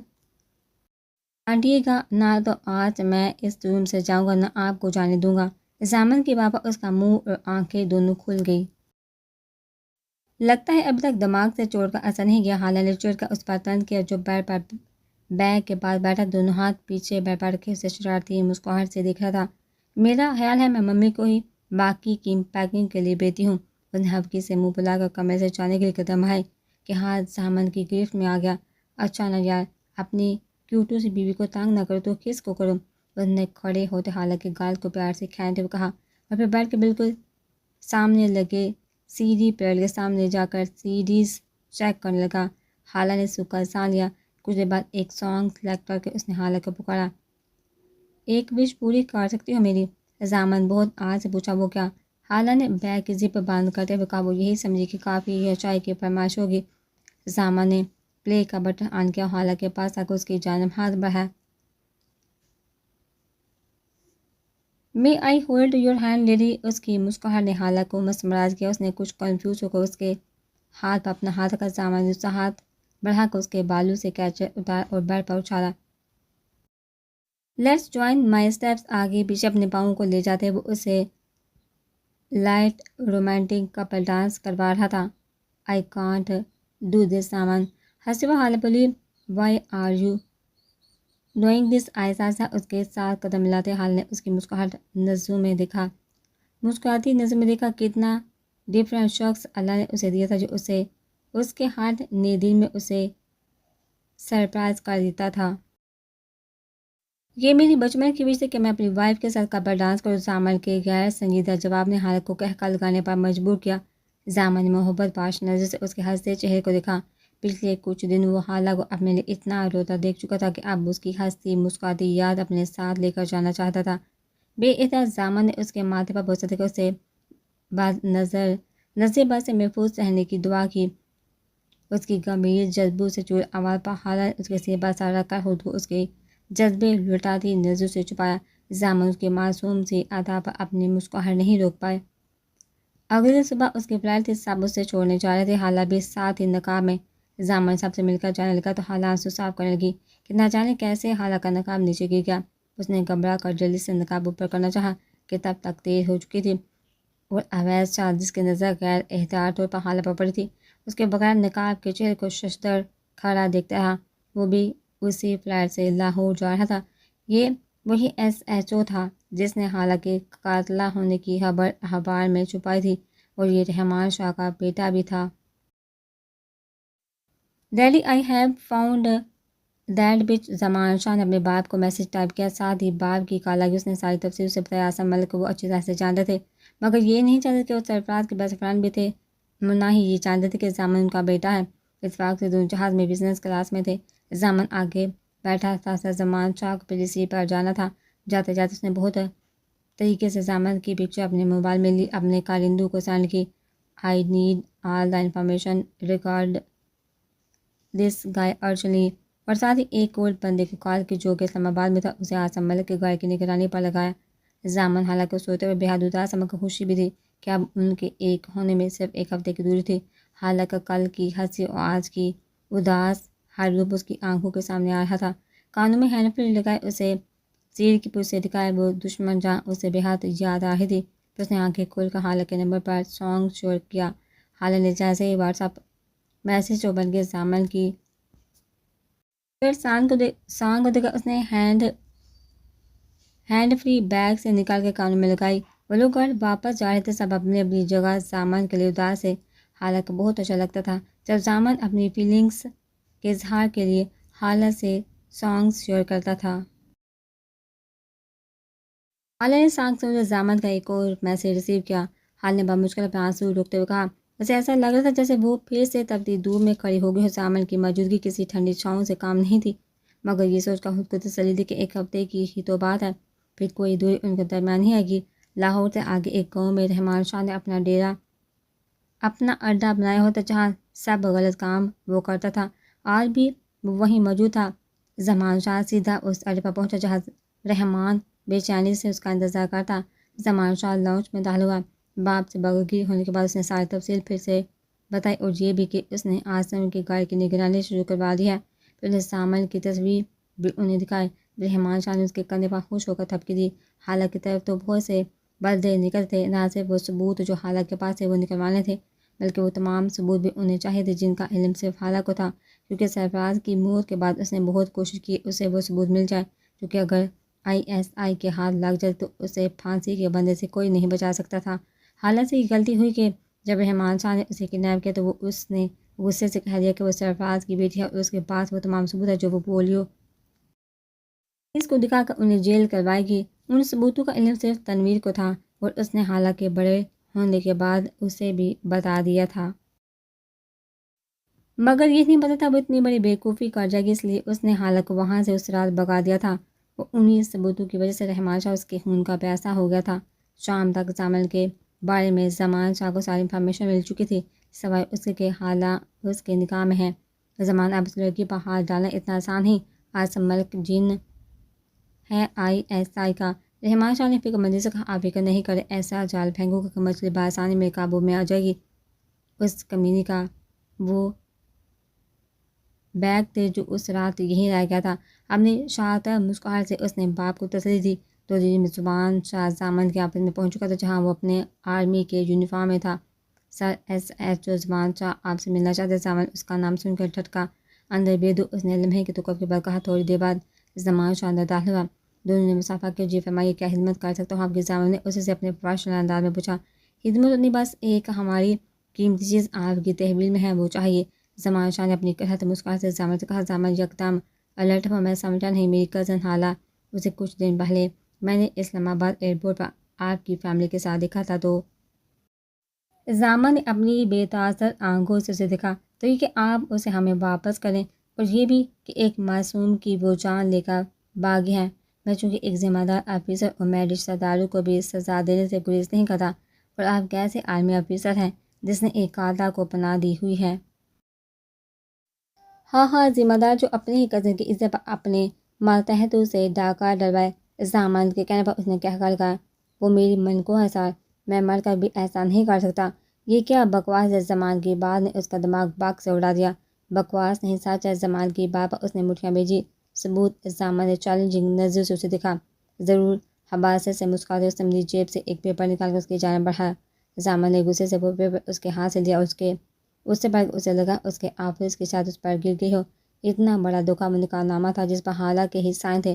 ڈانٹیے گا، نہ تو آج میں اس روم سے جاؤں گا نہ آپ کو جانے دوں گا۔ زامن کے بعد اس کا منہ اور آنکھیں دونوں کھل گئی۔ لگتا ہے ابھی تک دماغ سے چوٹ کا اثر نہیں گیا۔ حالہ نے چڑھ کر اس پر طنز کیا جو بیڈ پر بیگ کے پاس بیٹھا دونوں ہاتھ پیچھے بیڈ پر رکھے اسے شرارتی مسکراہٹ سے دیکھ رہا تھا۔ میرا خیال ہے میں ممی کو ہی باقی کی پیکنگ کے لیے بھیجتی ہوں۔ اس نے ہلکی سے منہ پھلا کر کمرے سے جانے کے لیے قدم بڑھائے کہ ہاتھ زامن کی گرفت میں آ گیا۔ اچھا نا یار، اپنی کیوٹو سی بیوی کو تنگ نہ کرو تو کس کو کروں؟ اس نے کھڑے ہوتے حالہ کے گال کو پیار سے کھینچتے ہوئے کہا اور پھر بیڈ کے بالکل سامنے لگے سی ڈی پلیئر کے سامنے جا کر سی ڈیز چیک کرنے لگا۔ حالہ نے سوکھا سا لیا۔ کچھ دیر بعد ایک سانگ سلیکٹ کر کے اس نے حالہ کو پکارا۔ ایک وش پوری کر سکتی ہو میری؟ زامن بہت آج سے پوچھا۔ وہ کیا؟ حالہ نے بیگ کی زپ بند کرتے ہوئے کہا۔ وہ یہی سمجھی کہ کافی یا چائے کی فرمائش ہوگی۔ زامن نے پلے کا بٹن آن کیا، حالہ کے پاس آ کر اس کی جانب ہاتھ بڑھایا۔ May I hold your hand lady? اس کی مسکراہٹ نے حالہ کو مسمراز کیا۔ اس نے کچھ کنفیوز ہو کر اس کے ہاتھ پر اپنا ہاتھ رکھا۔ زامن نے دوسرا ہاتھ بڑھا کر اس کے بالوں سے کیچر اتارا اور بیڈ پر اچھالا۔ Let's join my steps. آگے پیچھے اپنے پاؤں کو لے جاتے وہ اسے لائٹ رومانٹک کپل ڈانس کروا رہا تھا۔ I can't do this Zamin. ہنستے ہوئے حالہ بولی، why are you doing this? آہستہ آہستہ اس کے ساتھ قدم ملاتے حالہ نے اس کی مسکراہٹ نظروں میں دیکھا، مسکراتی نظر میں دیکھا۔ کتنا ڈفرینٹ شخص اللہ نے اسے دیا تھا جو اسے اس کے ہاتھ نے دن میں اسے سرپرائز کر دیتا تھا۔ یہ میری بچپن کی وش تھی کہ میں اپنی وائف کے ساتھ کپل ڈانس کروں۔ زامن کے غیر سنجیدہ جواب نے حالہ کو قہقہ لگانے پر مجبور کیا۔ زامن نے محبت پاش نظر سے اس کے ہنستے چہرے کو دیکھا۔ پچھلے کچھ دن وہ حالہ کو اپنے لیے اتنا روتا دیکھ چکا تھا کہ اب اس کی ہنستی مسکراتی یاد اپنے ساتھ لے کر جانا چاہتا تھا۔ بے احتیاط زامن نے اس کے ماتھے پر بوسہ دے کر اسے نظر بد سے محفوظ رہنے کی دعا کی۔ اس کی گمبھیر جذبوں سے چور آواز پر حالہ نے اس کے سینے پر سر رکھ کر خود کو اس کے جذبے لٹاتی نظروں سے چھپایا۔ زامن اس کے معصوم سی ادا پر اپنی مسکراہٹ نہیں روک پائے۔ اگلے دن صبح اس کی فلائٹ تھی، سب اسے چھوڑنے جا رہے تھے، حالہ بھی ساتھ ہی نقاب میں۔ زامن سب سے مل کر جانے لگا تو حالہ آنسو صاف کرنے لگی کہ نہ جانے کیسے حالہ کا نقاب نیچے گر گیا۔ اس نے گھبرا کر جلدی سے نقاب اوپر کرنا چاہا کہ تب تک دیر ہو چکی تھی، اور اویس شاہ جس کی نظر غیر احتیاط طور پر حالہ پر پڑی تھی اس کے بغیر نقاب کے چہرے کو ششدر کھڑا دیکھتا رہا۔ وہ بھی اسی فلائٹ سے لاہور جا رہا تھا۔ یہ وہی ایس ایچ او تھا جس نے حالہ کے قاتلہ ہونے کی خبر اخبار میں چھپائی تھی، اور یہ رحمان شاہ کا بیٹا بھی تھا۔ Daddy I have found that بچ۔ زمان شاہ نے اپنے باپ کو میسج ٹائپ کیا، ساتھ ہی باپ کی کالہ اس نے ساری تفصیل سے بتایا۔ اعظم ملک کو وہ اچھی طرح سے جانتے تھے، مگر یہ نہیں جانتے کہ وہ سرفراز کے بیسٹ فرینڈ بھی تھے، نہ ہی یہ جانتے تھے کہ زامن ان کا بیٹا ہے۔ اتفاق سے دونوں جہاز میں بزنس کلاس میں تھے۔ زامن آگے بیٹھا تھا، زمان شاہ کو پہلے سیٹ پر جانا تھا۔ جاتے جاتے اس نے بہت طریقے سے زامن کی پکچر اپنے موبائل میں لی، اپنے کارندوں کو سینڈ کی۔ I need all the information regard this guy urgently, اور ساتھ ہی ایک اور بندے کو کال کی جو کہ اسلام آباد میں تھا، اسے اعظم ملک کے گھر کی نگرانی پر لگایا۔ زامن حالانکہ سوتے ہوئے بے حد اداس تھا، مگر خوشی بھی تھی کہ اب ان کے ایک ہونے میں صرف ایک ہفتے کی دوری تھی۔ حالانکہ کل کی ہنسی اور آج کی اداس ہر روپ اس کی آنکھوں کے سامنے آ رہا تھا۔ کانوں میں ہینڈ فری لگائے اسے سیر کی پشت سے دکھائے وہ دشمن جہاں اسے بے حد یاد آ رہی تھی، پھر اس نے آنکھیں کھول کر حالہ کے نمبر پر سانگ شیئر کیا۔ حالہ نے جیسے ہی واٹس ایپ میسج جو بن گئے زامن کی سانگ کو دیکھا، اس نے ہینڈ فری بیگ سے نکال کے کانوں میں لگائی۔ وہ لوگ گھر واپس جا رہے تھے، سب اپنی اپنی جگہ۔ زامن کے لیے اداس ہے، حالہ کو بہت اچھا لگتا تھا جب زامن اپنی فیلنگس کے اظہار کے لیے حالہ سے سانگز شیئر کرتا تھا۔ حالہ نے سانگ سے زامن کا ایک اور میسج ریسیو کیا۔ حالہ نے بہت مشکل اپنے آنسو روکتے ہوئے کہا، اسے ایسا لگ رہا تھا جیسے وہ پھر سے تبدیل دور میں کھڑی ہو گئی ہو۔ زامن کی موجودگی کسی ٹھنڈی چھاؤں سے کام نہیں تھی، مگر یہ سوچ کر خود کو تسلی دی کہ ایک ہفتے کی ہی تو بات ہے، پھر کوئی دوری ان کے درمیان نہیں آئے گی۔ لاہور سے آگے ایک گاؤں میں رحمان شاہ نے اپنا اڈا بنایا ہوتا جہاں سب غلط کام وہ کرتا تھا، آج بھی وہ وہیں موجود تھا۔ زمان شاہ سیدھا اس اڈے پر پہنچا جہاں رحمان بے چینی سے اس کا انتظار کرتا۔ زمان شاہ لاؤنج میں داخل ہوا۔ باپ سے بغرگیر ہونے کے بعد اس نے ساری تفصیل پھر سے بتائی، اور یہ بھی کہ اس نے اعظم کے گھر کی نگرانی شروع کروا دی ہے۔ پھر انہیں زامن کی تصویر بھی انہیں دکھائی۔ رحمان شاہ نے اس کے کندھے پر خوش ہو کر تھپکی دی۔ حالہ کی طرف تو بہت سے بدلے نکلتے تھے، نہ صرف وہ ثبوت جو حالہ کے پاس سے وہ نکلوانے تھے، بلکہ وہ تمام ثبوت بھی انہیں چاہیے تھے جن کا علم صرف حالہ کو تھا، کیونکہ سرفراز کی موت کے بعد اس نے بہت کوشش کی اسے وہ ثبوت مل جائے، کیونکہ اگر آئی ایس آئی کے ہاتھ لگ جائے تو اسے پھانسی کے بندے سے کوئی نہیں بچا سکتا تھا۔ حالہ سے یہ غلطی ہوئی کہ جب رحمان شاہ نے اسے کڈنیپ کیا تو اس نے غصے سے کہہ دیا کہ وہ سرفراز کی بیٹی ہے اور اس کے پاس وہ تمام ثبوت ہے جو وہ پولیو اس کو دکھا کر انہیں جیل کروائے گی۔ ان ثبوتوں کا علم صرف تنویر کو تھا، اور اس نے حالہ کے بڑے ہونے کے بعد اسے بھی بتا دیا تھا۔ مگر یہ نہیں پتا تھا وہ اتنی بڑی بیوقوفی کر جائے گی، اس لیے اس نے حالت کو وہاں سے اس رات بگا دیا تھا۔ وہ انہی ثبوتوں کی وجہ سے رحمان شاہ اس کے خون کا پیاسا ہو گیا تھا۔ شام تک زامن کے بارے میں زمان شاہ کو ساری انفارمیشن مل چکی تھی، سوائے اس کے حالہ اس کے نکاح میں ہے۔ زمان اب اس لڑکی پر ہاتھ ڈالنا اتنا آسان نہیں، آج سب ملک جن ہے ISI کا۔ رحمان شاہ نے فکر مندی سے کہا، آپ فکر نہیں کرے، ایسا جال پھینکوں کہ مچھلی بآسانی میں قابو میں آ جائے گی۔ اس کمینی کا وہ بیگ تھے جو اس رات یہیں رہ گیا تھا۔ اپنی شاطر مسکراہٹ سے اس نے باپ کو تسلی دی۔ تو زبان شاہ زامن کے آفس میں پہنچ چکا تھا، جہاں وہ اپنے آرمی کے یونیفارم میں تھا۔ سر SHO زبان شاہ آپ سے ملنا چاہتے۔ زامن اس کا نام سن کر ٹھٹکا اندر بیدو اس نے لمحے کے توقف کے بعد کہا۔ تھوڑی دیر بعد زمان شاہ اندر داخل ہوا۔ دونوں نے مسافہ کیا۔ جی فرمائیے، کیا خدمت کر سکتا ہوں آپ کی؟ زامن نے اسے سے اپنے پروفیشنل انداز میں پوچھا۔ خدمت اتنی بس ایک ہماری قیمتی چیز آپ کی تحویل میں ہے، وہ چاہیے۔ زمان شاہ نے اپنی قحط مسکراہٹ سے زامن سے کہا۔ زامن یکدم الرٹ ہوا۔ میں سمجھا نہیں، میری کزن حالہ اسے کچھ دن پہلے میں نے اسلام آباد ایئرپورٹ پر آپ کی فیملی کے ساتھ دیکھا تھا۔ تو زامن نے اپنی بے تاثر آنکھوں سے اسے دیکھا۔ تو یہ کہ آپ اسے ہمیں واپس کریں، اور یہ بھی کہ ایک معصوم کی وہ جان لے کر باغی ہے۔ میں چونکہ ایک ذمہ دار آفیسر اور میں رشتہ داروں کو بھی سزا دینے سے گریز نہیں کرتا، اور آپ کیسے آرمی آفیسر ہیں جس نے ایک قاتل کو پناہ دی ہوئی ہے؟ ہاں، ذمہ دار جو اپنے ہی کزن کی عزت پر اپنے ماتحتوں سے ڈاکہ ڈلوائے۔ زامن کے کہنے پر اس نے کہہ کر کہا، وہ میری منقو ہے سر، میں مر کر بھی ایسا نہیں کر سکتا۔ یہ کیا بکواس ہے؟ زمان کی بات نے اس کا دماغ بگ سے اڑا دیا۔ بکواس نہیں، سچ ہے۔ زمان کی بات پر اس نے مٹھیاں بھیجی۔ ثبوت؟ زمان نے چیلنجنگ نظر سے اسے دیکھا۔ ضرور، حباست سے مسکراتے اس نے اپنی جیب سے ایک پیپر نکال کر اس کی جانب بڑھایا۔ زمان نے غصے سے وہ پیپر اس کے ہاتھ سے لیا، اس سے بڑھ اسے لگا اس کے آفس کی چھت اس پر گر گئی ہو۔ اتنا بڑا دھوکہ وہ نکاح نامہ تھا جس پر حالہ کے ہی سائن تھے۔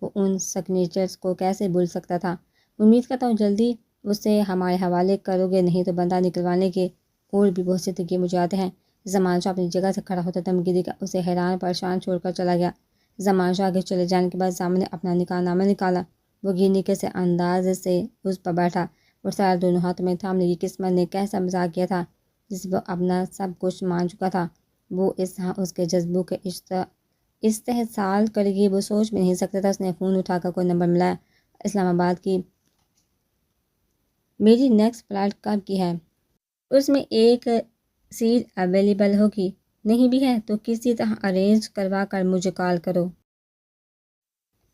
وہ ان سگنیچرز کو کیسے بھول سکتا تھا؟ امید کرتا ہوں جلدی اسے ہمارے حوالے کرو گے، نہیں تو بندہ نکلوانے کے اور بھی بہت سے طریقے مجھے آتے ہیں۔ زمان شاہ اپنی جگہ سے کھڑا ہوتا دھمکی دے کر اسے حیران پریشان چھوڑ کر چلا گیا۔ زمان شاہ کے چلے جانے کے بعد زامن نے اپنا نکاح نامہ نکالا۔ وہ گرنے سے انداز سے اس پر بیٹھا اور سر دونوں ہاتھوں میں تھام لی۔ قسمت نے کیسا مزاق کیا تھا جس وہ اپنا سب کچھ مان چکا تھا، وہ اس کے جذبوں کے استحصال کرے گی، وہ سوچ بھی نہیں سکتا تھا۔ اس نے فون اٹھا کر کوئی نمبر ملایا۔ اسلام آباد کی۔ میری نیکسٹ فلائٹ کب کی ہے؟ اس میں ایک سیٹ اویلیبل ہوگی، نہیں بھی ہے تو کسی طرح ارینج کروا کر مجھے کال کرو۔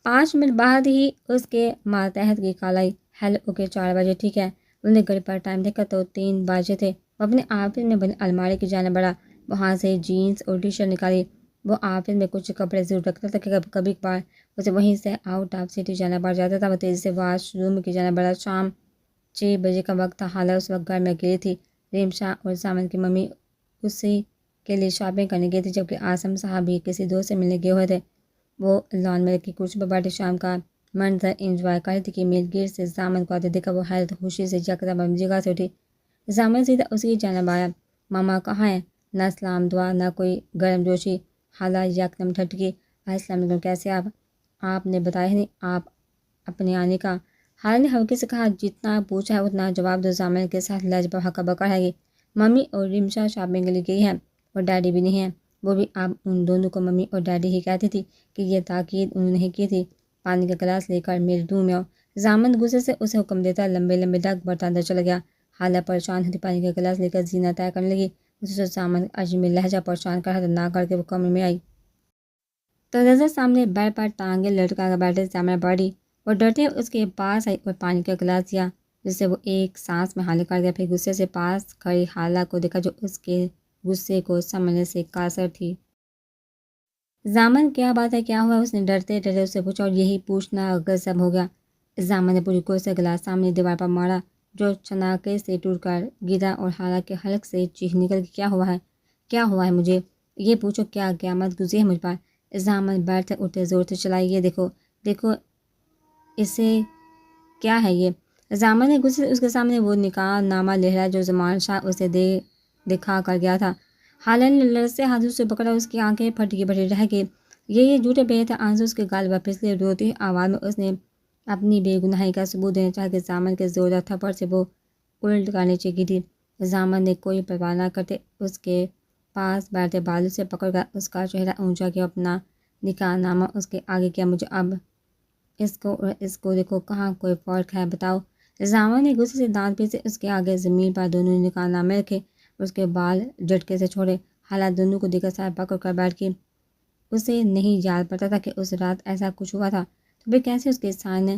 5 منٹ بعد ہی اس کے ماتحت کی کال آئی۔ ہیلو، اوکے 4 بجے، ٹھیک ہے۔ انہوں نے گھڑی پر ٹائم دیکھا تو 3 بجے تھے۔ وہ اپنے آفس میں بنی الماری کی جانب بڑھا، وہاں سے جینس اور ٹی شرٹ نکالی۔ وہ آفس میں کچھ کپڑے ضرور رکھتا تھا کہ کبھی کبھار اسے وہیں سے آؤٹ آف سٹی جانا پڑ جاتا تھا۔ وہ تیزی سے واش روم کی جانب بڑھا۔ شام 6 بجے کا وقت تھا۔ حالہ اس وقت گھر میں اکیلی تھی۔ رحیم شاہ اور زامن کی ممی اسی کے لیے شاپنگ کرنے گئی تھی، جبکہ عاصم صاحب بھی کسی دوست سے ملنے گئے ہوئے تھے۔ وہ لان میں رکھی کرسی پر بیٹھے شام کا منظر انجوائے کر رہی تھی کہ میل گیٹ سے زامن کو آتے دیکھا۔ وہ حیرت خوشی سے یکدم اپنی جگہ سے اٹھی۔ زامن سیدھا اسی کی جانب آیا۔ ماما کہاں ہیں؟ نہ سلام دعا، نہ کوئی گرم جوشی۔ حالہ یکدم ٹھٹکی۔ السلام علیکم، کیسے آپ نے بتایا نہیں آپ اپنے آنے کا؟ حالہ نے ہلکے سے کہا، جتنا پوچھا ہے اتنا جواب دو۔ زامن کے ساتھ لہجے پر ہکا بکا ہے گی۔ ممی اور رحیم شاہ شاپنگ کے لیے گئی ہیں، اور ڈیڈی بھی نہیں ہیں۔ وہ بھی آپ ان دونوں کو ممی اور ڈیڈی ہی کہتی تھی کہ یہ تاکید انہوں نے کی تھی۔ پانی کا گلاس لے کر میرے روم میں آؤ۔ زامن غصے سے اسے حکم دیتا لمبے لمبے ڈگ بھرتا اندر چلا گیا۔ حالہ پریشان ہوتی پانی کا گلاس لے کر زینہ طے کرنے لگی۔ اسے زامن اجمی لہجہ پریشان کر رہا تھا۔ نہ کر کے وہ کمرے میں آئی تو نظر سامنے بیڈ پر ٹانگیں لٹکا کر بیٹھے زامن بڑھی اور ڈرتے اس کے پاس آئی اور پانی کا گلاس دیا، جس سے وہ ایک سانس میں حالہ کر گیا۔ پھر غصے سے پاس کھڑی حالہ کو دیکھا جو اس کے غصے کو سمجھنے سے قاصر تھی۔ زامن کیا بات ہے، کیا ہوا؟ اس نے ڈرتے ڈرتے اس سے پوچھا، اور یہی پوچھنا غضب ہو گیا۔ زامن نے پوری کوشش سے گلاس سامنے دیوار پر مارا جو چھناکے سے ٹوٹ کر گرا اور حالہ کے حلق سے چیخ نکل گئی، کیا ہوا ہے مجھے یہ پوچھو، کیا قیامت گزری ہے مجھ پر؟ زامن بیٹھ سے اٹھتے زور سے چلائی، یہ دیکھو اسے کیا ہے یہ؟ زامن نے غصے سے اس کے سامنے وہ نکاح نامہ لہرایا جو زمان شاہ اسے دکھا کر گیا تھا۔ حالہ نے لرزتے ہاتھوں سے پکڑا، اس کی آنکھیں پھٹی پھٹی رہ گئی۔ یہ جھوٹے بے تھے آنسو اس کے گال پر پھسلے۔ روتی ہوئی آواز میں اس نے اپنی بے گناہی کا ثبوت دینا چاہا کہ زامن کے زوردار تھپڑ سے وہ الٹ کر نیچے گری۔ زامن نے کوئی پرواہ نہ کرتے اس کے پاس بیٹھے بالوں سے پکڑ کر اس کا چہرہ اونچا کیا، اپنا نکاح نامہ اس کے آگے کیا۔ مجھے اب اس کو اور اس کو دیکھو، کہاں کوئی فرق ہے بتاؤ؟ زامن نے غصے سے دانت پیسے اس کے آگے زمین پر دونوں نے نکاح نامے رکھے اور اس کے بال جھٹکے سے چھوڑے۔ حالات دونوں کو دیکھ سر پکڑ کر بیٹھ کے اسے نہیں یاد پڑتا تھا کہ اس رات ایسا کچھ ہوا تھا، تو پھر کیسے اس کے سامنے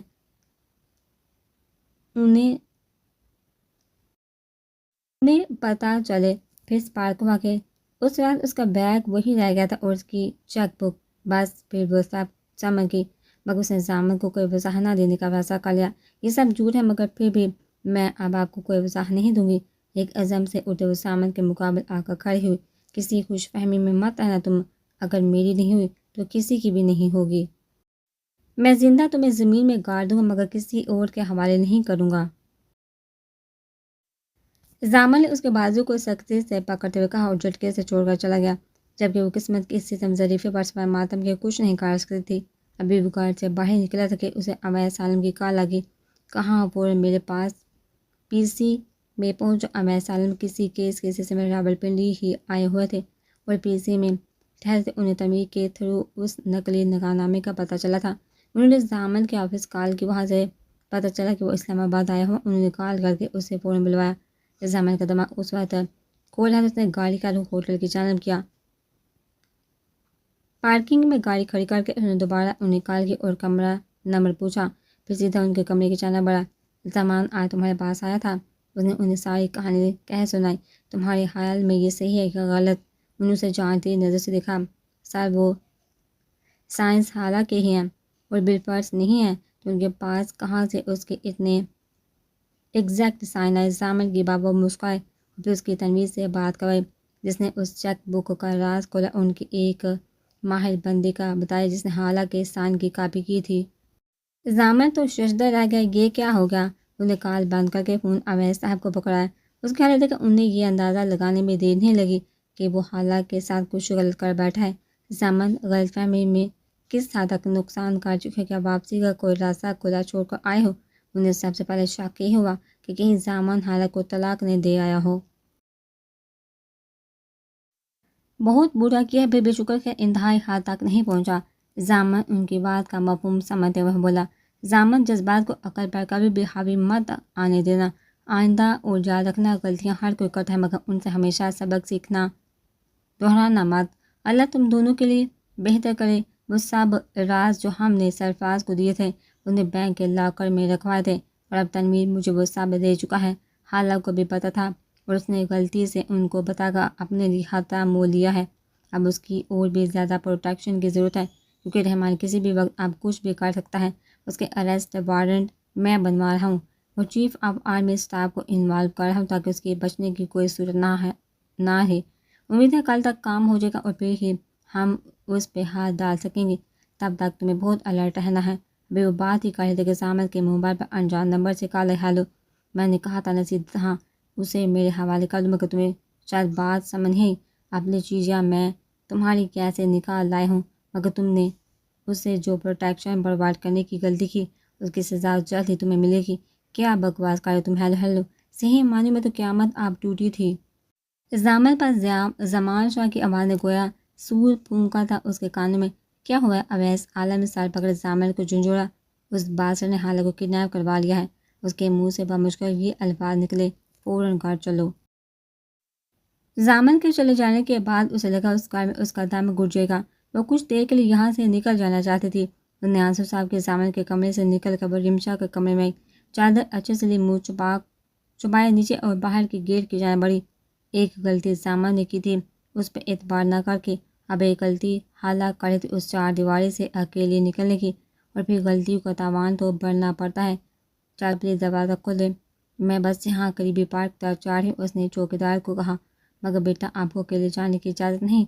انہیں پتہ چلے۔ پھر سپارک ہوا کہ اس رات اس کا بیگ وہی رہ گیا تھا اور اس کی چیک بک۔ بس پھر وہ سب سمجھ گئی، مگر اس نے زامن کو کوئی وضاحت نہ دینے کا فیصلہ کر لیا۔ یہ سب جھوٹ ہے، مگر پھر بھی میں اب آپ کو کوئی وضاحت نہیں دوں گی۔ ایک عزم سے اٹھے وہ زامن کے مقابل آ کر کھڑی ہوئی۔ کسی خوش فہمی میں مت رہنا تم، اگر میری نہیں ہوئی تو کسی کی بھی نہیں ہوگی۔ میں زندہ تمہیں زمین میں گاڑ دوں گا، مگر کسی اور کے حوالے نہیں کروں گا۔ زامن نے اس کے بازو کو سختی سے پکڑتے ہوئے کہا اور جھٹکے سے چھوڑ کر چلا گیا، جبکہ وہ قسمت کی اس ستم ظریفے پر سوائے ماتم کے کچھ نہیں کر سکتی تھی۔ ابھی وہ گھر سے باہر نکلا تھا کہ اسے اویس عالم کی کال لگی۔ کہاں؟ فوراً میرے پاس پی سی میں پہنچ۔ اویس عالم کسی کیس کے سلسلے میں راولپنڈی ہی آئے ہوئے تھے اور پی سی میں ٹھہرتے انہیں تنویر کے تھرو اس نقلی نکاح نامے کا پتہ چلا تھا۔ انہوں نے زامن کے آفس کال کی، وہاں سے پتہ چلا کہ وہ اسلام آباد آیا ہوا۔ انہوں نے کال کر کے اسے فوراً بلوایا۔ زامن کا دماغ اس وقت کھول رہا تھا، اس نے گاڑی کا رخ ہوٹل کی جانب کیا۔ پارکنگ میں گاڑی کھڑی کر کے انہوں نے دوبارہ انہیں کال کی اور کمرہ نمبر پوچھا، پھر سیدھا ان کے کمرے کی جانب بڑھا۔ زمان آج تمہارے پاس آیا تھا؟ اس نے انہیں ساری کہانی کہہ سنائی۔ تمہارے خیال میں یہ صحیح ہے کہ غلط؟ انہوں نے اسے جانتی نظر سے دیکھا۔ سر وہ سائنس حالہ کے ہی ہیں اور بالفرض نہیں ہیں تو ان کے پاس کہاں سے اس کے اتنے ایگزیکٹ سائن آئے؟ زامن کی بابا مسکرائے اور پھر اس کی تنویر سے بات کروائی، جس نے اس چیک بک کا راز کھولا، ان کی ایک ماہر بندی کا بتایا جس نے حالہ کے سائن کی کاپی کی تھی۔ زامن تو ششدر رہ گیا، یہ کیا ہو گیا؟ انہوں نے کال بند کر کے فون اویس صاحب کو پکڑایا۔ اس کے خیال تھا کہ انہیں یہ اندازہ لگانے میں دیر نہیں لگی کہ وہ حالہ کے ساتھ کچھ غلط کر بیٹھا ہے۔ زامن غلط فہمی میں کس حد تک نقصان کر چکے، کیا واپسی کا کوئی راستہ کھلا چھوڑ کر آئے ہو؟ انہیں سب سے پہلے شک یہ ہوا کہ کہیں زامن حالہ کو طلاق نہ دے آیا ہو۔ بہت برا کیا، پھر بھی شکر کہ انتہائی حد تک نہیں پہنچا۔ زامن ان کی بات کا مفہوم سمجھتے ہوئے بولا، زامن جذبات کو عقل پر کبھی بھی حاوی مت آنے دینا۔ آئندہ اور یاد رکھنا، غلطیاں ہر کوئی کرتا ہے، مگر ان سے ہمیشہ سبق سیکھنا، دہرانا مت۔ اللہ تم دونوں کے لیے بہتر کرے۔ وہ سب راز جو ہم نے سرفراز کو دیے تھے انہیں بینک کے لاکر میں رکھوائے تھے، اور اب تنویر مجھے وہ سب دے چکا ہے۔ حالہ کو بھی پتہ تھا اور اس نے غلطی سے ان کو بتا کر اپنے لیے خطرہ مول لیا ہے۔ اب اس کی اور بھی زیادہ پروٹیکشن کی ضرورت ہے، کیونکہ رحمان کسی بھی وقت اب کچھ بھی کر سکتا ہے۔ اس کے اریسٹ وارنٹ میں بنوا رہا ہوں اور چیف آف آرمی اسٹاف کو انوالو کر رہا ہوں تاکہ اس کے بچنے کی کوئی صورت نہ رہے۔ امید ہے کل تک کام ہو جائے گا اور پھر ہی ہم اس پہ ہاتھ ڈال سکیں گے۔ تب تک تمہیں بہت الرٹ رہنا ہے۔ ابھی وہ بات ہی کر رہے تھے کہ زامن کے موبائل پر انجان نمبر سے کال آئی۔ ہیلو، میں نے کہا تھا نصیر ہاں اسے میرے حوالے کر دوں، مگر تمہیں شاید بات سمجھ نہیں۔ اپنی چیز یا میں تمہاری کیسے نکال لائے ہوں، مگر تم نے اسے جو پروٹیکشن پرووائڈ کرنے کی غلطی کی اس کی سزا جلد ہی تمہیں ملے گی۔ کیا بکواس کر رہے تم؟ ہیلو، صحیح معنی میں تو قیامت آپ ٹوٹی تھی۔ زامن پر زمان شاہ کی آواز نے گویا سور پھونکا تھا اس کے کانوں میں۔ کیا ہوا ہے؟ اویس عالم نے سر پکڑے زامن کو جھنجھوڑا۔ اس باسر نے حالہ کو کڈنیپ کروا لیا ہے۔ اس کے منہ سے بمشکل یہ الفاظ نکلے، فوراً گھر چلو۔ زامن کے چلے جانے کے بعد اسے لگا اس کار میں اس کا دم گھٹ جائے گا۔ وہ کچھ دیر کے لیے یہاں سے نکل جانا چاہتی تھی۔ انہوں نے آنسو صاحب کے زامن کے کمرے سے نکل کر وہ رمشا کے کمرے میں چادر اچھے سے لی، منہ چھپائے نیچے اور باہر کے گیٹ کی جانب بڑھی۔ ایک غلطی زامن نے کی تھی اس پہ اعتبار نہ کر کے، اب ایک غلطی حالہ کر رہی تھی اس چار دیواری سے اکیلے نکلنے کی، اور پھر غلطیوں کا تاوان تو بھرنا پڑتا ہے۔ چل پلیز دروازہ کھول دے، میں بس یہاں قریبی پارک تک چاڑھی۔ اس نے چوکیدار کو کہا، مگر بیٹا آپ کو اکیلے جانے کی اجازت نہیں۔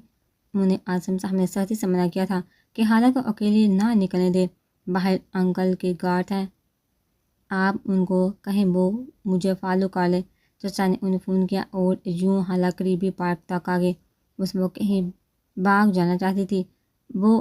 انہوں نے اعظم صاحب نے سختی سے منع کیا تھا کہ حالہ کو اکیلے نہ نکلنے دے، باہر انکل کے گارڈ ہیں، آپ ان کو کہیں وہ مجھے فالو کر لیں۔ چچا نے انہیں فون کیا اور یوں حالہ قریبی پارک تک آ گئے۔ اس وہ کہیں بھاگ جانا چاہتی تھی۔ وہ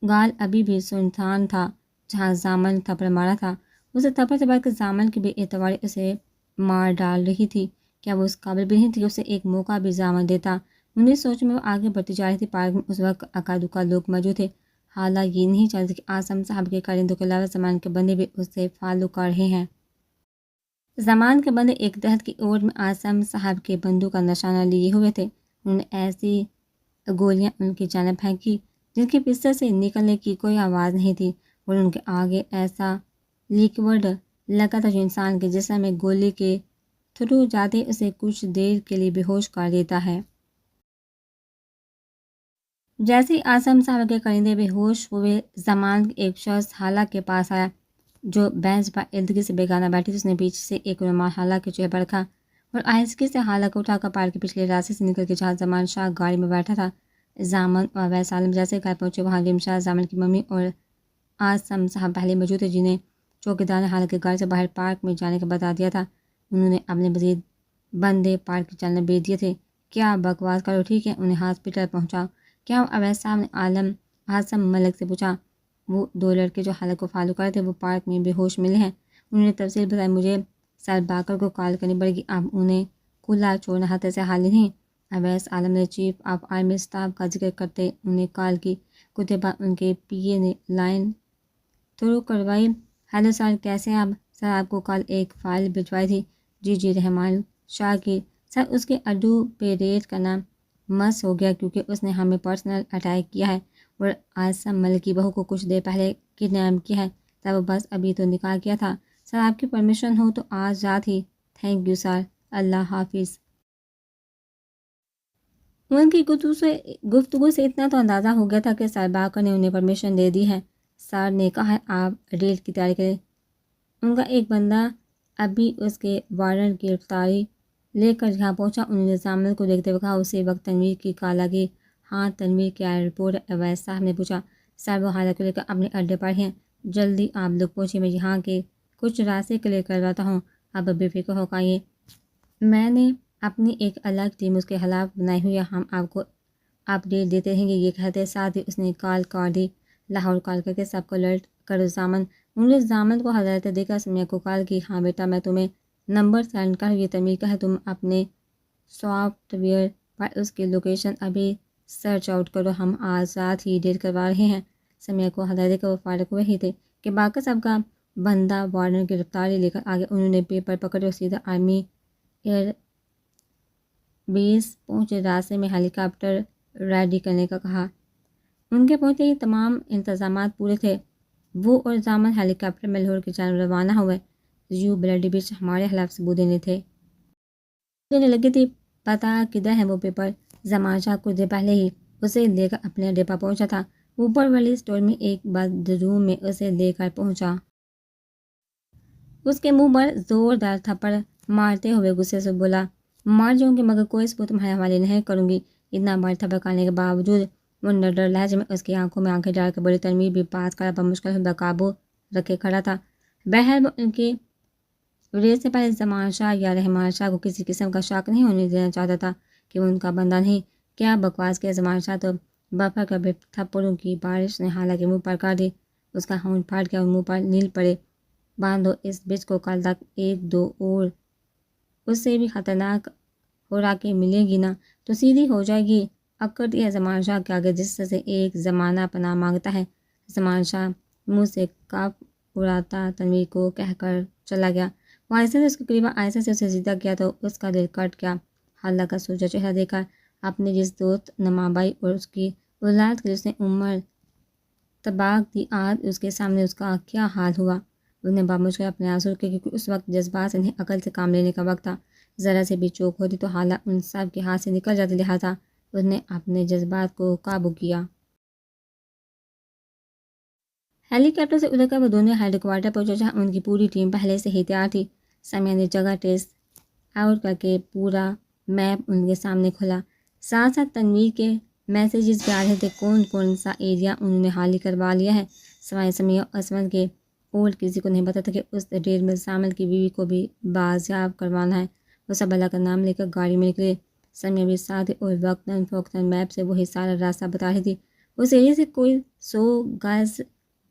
گال ابھی بھی سنسان تھا جہاں زامن تھپڑ مارا تھا۔ اسے تھپڑ سے بڑھ کر زامن کی بے اعتباری اسے مار ڈال رہی تھی۔ کیا وہ اس قابل بھی نہیں تھی کہ اسے ایک موقع بھی ضامن دیتا؟ انہیں سوچ میں وہ آگے بڑھتی جا رہی تھی۔ پارک میں اس وقت اکا لوگ موجود تھے۔ حالہ یہ نہیں چاہتے کہ اعظم صاحب کے کارندوں کے علاوہ زمان کے بندے بھی اس سے فالو کر رہے ہیں۔ زمان کے بندے ایک درخت کی اوٹ میں اعظم صاحب کے بندوق کا نشانہ لیے ہوئے تھے۔ انہوں نے ایسی گولیاں ان کی جانب پھینکی جن کے پستول سے نکلنے کی کوئی آواز نہیں تھی، اور ان کے آگے ایسا لیکوڈ لگا تھا جو انسان کے جسم میں گولی کے تھرو جاتے اسے کچھ دیر کے لیے بے ہوش کر دیتا ہے۔ جیسے ہی اعظم صاحب کے کرندے بے ہوش ہوئے، زمان کے ایک شخص حالہ کے پاس آیا جو بینچ پر ارد گرد سے بیگانہ بیٹھی تھی۔ اس نے پیچھے سے ایک رومال حالہ کے چہرے پر رکھا اور آہستگی سے حالہ کو اٹھا کر پارک کے پچھلے راستے سے نکل کے جہاں زمان شاہ گاڑی میں بیٹھا تھا۔ زامن اور اویس عالم جیسے گھر پہنچے، وہاں علیم شاہ، زامن کی ممی اور اعظم صاحب پہلے موجود تھے، جنہیں چوکیدار نے حالہ کی گاڑی سے باہر پارک میں جانے کا بتا دیا تھا۔ انہوں نے اپنے مزید بندے پارک کی جانب بھیج دیے تھے۔ کیا بکواس کرو، ٹھیک ہے، انہیں ہاسپٹل پہنچاؤ۔ کیا اویس صاحب نے اعظم ملک سے پوچھا۔ وہ دو لڑکے جو حالہ کو فالو کر تھے وہ پارک میں بے ہوش ملے ہیں۔ انہوں نے تفصیل بتائی۔ مجھے سر باکر کو کال کرنی پڑے گی، اب انہیں کھلا چھوڑنا خطرے سے حال نہیں۔ اویس عالم نے چیف آف آرمی اسٹاف کا ذکر کرتے انہیں کال کی۔ کچھ دیر بعد ان کے پی اے نے لائن تھرو کروائی۔ ہیلو سر، کیسے ہیں آپ؟ سر، آپ کو کل ایک فائل بھجوائی تھی۔ جی رحمان شاہ کی۔ سر، اس کے اڈو پہ ریڈ کرنا مس ہو گیا کیونکہ اس نے ہمیں پرسنل اٹیک کیا ہے اور اعظم ملک کی بہو کو کچھ دیر پہلے کڈنیپ کیا ہے۔ سر، وہ بس ابھی تو نکال کیا تھا۔ سر، آپ کی پرمیشن ہو تو آج رات ہی۔ تھینک یو سر، اللہ حافظ۔ ان کی گفتگو سے اتنا تو اندازہ ہو گیا تھا کہ سر باکر نے انہیں پرمیشن دے دی ہے۔ سر نے کہا ہے آپ ریڈ کی تیاری کریں۔ ان کا ایک بندہ ابھی اس کے وارنٹ کی گرفتاری لے کر یہاں پہنچا۔ انہوں نے زامن کو دیکھتے ہوئے کہا۔ اسی وقت تنویر کی کال لگی۔ ہاں تنویر، کیا رپورٹ ہے؟ اویس صاحب نے پوچھا۔ سر، وہ حالہ کو لے کر اپنے اڈے پر ہیں، جلدی آپ لوگ پہنچے، میں یہاں کے کچھ راستے کلیئر کرواتا ہوں، اب بے فکر ہو کر میں نے اپنی ایک الگ ٹیم اس کے خلاف بنائی ہوئی ہے، ہم آپ کو اپڈیٹ دیتے رہیں گے۔ یہ کہتے ساتھ ہی اس نے کال کر دی۔ لاہور کال کر کے سب کو الرٹ کرو زامن۔ انہوں نے زامن کو حضرت دے کر سمیہ کو کال کی۔ ہاں بیٹا، میں تمہیں نمبر سینڈ کر، یہ تنویر کا ہے، تم اپنے سافٹ ویئر پر اس کی لوکیشن ابھی سرچ آؤٹ کرو، ہم آج رات ہی ڈیٹ کروا رہے ہیں۔ سمیہ کو حضرت دے کر وہ فارغ ہوئے ہی تھے کہ باقی سب کا بندہ وارنر کی گرفتاری لے کر آگے۔ انہوں نے پیپر پکڑے اور سیدھا آرمی ایئر بیس پہنچے۔ راستے میں ہیلی کاپٹر ریڈی کرنے کا کہا۔ ان کے پہنچتے ہی تمام انتظامات پورے تھے۔ وہ اور زامن ہیلی کاپٹر میں لاہور کی جانب روانہ ہوئے۔ یو بلڈی بچ ہمارے خلاف ثبوت دینے تھے، دینے لگی تھی۔ پتہ کدھر ہے وہ پیپر؟ زمان شاہ کچھ دیر پہلے ہی اسے لے کر اپنے اڈے پر پہنچا تھا۔ اوپر والی اسٹور میں ایک بد روم میں اسے لے کر پہنچا۔ اس کے منہ پر زوردار تھپڑ مارتے ہوئے غصے سے بولا، مار جاؤں گی مگر کوئی ثبوت تمہارے حوالے نہیں کروں گی۔ اتنا بڑا تھپڑ کھانے کے باوجود وہ نڈر لہجے میں اس کی آنکھوں میں آنکھیں ڈال کر بولی۔ تنویر بھی بات کرا پر مشکل سے قابو رکھے کھڑا تھا۔ بہرحال وہ ان کی ریڈ سے پہلے زمان شاہ یا رحمان شاہ کو کسی قسم کا شک نہیں ہونے دینا چاہتا تھا کہ وہ ان کا بندہ نہیں۔ کیا بکواس کیا! زمان شاہ تو بفر کر تھپڑوں کی بارش نے حالانکہ منہ پر کر دی۔ اس کا ہونٹ پھاٹ گیا اور منہ پر نیل پڑے۔ باندھو اس بچ کو، کل تک ایک دو اور اس سے بھی خطرناک خوراکیں ملیں گی نا تو سیدھی ہو جائے گی۔ اکڑتی ہے زمان شاہ کے آگے جس سے ایک زمانہ پناہ مانگتا ہے۔ زمان شاہ منہ سے کاپ اڑاتا تنویر کو کہہ کر چلا گیا۔ وہ آہستہ سے اس کے قریب آہستہ سے اسے سیدھا کیا تو اس کا دل کٹ گیا۔ حالہ کا سوجا چہرہ دیکھ کر اپنے جس دوست نمابائی اور اس کی اولاد کے اس نے عمر طباق دی، آج اس کے سامنے اس کا کیا حال ہوا۔ اس نے باموجھ کر اپنے آنسو روکے کیونکہ اس وقت جذبات سے نہیں عقل سے کام لینے کا وقت تھا۔ ذرا سے بھی چوک ہوتی تو حالہ ان سب کے ہاتھ سے نکل جاتی، لہٰذا اس نے اپنے جذبات کو قابو کیا۔ ہیلی کاپٹر سے اتر کر وہ دونوں ہیڈ کوارٹر پہنچے جہاں ان کی پوری ٹیم پہلے سے ہی تیار تھی۔ سمیہ نے جگہ ٹیسٹ آؤٹ کر کے پورا میپ ان کے سامنے کھولا۔ ساتھ ساتھ تنویر کے میسیجز بھی آ رہے تھے، کون کون سا ایریا انہوں نے حالی کروا لیا ہے۔ سوائے سمیہ اور اسمت کے اور کسی کو نہیں پتا تھا کہ اس ریڈ میں زامن کی بیوی کو بھی بازیاب کروانا ہے۔ وہ سب اللہ کا نام لے کر گاڑی میں نکلے۔ سمیہ بھی ساتھ اور وقتاً فوقتاً میپ سے وہی سارا راستہ بتا رہی تھی۔ اس ایریا سے کوئی 100 گز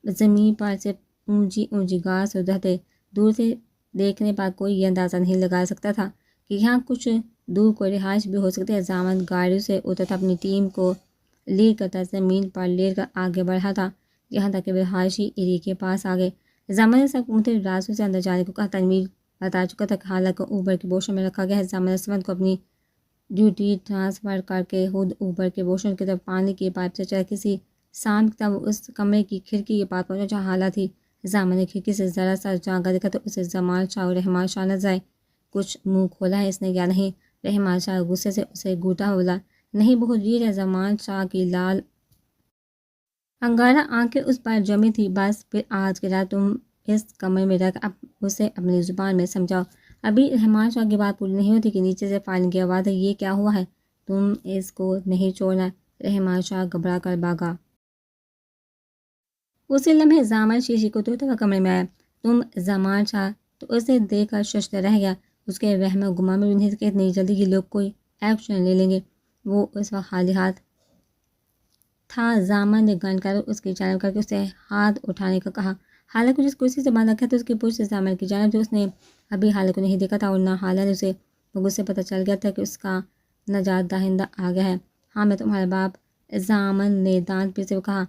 زمین پر صرف اونچی اونچی گھاس اور درخت، دور سے دیکھنے پر کوئی یہ اندازہ نہیں لگا سکتا تھا کہ یہاں کچھ دور کوئی رہائش بھی ہو سکتی ہے۔ زامن گاڑی سے اترا تھا، اپنی ٹیم کو لیڈ کرتا زمین پر لیٹ کر آگے بڑھا تھا، یہاں تک کہ رہائشی ایریے کے پاس آ گئے۔ زامن نے سب مختلف راستوں سے اندر جانے کو کہا۔ تنویر بتا چکا تھا کہ حالات کو اوپر کے پورشن میں رکھا گیا ہے۔ زامن عصمت کو اپنی ڈیوٹی ٹرانسفر کر کے خود اوپر کے پورشن کی طرف پانی کی پائپ سے چلا کسی سام کی طرف اس کمرے کی کھڑکی کے پاس پہنچا جہاں حالات تھی۔ زامن نے کھڑکی سے ذرا سا جھانکا دیکھا تو اسے جمال شاہ اور رحمان شاہ نظر آئے۔ کچھ منہ کھولا ہے اس نے یا نہیں؟ رحمان شاہ غصے سے اسے گھوٹا بولا۔ نہیں، بہت ویر ہے۔ زمان شاہ کی لال انگارہ آنکھیں اس پر جمی تھی۔ بس پھر آج کی رات تم اس کمرے میں رکھ، اب اسے اپنی زبان میں سمجھاؤ۔ ابھی رحمان شاہ کی بات پوری نہیں ہوتی کہ نیچے سے فائرنگ کی آواز ہے۔ یہ کیا ہوا ہے؟ تم اس کو نہیں چھوڑنا۔ رحمان شاہ گھبرا کر بھاگا۔ اسی لمحے زامن شیشے کو توڑتا ہوا کمرے میں آیا۔ تم زمان شاہ؟ تو اسے دیکھ کر ششدر رہ گیا۔ اس کے وہم و گمان میں بھی نہیں تھا کہ اتنی جلدی یہ لوگ کوئی ایکشن لے لیں گے۔ وہ اس وقت خالی ہاتھ تھا۔ زامن نے گن کر اس کی جانب کر کے اسے ہاتھ اٹھانے کو کہا۔ حالت کو جس کرسی سے باندھ رکھا تھا اس کی پشت سے زامن کی جانب تھی۔ اس نے ابھی حالت کو نہیں دیکھا تھا اور نہ حالت نے اسے۔ وہ سے پتہ چل گیا تھا کہ اس کا نجات دہندہ آ گیا ہے۔ ہاں، میں تمہارا باپ، زامن نے دانت پیستے ہوئے کہا۔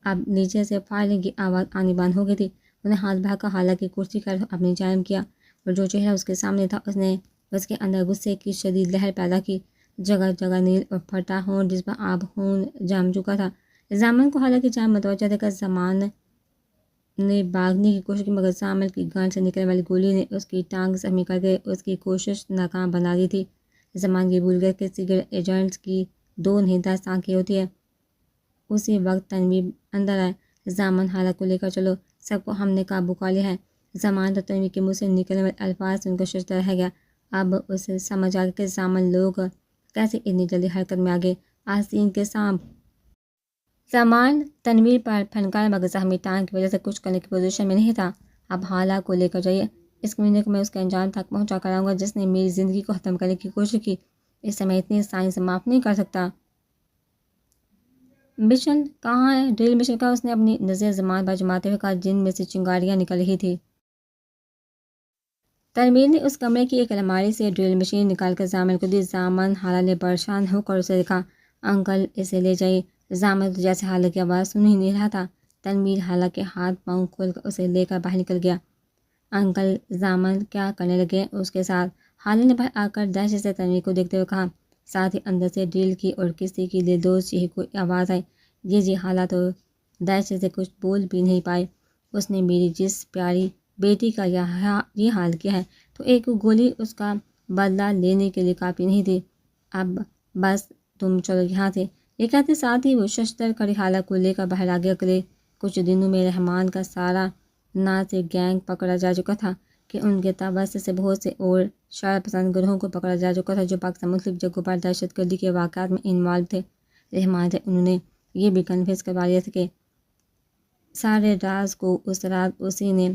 اب نیچے سے فائرنگ کی آواز آنی بند ہو گئی تھی۔ انہیں ہاتھ بڑھا کر حالت کی کرسی کا اپنی جانب کیا اور جو چہرہ اس کے سامنے تھا اس نے اس کے اندر غصے کی شدید لہر پیدا کی۔ جگہ جگہ نیل اور پھٹا ہونٹ جس پر آب خون جم چکا تھا۔ زامن کو حالت کی جانب متوجہ دیکھ کر زمان نے بھاگنے کی کوشش کی مگر زامن کی گن سے نکلنے والی گولی نے اس کی ٹانگ زخمی کر کے اس کی کوشش ناکام بنا دی تھی۔ زمان کی بھول گیا کہ سیکرٹ ایجنٹس کی 2 نہیں 10 آنکھیں ہوتی ہے۔ اسی وقت تنویر اندر آئے۔ زمان حالت کو لے کر چلو، سب کو ہم نے قابو کر لیا ہے۔ زمان تو تنویر کے منہ سے نکلنے والے الفاظ سن کر ششدر رہ گیا۔ اب اسے سمجھ آ گیا کہ زمان لوگ کیسے اتنی جلدی حرکت میں آگے۔ آستین کے سانپ زمان تنویر پر پھنکارا مگر زخمی ٹانگ کی وجہ سے کچھ کرنے کی پوزیشن میں نہیں تھا۔ اب حالات کو لے کر جائیے، اس کمینے کو میں اس کے انجام تک پہنچا کر آؤں گا جس نے میری زندگی کو ختم کرنے کی کوشش کی۔ اسے میں اتنی آسانی سے معاف نہیں کر سکتا۔ مشن کہاں ہے؟ ڈرل مشن کا، اس نے اپنی نظر زمان پر جماتے ہوئے کہا جن میں سے چنگاریاں نکل رہی تھی۔ تنویر نے اس کمرے کی ایک الماری سے ڈرل مشین نکال کر زامن کو دی۔ زامن حالت نے پریشان ہو کر اسے دیکھا۔ انکل اسے لے جائیے۔ زامن تو جیسے حالت کی آواز سن ہی نہیں رہا تھا۔ تنویر حالت کے ہاتھ پاؤں کھول کر اسے لے کر باہر نکل گیا۔ انکل، زامن کیا کرنے لگے اس کے ساتھ؟ حالت نے باہر آ کر دہشت سے تنویر کو دیکھتے ہوئے کہا۔ ساتھ ہی اندر سے ڈرل کی اور کسی کی دلدوز چیخ کوئی آواز آئی۔ جی حالت اور دہشت سے کچھ بول بھی نہیں پائے۔ اس نے میری جس پیاری بیٹی کا یہ حال کیا ہے تو ایک گولی اس کا بدلہ لینے کے لیے کافی نہیں تھی۔ اب بس تم چلو یہاں سے۔ یہ کہتے ساتھ ہی وہ ششدر کری حالت کو لے کر باہر آ گیا۔ اگلے کچھ دنوں میں رحمان کا سارا نہ سے گینگ پکڑا جا چکا تھا کہ ان کے توسط سے بہت سے اور شرار پسند گروہوں کو پکڑا جا چکا تھا جو پاکستان مختلف جگہوں پر دہشت گردی کے واقعات میں انوالو تھے۔ رحمان سے انہوں نے یہ بھی کنفیس کروا لیا تھا کہ سارے راز کو اس رات اسی نے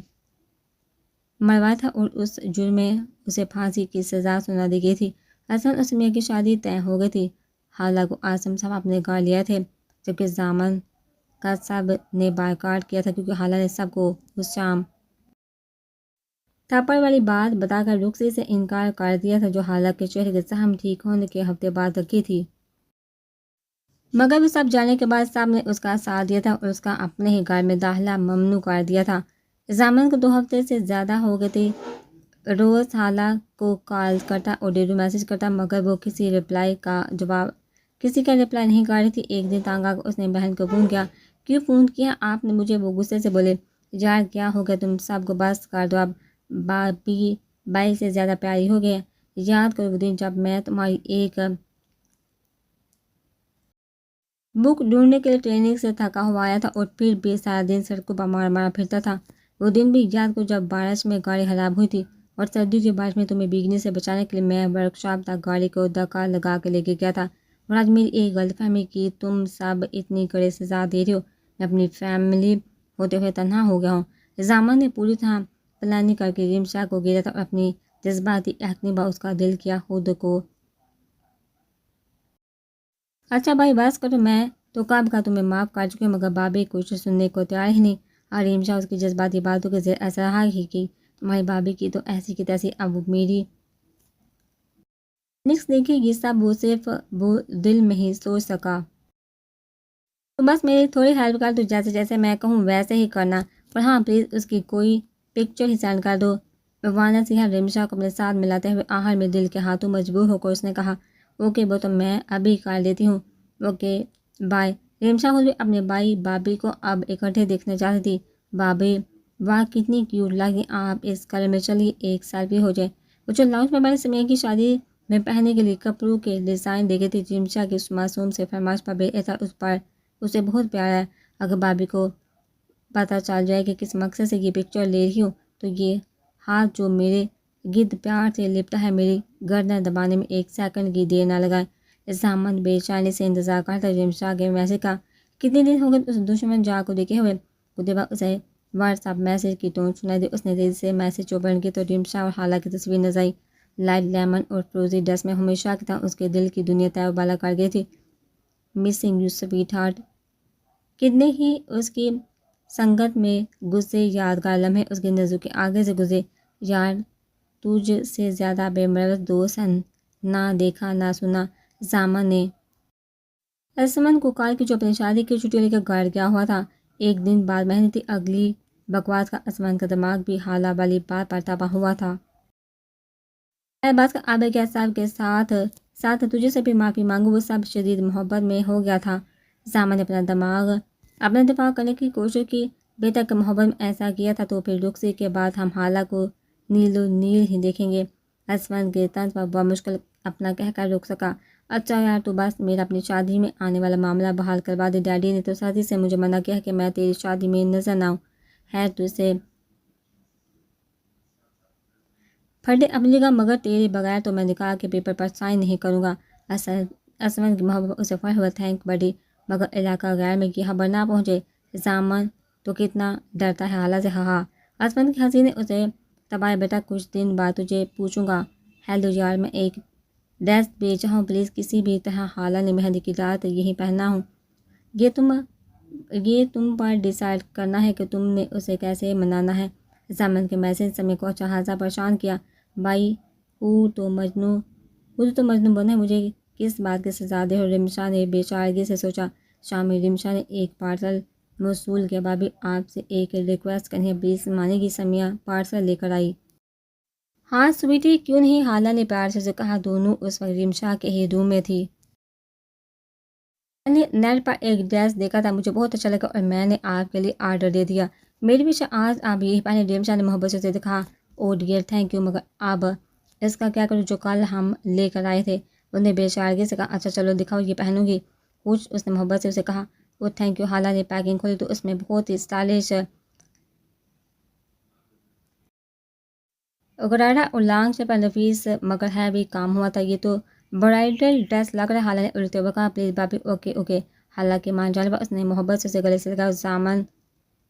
مروایا تھا اور اس جرم میں اسے پھانسی کی سزا سنا دی گئی تھی۔ حسن عثمیہ کی شادی طے ہو گئی تھی۔ حالات کو آسم صاحب اپنے گھر لیا تھے جبکہ زامن کا سب نے بائیکاٹ کیا تھا کیونکہ حالات نے سب کو اس شام تھپڑ والی بات بتا کر رخصتی سے انکار کر دیا تھا جو حالات کے چہرے کے زخم ٹھیک ہونے کے ہفتے بعد تک کی تھی۔ مگر وہ سب جانے کے بعد سب نے اس کا ساتھ دیا تھا اور اس کا اپنے ہی گھر میں داخلہ ممنوع کر دیا تھا۔ زامن کو 2 ہفتے سے زیادہ ہو گئی تھی۔ روز حالات کو کال کرتا اور ڈیلی میسج کرتا مگر وہ کسی کا رپلائی نہیں کر رہی تھی۔ ایک دن تانگ آ کر اس نے بہن کو فون کیا۔ کیوں فون کیا آپ نے مجھے؟ وہ غصے سے بولے۔ یار کیا ہو گیا تم سب کو؟ بس کر دو اب، بابی بائی سے زیادہ پیاری ہو گئے۔ یاد کرو وہ دن جب میں تمہاری ایک بک ڈھونڈنے کے لیے ٹریننگ سے تھکا ہوا آیا تھا اور پھر بھی سارا دن سڑکوں پر مارا پھرتا تھا۔ وہ دن بھی یاد کرو جب بارش میں گاڑی خراب ہوئی تھی اور سردیوں کی بارش میں تمہیں بھیگنے سے بچانے کے لیے میں ورکشاپ تک گاڑی کو دھکا لگا کے لے کے گیا تھا۔ اور آج میری ایک غلط فہمی کی تم سب اتنی کڑے سزا دے رہے ہو، میں اپنی فیملی ہوتے ہوئے تنہا ہو گیا ہوں۔ زامن نے پوری طرح پلاننگ کر کے رمشا کو گرا تھا اور اپنی جذباتی ایکٹنگ پر اس کا دل کیا خود کو۔ اچھا بھائی بس کرو، میں تو کب کا تمہیں معاف کر چکی ہوں مگر بابی کچھ سننے کو تیار ہی نہیں۔ اور رمشا اس کی جذباتی باتوں کے زیر اثر رہا ہی کہ تمہاری بابی کی تو ایسی کی تیسی اب میری نیکسٹ دیکھیے یہ سب وہ صرف وہ دل میں ہی سوچ سکا۔ تو بس میری تھوڑی ہیلپ کر دو، جیسے جیسے میں کہوں ویسے ہی کرنا، اور ہاں پلیز اس کی کوئی پکچر ہی سینڈ کر دو۔ روانہ سیاح رمشا کو اپنے ساتھ ملاتے ہوئے آخر میں دل کے ہاتھوں مجبور ہو کر اس نے کہا اوکے وہ تو میں ابھی کر دیتی ہوں، اوکے بائے۔ رمشا خود بھی اپنے بھائی بابی کو اب اکٹھے دیکھنا چاہتی تھی۔ بابی واہ کتنی کیوٹ لگی آپ اس کلر میں، چلیے ایک سیلفی ہو جائے۔ وہ جو لاؤنج میں سمیہ کی شادی میں پہننے کے لیے کپڑوں کے ڈیزائن دیکھے تھے، رمشا کی اس معصوم سے فرمائش پر بیٹھا تھا، اس پر اسے بہت پیار ہے۔ اگر بابی کو پتہ چل جائے کہ کس مقصد سے یہ پکچر لے رہی ہوں تو یہ ہاتھ جو میرے گرد پیار سے لپٹا ہے میری گردن دبانے میں ایک سیکنڈ کی دیر نہ لگائے۔ زامن بے چینی سے انتظار کرتا رمشا کے میسج کا۔ کتنے دن ہو گئے اس دشمن جا کو دیکھے ہوئے۔ کچھ بعد اسے واٹس ایپ میسج کی ٹون سنائی دی، اس نے تیزی سے میسج اوپن کی تو رمشا اور حالہ کی تصویر نظر آئی۔ لائٹ لیمن اور فروزی ڈریس میں ہمیشہ کی طرح اس کے دل کی دنیا تیر و بالا کر گئی تھی۔ Missing you sweetheart. کتنے ہی اس کی سنگت میں گزرے یادگار لمحے اس کی نظروں کے آگے سے گزرے۔ یار تجھ سے زیادہ بے مرض دوست نہ دیکھا نہ سنا۔ زامن نے اسمن کو کال کی جو اپنی شادی کی چھٹی لے کر گھر گیا ہوا تھا۔ ایک دن بعد مہنگی تھی اگلی بکواس کا، اسمن کا دماغ بھی حالہ والی بات پر تباہ ہوا تھا۔ بات کا آبے کے صاحب کے ساتھ تجھے سے بھی معافی مانگو، وہ سب شدید محبت میں ہو گیا تھا۔ زامن نے اپنا دفاع کرنے کی کوشش کی، بہتر کہ محبت میں ایسا کیا تھا تو پھر رخصتی کے بعد ہم حالہ کو نیلو نیل ہی دیکھیں گے۔ اسمن کے طنز پر بہت مشکل اپنا کہہ کر روک سکا۔ اچھا یار تو بس میرا اپنی شادی میں آنے والا معاملہ بحال کروا دے، ڈیڈی نے تو ساتھی سے مجھے منع کیا کہ میں تیری شادی میں نظر نہ آؤں۔ ہے تو اسے پھٹے اپنی گا، مگر تیرے بغیر تو میں نکاح کے پیپر پر سائن نہیں کروں گا۔ اسمن کی محبت اسے فرح ہوا تھینک بڑی، مگر علاقہ غیر میں یہ خبر نہ پہنچے۔ زامن تو کتنا ڈرتا ہے حالہ سے۔ ہاں اسمن کی ہنسی نے اسے تباہ بیٹا کچھ دن بعد تجھے پوچھوں گا۔ ہیلو یار میں ایک ڈریس بیچا ہوں، پلیز کسی بھی طرح حالہ نے مہندی کی رات یہی پہننا ہوں۔ یہ تم پر ڈیسائیڈ کرنا ہے کہ تم نے اسے کیسے منانا ہے۔ زامن کے میسج سمیہ کو اچھا خاصا پریشان کیا۔ بھائی تو مجنون بنے مجھے کس بات کی سزا دے، اور رمشا نے بے چارگی سے سوچا۔ شام میں رمشا نے ایک پارسل موصول کیا، بھابھی آپ سے ایک ریکویسٹ کرنی ہے، پلیز مانے گی؟ سمیہ پارسل لے کر آئی۔ ہاں سویٹی کیوں نہیں، حالہ نے پیار سے کہا۔ دونوں اس وقت رمشا کے ہی روم میں تھی۔ میں نے نیٹ پر ایک ڈریس دیکھا تھا، مجھے بہت اچھا لگا اور میں نے آپ کے لیے آرڈر دے دیا۔ میری بھی آج آپ یہی پہنے، رمشا نے محبت سے کہا۔ او ڈیئر تھینک یو، مگر اب اس کا کیا کروں جو کل ہم لے کر آئے تھے؟ انہوں نے بے چارگی سے کہا اچھا چلو دکھاؤ، یہ پہنوں گی کچھ، اس نے محبت سے اسے کہا۔ Oh thank you. حالہ نے پیکنگ کھولی تو اس میں بہت ہی اسٹائلش غرارہ اور لانگ سے پر نفیس مگر ہیوی کام ہوا تھا۔ یہ تو برائڈل ڈریس لگ رہا ہے، حالہ نے الٹے ہوئے کہا۔ Please Bobby okay. حالہ کی مان جانب اس نے محبت سے اسے گلے سے لگا، زامن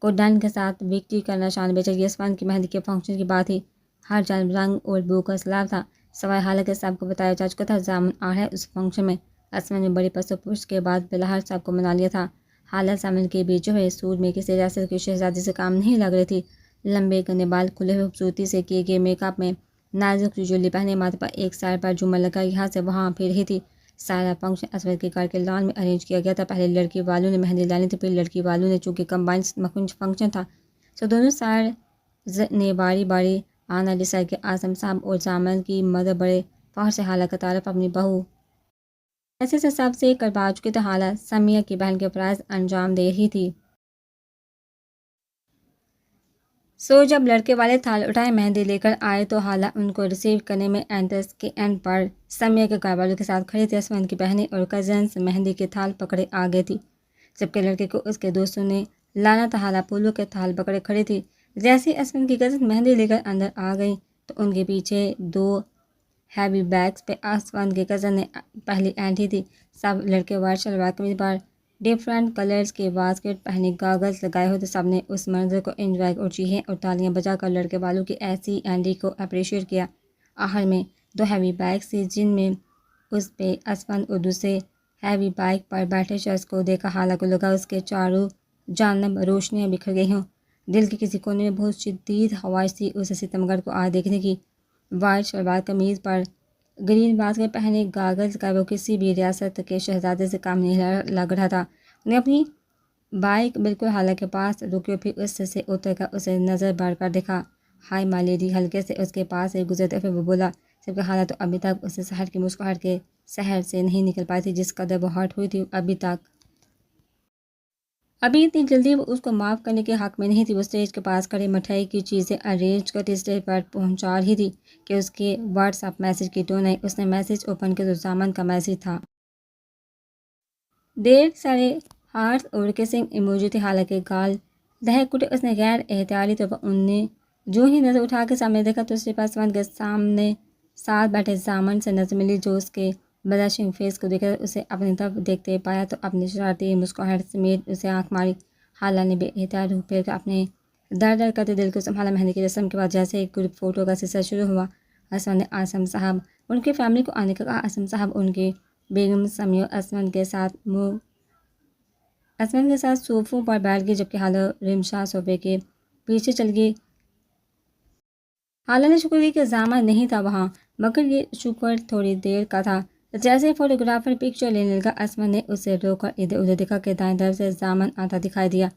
کو ڈن کے ساتھ وکٹری کا نشان بیچا۔ یہ اسمن کی مہندی کے فنکشن کی بات تھی، ہر جانب رنگ اور بو کا سیلاب تھا، سوائے حالہ کے سب کو بتایا جا چکا تھا زامن آ رہا ہے اس فنکشن میں۔ اسمن نے بڑی پس و پش کے بعد بلاہر سب کو منا لیا تھا۔ حالہ زامن کے بیچے ہوئے سوٹ میں کسی ریاست کی شہزادی سے کام نہیں لگ رہی تھی۔ لمبے گھنے بال کھلے ہوئے خوبصورتی سے کیے گئے میک اپ میں، نازک جویلری پہنے، ماتھے پر ایک سائر پر جھومر لگا، یہاں سے وہاں پھر رہی تھی۔ سارا فنکشن اسود کے گھر کے لان میں ارینج کیا گیا تھا۔ پہلے لڑکی والوں نے مہندی لانی تھی، پھر لڑکی والوں نے، چونکہ کمبائنڈ فنکشن تھا تو دونوں سائرز نے باری باری آنا ڈیسائیڈ کیا۔ اعظم صاحب اور زامن کی مدر بڑے فخر سے حالہ کا تعارف اپنی بہو ایسے سے سب سے کروا چکے تھے۔ حالہ سمیہ کی بہن کے فرائض انجام دے رہی تھی۔ جب لڑکے والے تھال اٹھائے مہندی لے کر آئے تو حالہ ان کو ریسیو کرنے میں انٹرس کے اینڈ پر سمیہ کے گھر والوں کے ساتھ کھڑی تھی۔ اسمن کی بہنیں اور کزنس مہندی کے تھال پکڑے آ گئے تھی، جبکہ لڑکے کو اس کے دوستوں نے لانا تھا۔ حالہ پھولوں کے تھال پکڑے کھڑی تھی۔ جیسے اسمن کی کزن مہندی لے کر اندر آ گئی تو ان کے پیچھے دو ہیوی بیگس پہ اسمن کی کزن نے پہلی اینٹری تھی۔ سب لڑکے وائٹ شلوار قمیض پر ڈفرینٹ کلرز کے باسکٹ پہنے، گاگلز لگائے ہوئے تھے۔ سب نے اس منظر کو انجوائے اور چیخیں اور تالیاں بجا کر لڑکے والوں کی ایسی اینٹری کو اپریشیٹ کیا۔ آخر میں دو ہیوی بائکس تھی جن میں اس پہ اسمن اور دوسرے ہیوی بائک پر بیٹھے شخص کو دیکھا حالہ کو لگا اس کے چاروں جانب روشنیاں بکھر گئی ہوں۔ دل کے کسی کونے میں بہت شدید خواہش تھی اس ستمگر کو آج دیکھنے کی۔ وائٹ شلوار قمیض پر گرین باز کے پہنے گاگلز کا وہ کسی بھی ریاست کے شہزادے سے کام نہیں لگ رہا تھا۔ انہیں اپنی بائک بالکل حالہ کے پاس رکی، پھر اس سے اتر کر اسے نظر بار کر دیکھا۔ ہائی مائی لیڈی، ہلکے سے اس کے پاس سے گزرتے ہوئے وہ بولا۔ سب کی حالت تو ابھی تک اسے شہر کی مسکراہٹ کے شہر سے نہیں نکل پائی تھی جس قدر وہ ہرٹ ہوئی تھی ابھی اتنی جلدی وہ اس کو معاف کرنے کے حق میں نہیں تھی۔ وہ اسٹیج کے پاس کھڑے مٹھائی کی چیزیں ارینج کرتی اسٹیج پر پہنچا رہی تھی کہ اس کے واٹس ایپ میسج کی ٹون آئی۔ اس نے میسج اوپن کیا تو زامن کا میسج تھا۔ ڈھیر سارے ہارٹس اور کسنگ ایموجی تھے، حالانکہ گال دہک اٹھے۔ اس نے غیر احتیاطی طور پر انہیں جو ہی نظر اٹھا کے سامنے دیکھا تو اسے پاسوان کے سامنے ساتھ بیٹھے زامن سے نظر ملی، جو اس کے بلشنگ فیس کو دیکھ کر اسے اپنی طرف دیکھتے پایا تو اپنی شرارتی مسکراہٹ سمیت اسے آنکھ ماری۔ حالہ نے بے احتیاط روح پھیر کر اپنے در در کرتے دل کو سنبھالا۔ مہندی کی رسم کے بعد جیسے ایک گروپ فوٹو کا سلسلہ شروع ہوا۔ اسمت نے اعظم صاحب ان کی فیملی کو آنے کا کہا۔ اعظم صاحب ان کی بیگم سمیع اسمت کے ساتھ صوفوں پر بیٹھ گئی، جبکہ حالہ رمشا صوفے کے پیچھے چل گئی۔ حالہ نے شکر کی کہ زامن نہیں تھا وہاں، مگر یہ شکر تھوڑی دیر کا تھا۔ جیسے فوٹوگرافر پکچر لینے لگا، اسمت نے اسے روک کر ادھر ادھر دیکھا کہ دائیں طرف سے زامن آتا دکھائی دیا۔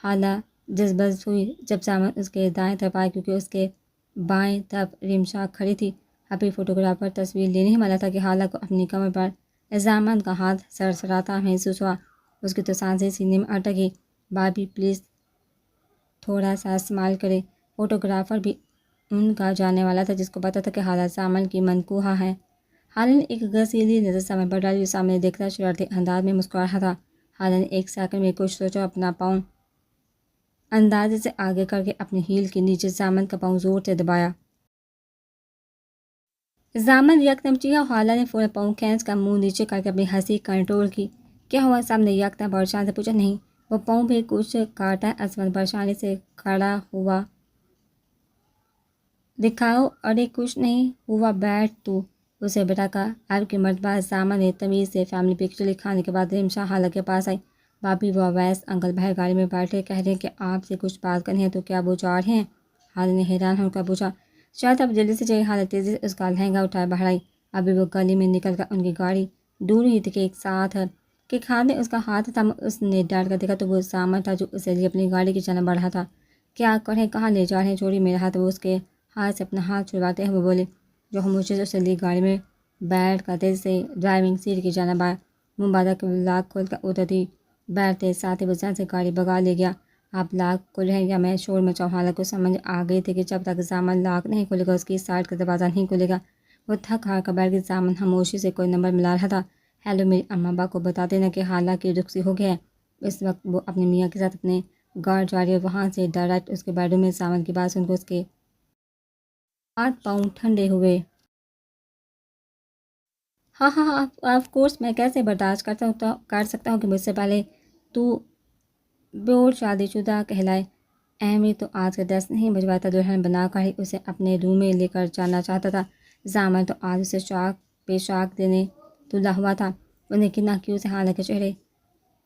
حالہ جذبز ہوئی جب زامن اس کے دائیں طرف آئے، کیونکہ اس کے بائیں طرف رمشا کھڑی تھی۔ ابھی فوٹوگرافر تصویر لینے ہی والا تھا کہ حالہ کو اپنی کمر پر زامن کا ہاتھ سرسراتا محسوس ہوا۔ اس کی تو سانسیں سینے میں اٹک گئی۔ بابی پلیز تھوڑا سا اسمائل کرے۔ فوٹوگرافر بھی ان کا جاننے والا تھا، جس کو پتا تھا کہ حالہ زامن کی منکوحہ ہے۔ حالہ نے ایک غسیلی نظر زامن پر ڈالی، جو سامنے دیکھتا شرارتی انداز میں مسکرا رہا تھا۔ حالہ نے ایک سیکنڈ میں کچھ سوچا، اپنا پاؤں اندازے سے آگے کر کے اپنی ہیل کے نیچے زامن کا پاؤں زور سے دبایا۔ زامن یکدم چیخا۔ حالہ نے فوراً پاؤں کھینچ کر منہ نیچے کر کے اپنی ہنسی کنٹرول کی۔ کیا ہوا؟ سامنے یکدم پریشان سے پوچھا۔ نہیں، وہ پاؤں بھی کچھ کاٹا ہے؟ اسمت پریشانی سے کھڑا ہوا۔ دکھاؤ۔ ارے کچھ نہیں ہوا، بیٹھ تو، اسے بٹھا کر اب کی مرتبہ زامن نے تمیز سے فیملی پکچر لکھانے کے بعد رمشا حالہ کے پاس آئی۔ بابی وہ اویس انکل باہر گاڑی میں بیٹھے کہہ رہے ہیں کہ آپ سے کچھ بات کرنی ہے، تو کیا وہ جا رہے ہیں؟ حالہ نے حیران ہو کر پوچھا۔ شاید آپ جلدی سے چاہیے۔ حالہ تیزی سے اس کا لہنگا اٹھائے باہر آئی۔ ابھی وہ گلی میں نکل کر ان کی گاڑی ڈھونڈ رہی تھی کہ ایک ساتھ کے ہاتھ میں اس کا ہاتھ تھا۔ اس نے ڈانٹ کر دیکھا تو وہ زامن تھا، جو اسے لیے اپنی گاڑی کی جانب بڑھ رہا تھا۔ کیا کریں، کہاں لے جا رہے ہیں؟ چھوڑیے میرا ہاتھ۔ وہ اس کے ہاتھ سے اپنا ہاتھ چھڑواتے ہوئے بولے۔ جو خاموشی سے اسے لیے گاڑی میں بیٹھ کر تیزی سے ڈرائیونگ سیٹ کی جانب آیا۔ مبارک لاک کھول کر اترتی بیٹھتے ساتھ ہی وہ ذہن سے گاڑی بگا لے گیا۔ آپ لاک کھول رہے ہیں یا میں شور مچاؤں؟ حالہ کو سمجھ آ گئی تھی کہ جب تک زامن لاک نہیں کھولے گا اس کی سائڈ کا دروازہ نہیں کھلے گا۔ وہ تھک ہار کر بیٹھ گئی۔ زامن خاموشی سے کوئی نمبر ملا رہا تھا۔ ہیلو، میری اماں ابا کو بتا دینا کہ حالہ کی رخصتی ہو گئی ہے۔ اس وقت وہ اپنے میاں کے ساتھ اپنے گھر جا رہی ہے۔ وہاں سے ڈائریکٹ اس کے بیڈ روم میں۔ زامن کی بات سن کر اس کے ہاتھ پاؤں ٹھنڈے ہوئے۔ ہاں ہاں ہاں آف کورس، میں کیسے برداشت کر سکتا ہوں کہ مجھ سے پہلے تو بیور شادی شدہ کہلائے۔ احمد تو آج کا 10 نہیں بجواتا، دلہن بنا کر ہی اسے اپنے روم میں لے کر جانا چاہتا تھا۔ زامن تو آج اسے شاک پہ شاک دینے تلا ہوا تھا۔ انہیں کتنا کیوں سے حالہ کے چہرے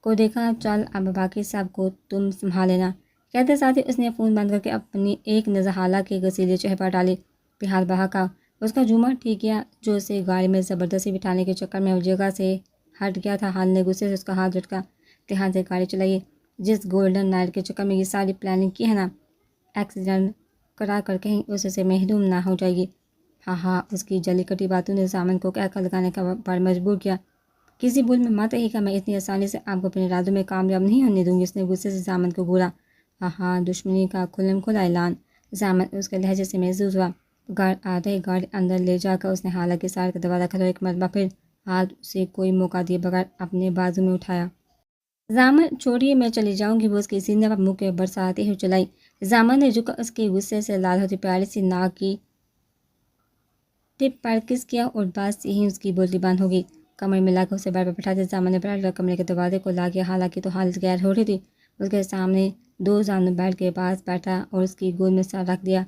کو دیکھا۔ چل اب باقی سب کو تم سنبھال لینا، کہتے ساتھ ہی اس نے فون بند کر کے اپنی ایک نظر حالہ کے غسیلے چہرے پر ڈالی۔ پھر ہاتھ بڑھا کر اس کا جھومر ٹھیک کیا، جو اسے گاڑی میں زبردستی بٹھانے کے چکر میں اس جگہ سے ہٹ گیا تھا۔ حالہ نے غصے سے اس کا ہاتھ جھٹکا۔ دھیان سے گاڑی چلائیے، جس گولڈن نائٹ کے چکر میں یہ ساری پلاننگ کی ہے نا، ایکسیڈنٹ کرا کر کہیں اس سے محروم نہ ہو جائے گی۔ ہاں ہاں، اس کی جلی کٹی باتوں نے زامن کو کہہ لگانے پر مجبور کیا۔ کسی بھول میں مت رہی گا، میں اتنی آسانی سے آپ کو اپنے ارادوں میں کامیاب نہیں ہونے دوں گی۔ اس نے غصے سے زامن کو گھورا۔ ہاں ہاں، دشمنی کا کھلم کھلا اعلان زامن اس کے لہجے سے محسوس ہوا۔ گھر آتے ہی گاڑی اندر لے جا کر اس نے حالہ کی سائڈ کا دروازہ کھولا۔ ایک مرتبہ پھر ہاتھ اسے کوئی موقع دیے بغیر اپنے بازو میں اٹھایا۔ زامن چھوڑیے، میں چلی جاؤں گی۔ وہ اس کے سینے پر منہ کے برساتے ہوئے چلائی۔ زامن نے جھک اس کے غصے سے لال ہوتی پیاری سی ناک کی ٹپ پر کس کیا اور بس یہیں اس کی بولتی بند ہو گئی۔ کمر میں لا کر اسے بیڈ پر بٹھاتے زامن نے بیٹھ کر کمرے کے دروازے کو لا کے حالہ کی تو حالت غیر ہو رہی تھی۔ اس کے سامنے دو زانو بیڈ کے پاس بیٹھا اور اس کی گود میں سر رکھ دیا۔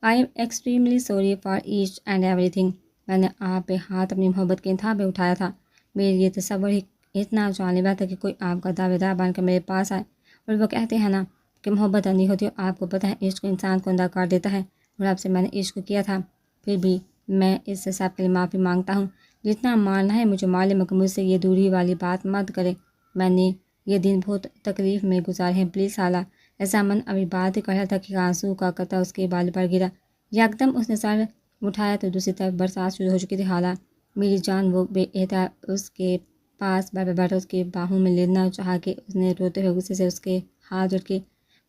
I am extremely sorry for each and ایوری تھنگ۔ میں نے آپ پہ ہاتھ اپنی محبت کے انتہا پہ اٹھایا تھا۔ میرے لیے تصور ہی اتنا جان لیوا تھا کہ کوئی آپ کا دعوے دار بن کر میرے پاس آئے، اور وہ کہتے ہیں نا کہ محبت اندھی ہوتی ہے۔ آپ کو پتہ ہے عشق انسان کو اندھا کر دیتا ہے، اور آپ سے میں نے عشق کیا تھا، پھر بھی میں اس سب کے لیے معافی مانگتا ہوں، جتنا مارنا ہے مجھے مار لے، مگر مجھ سے یہ دوری والی بات مت کرے۔ میں نے یہ دن بہت تکلیف میں گزارے ہیں، پلیز خالہ۔ زامن ابھی بات ہی کر رہا تھا کہ آنسو کا قطرہ اس کے بال پر گرا۔ یکدم اس نے سر اٹھایا تو دوسری طرف برسات شروع ہو چکی تھی۔ خالہ میری جان، وہ بے احتیاط اس کے پاس بیٹھا اس کے باہوں میں لینا چاہا کہ اس نے روتے ہوئے غصے سے اس کے ہاتھ جوڑ کے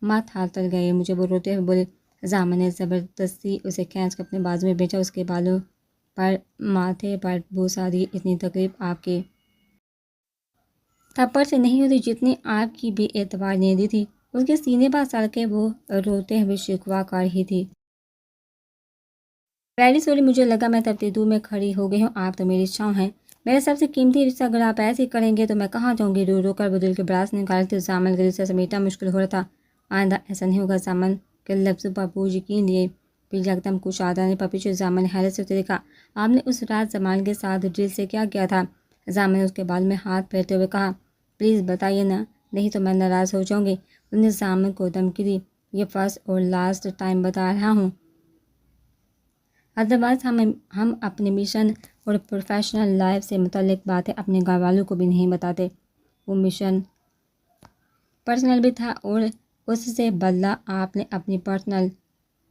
مت ہاتھ تل گئے مجھے، وہ روتے ہوئے بولے۔ زامن نے زبردستی اسے کھینچ کر اپنے بازو میں بیچا، اس کے بالوں پر ماتھے پر بوسہ دی۔ اتنی تکلیف آپ کے تھپڑ سے نہیں ہوتی جتنی آپ کی بے اعتبار نے دی تھی۔ اس کے سینے پر سر کے وہ روتے ہوئے شکوہ کر رہی تھی۔ ویری سوری، مجھے لگا میں تب دور میں کھڑی ہو گئی ہوں، آپ تو میری چھاؤں ہیں، میرا سب سے قیمتی رشتہ، اگر آپ ایسے ہی کریں گے تو میں کہاں جاؤں گی؟ رو رو کر وہ دل کے براز نکال تھی۔ زامن کے رشتہ سمیٹنا مشکل ہو رہا تھا۔ آئندہ ایسا نہیں ہوگا، زامن کے لفظوں پر پور یقین لیے۔ پھر یکدم کچھ آدھانے پر پیچھے زامن نے حیرت سے اسے دیکھا۔ آپ نے اس رات زمان کے ساتھ ڈرل سے کیا کیا تھا؟ زامن نے اس کے بال میں ہاتھ پھیرتے ہوئے کہا۔ پلیز بتائیے نا، نہیں تو میں ناراض ہو جاؤں گی۔ اس نے زامن کو دھمکی دی۔ یہ فرسٹ اور لاسٹ ٹائم بتا رہا ہوں، ادروائز ہم اپنے مشن اور پروفیشنل لائف سے متعلق باتیں اپنے گھر والوں کو بھی نہیں بتاتے۔ وہ مشن پرسنل بھی تھا اور اس سے بدلہ آپ نے اپنی پرسنل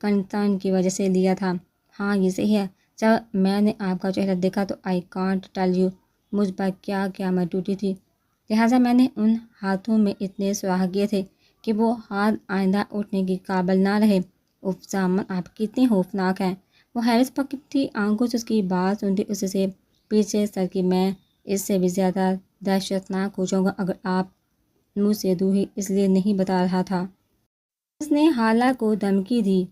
کنسرن کی وجہ سے لیا تھا۔ ہاں یہ صحیح ہے۔ جب میں نے آپ کا چہرہ دیکھا تو آئی کانٹ ٹیل یو، مجھ پر کیا قیامت ٹوٹی تھی، لہٰذا میں نے ان ہاتھوں میں اتنے سوراخ کیے تھے کہ وہ ہاتھ آئندہ اٹھنے کے قابل نہ رہے۔ اف زامن، آپ کتنی خوفناک ہیں۔ وہ حیرت پکڑتی آنکھوں سے اس کی بات سنتی اس سے پیچھے سر کی۔ میں اس سے بھی زیادہ دہشتناک ہو جاؤں گا اگر آپ مجھ سے دور ہی اس لیے نہیں بتا رہا تھا۔ اس نے خالہ کو دھمکی دی۔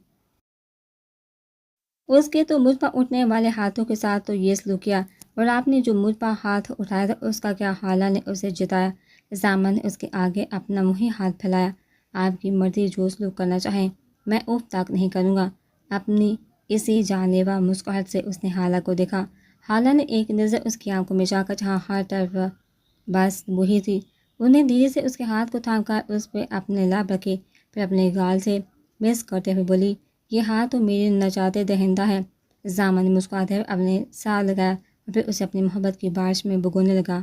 اس کے تو مجھ پر اٹھنے والے ہاتھوں کے ساتھ تو یہ سلوک کیا، اور آپ نے جو مجھ پر ہاتھ اٹھایا تھا اس کا کیا؟ خالہ نے اسے جتایا۔ زامن نے اس کے آگے اپنا منہ ہاتھ پھیلایا۔ آپ کی مرضی، جو سلوک کرنا چاہیں، میں اف تک نہیں کروں گا۔ اپنی اسی جان لیوا مسکراہٹ سے اس نے خالہ کو دیکھا۔ خالہ نے ایک نظر اس کی آنکھوں میں جا کر جہاں ہر طرف بس وہی تھی۔ انہیں دھیرے سے اس کے ہاتھ کو تھام کر اس پہ اپنے لب رکھے، پھر اپنے گال سے مس کرتے ہوئے بولی، یہ ہاتھ تو میری نجات دہندہ ہے۔ زامن نے مسکراتے ہوئے اپنے ساتھ لگایا اور پھر اسے اپنی محبت کی بارش میں بھگونے لگا۔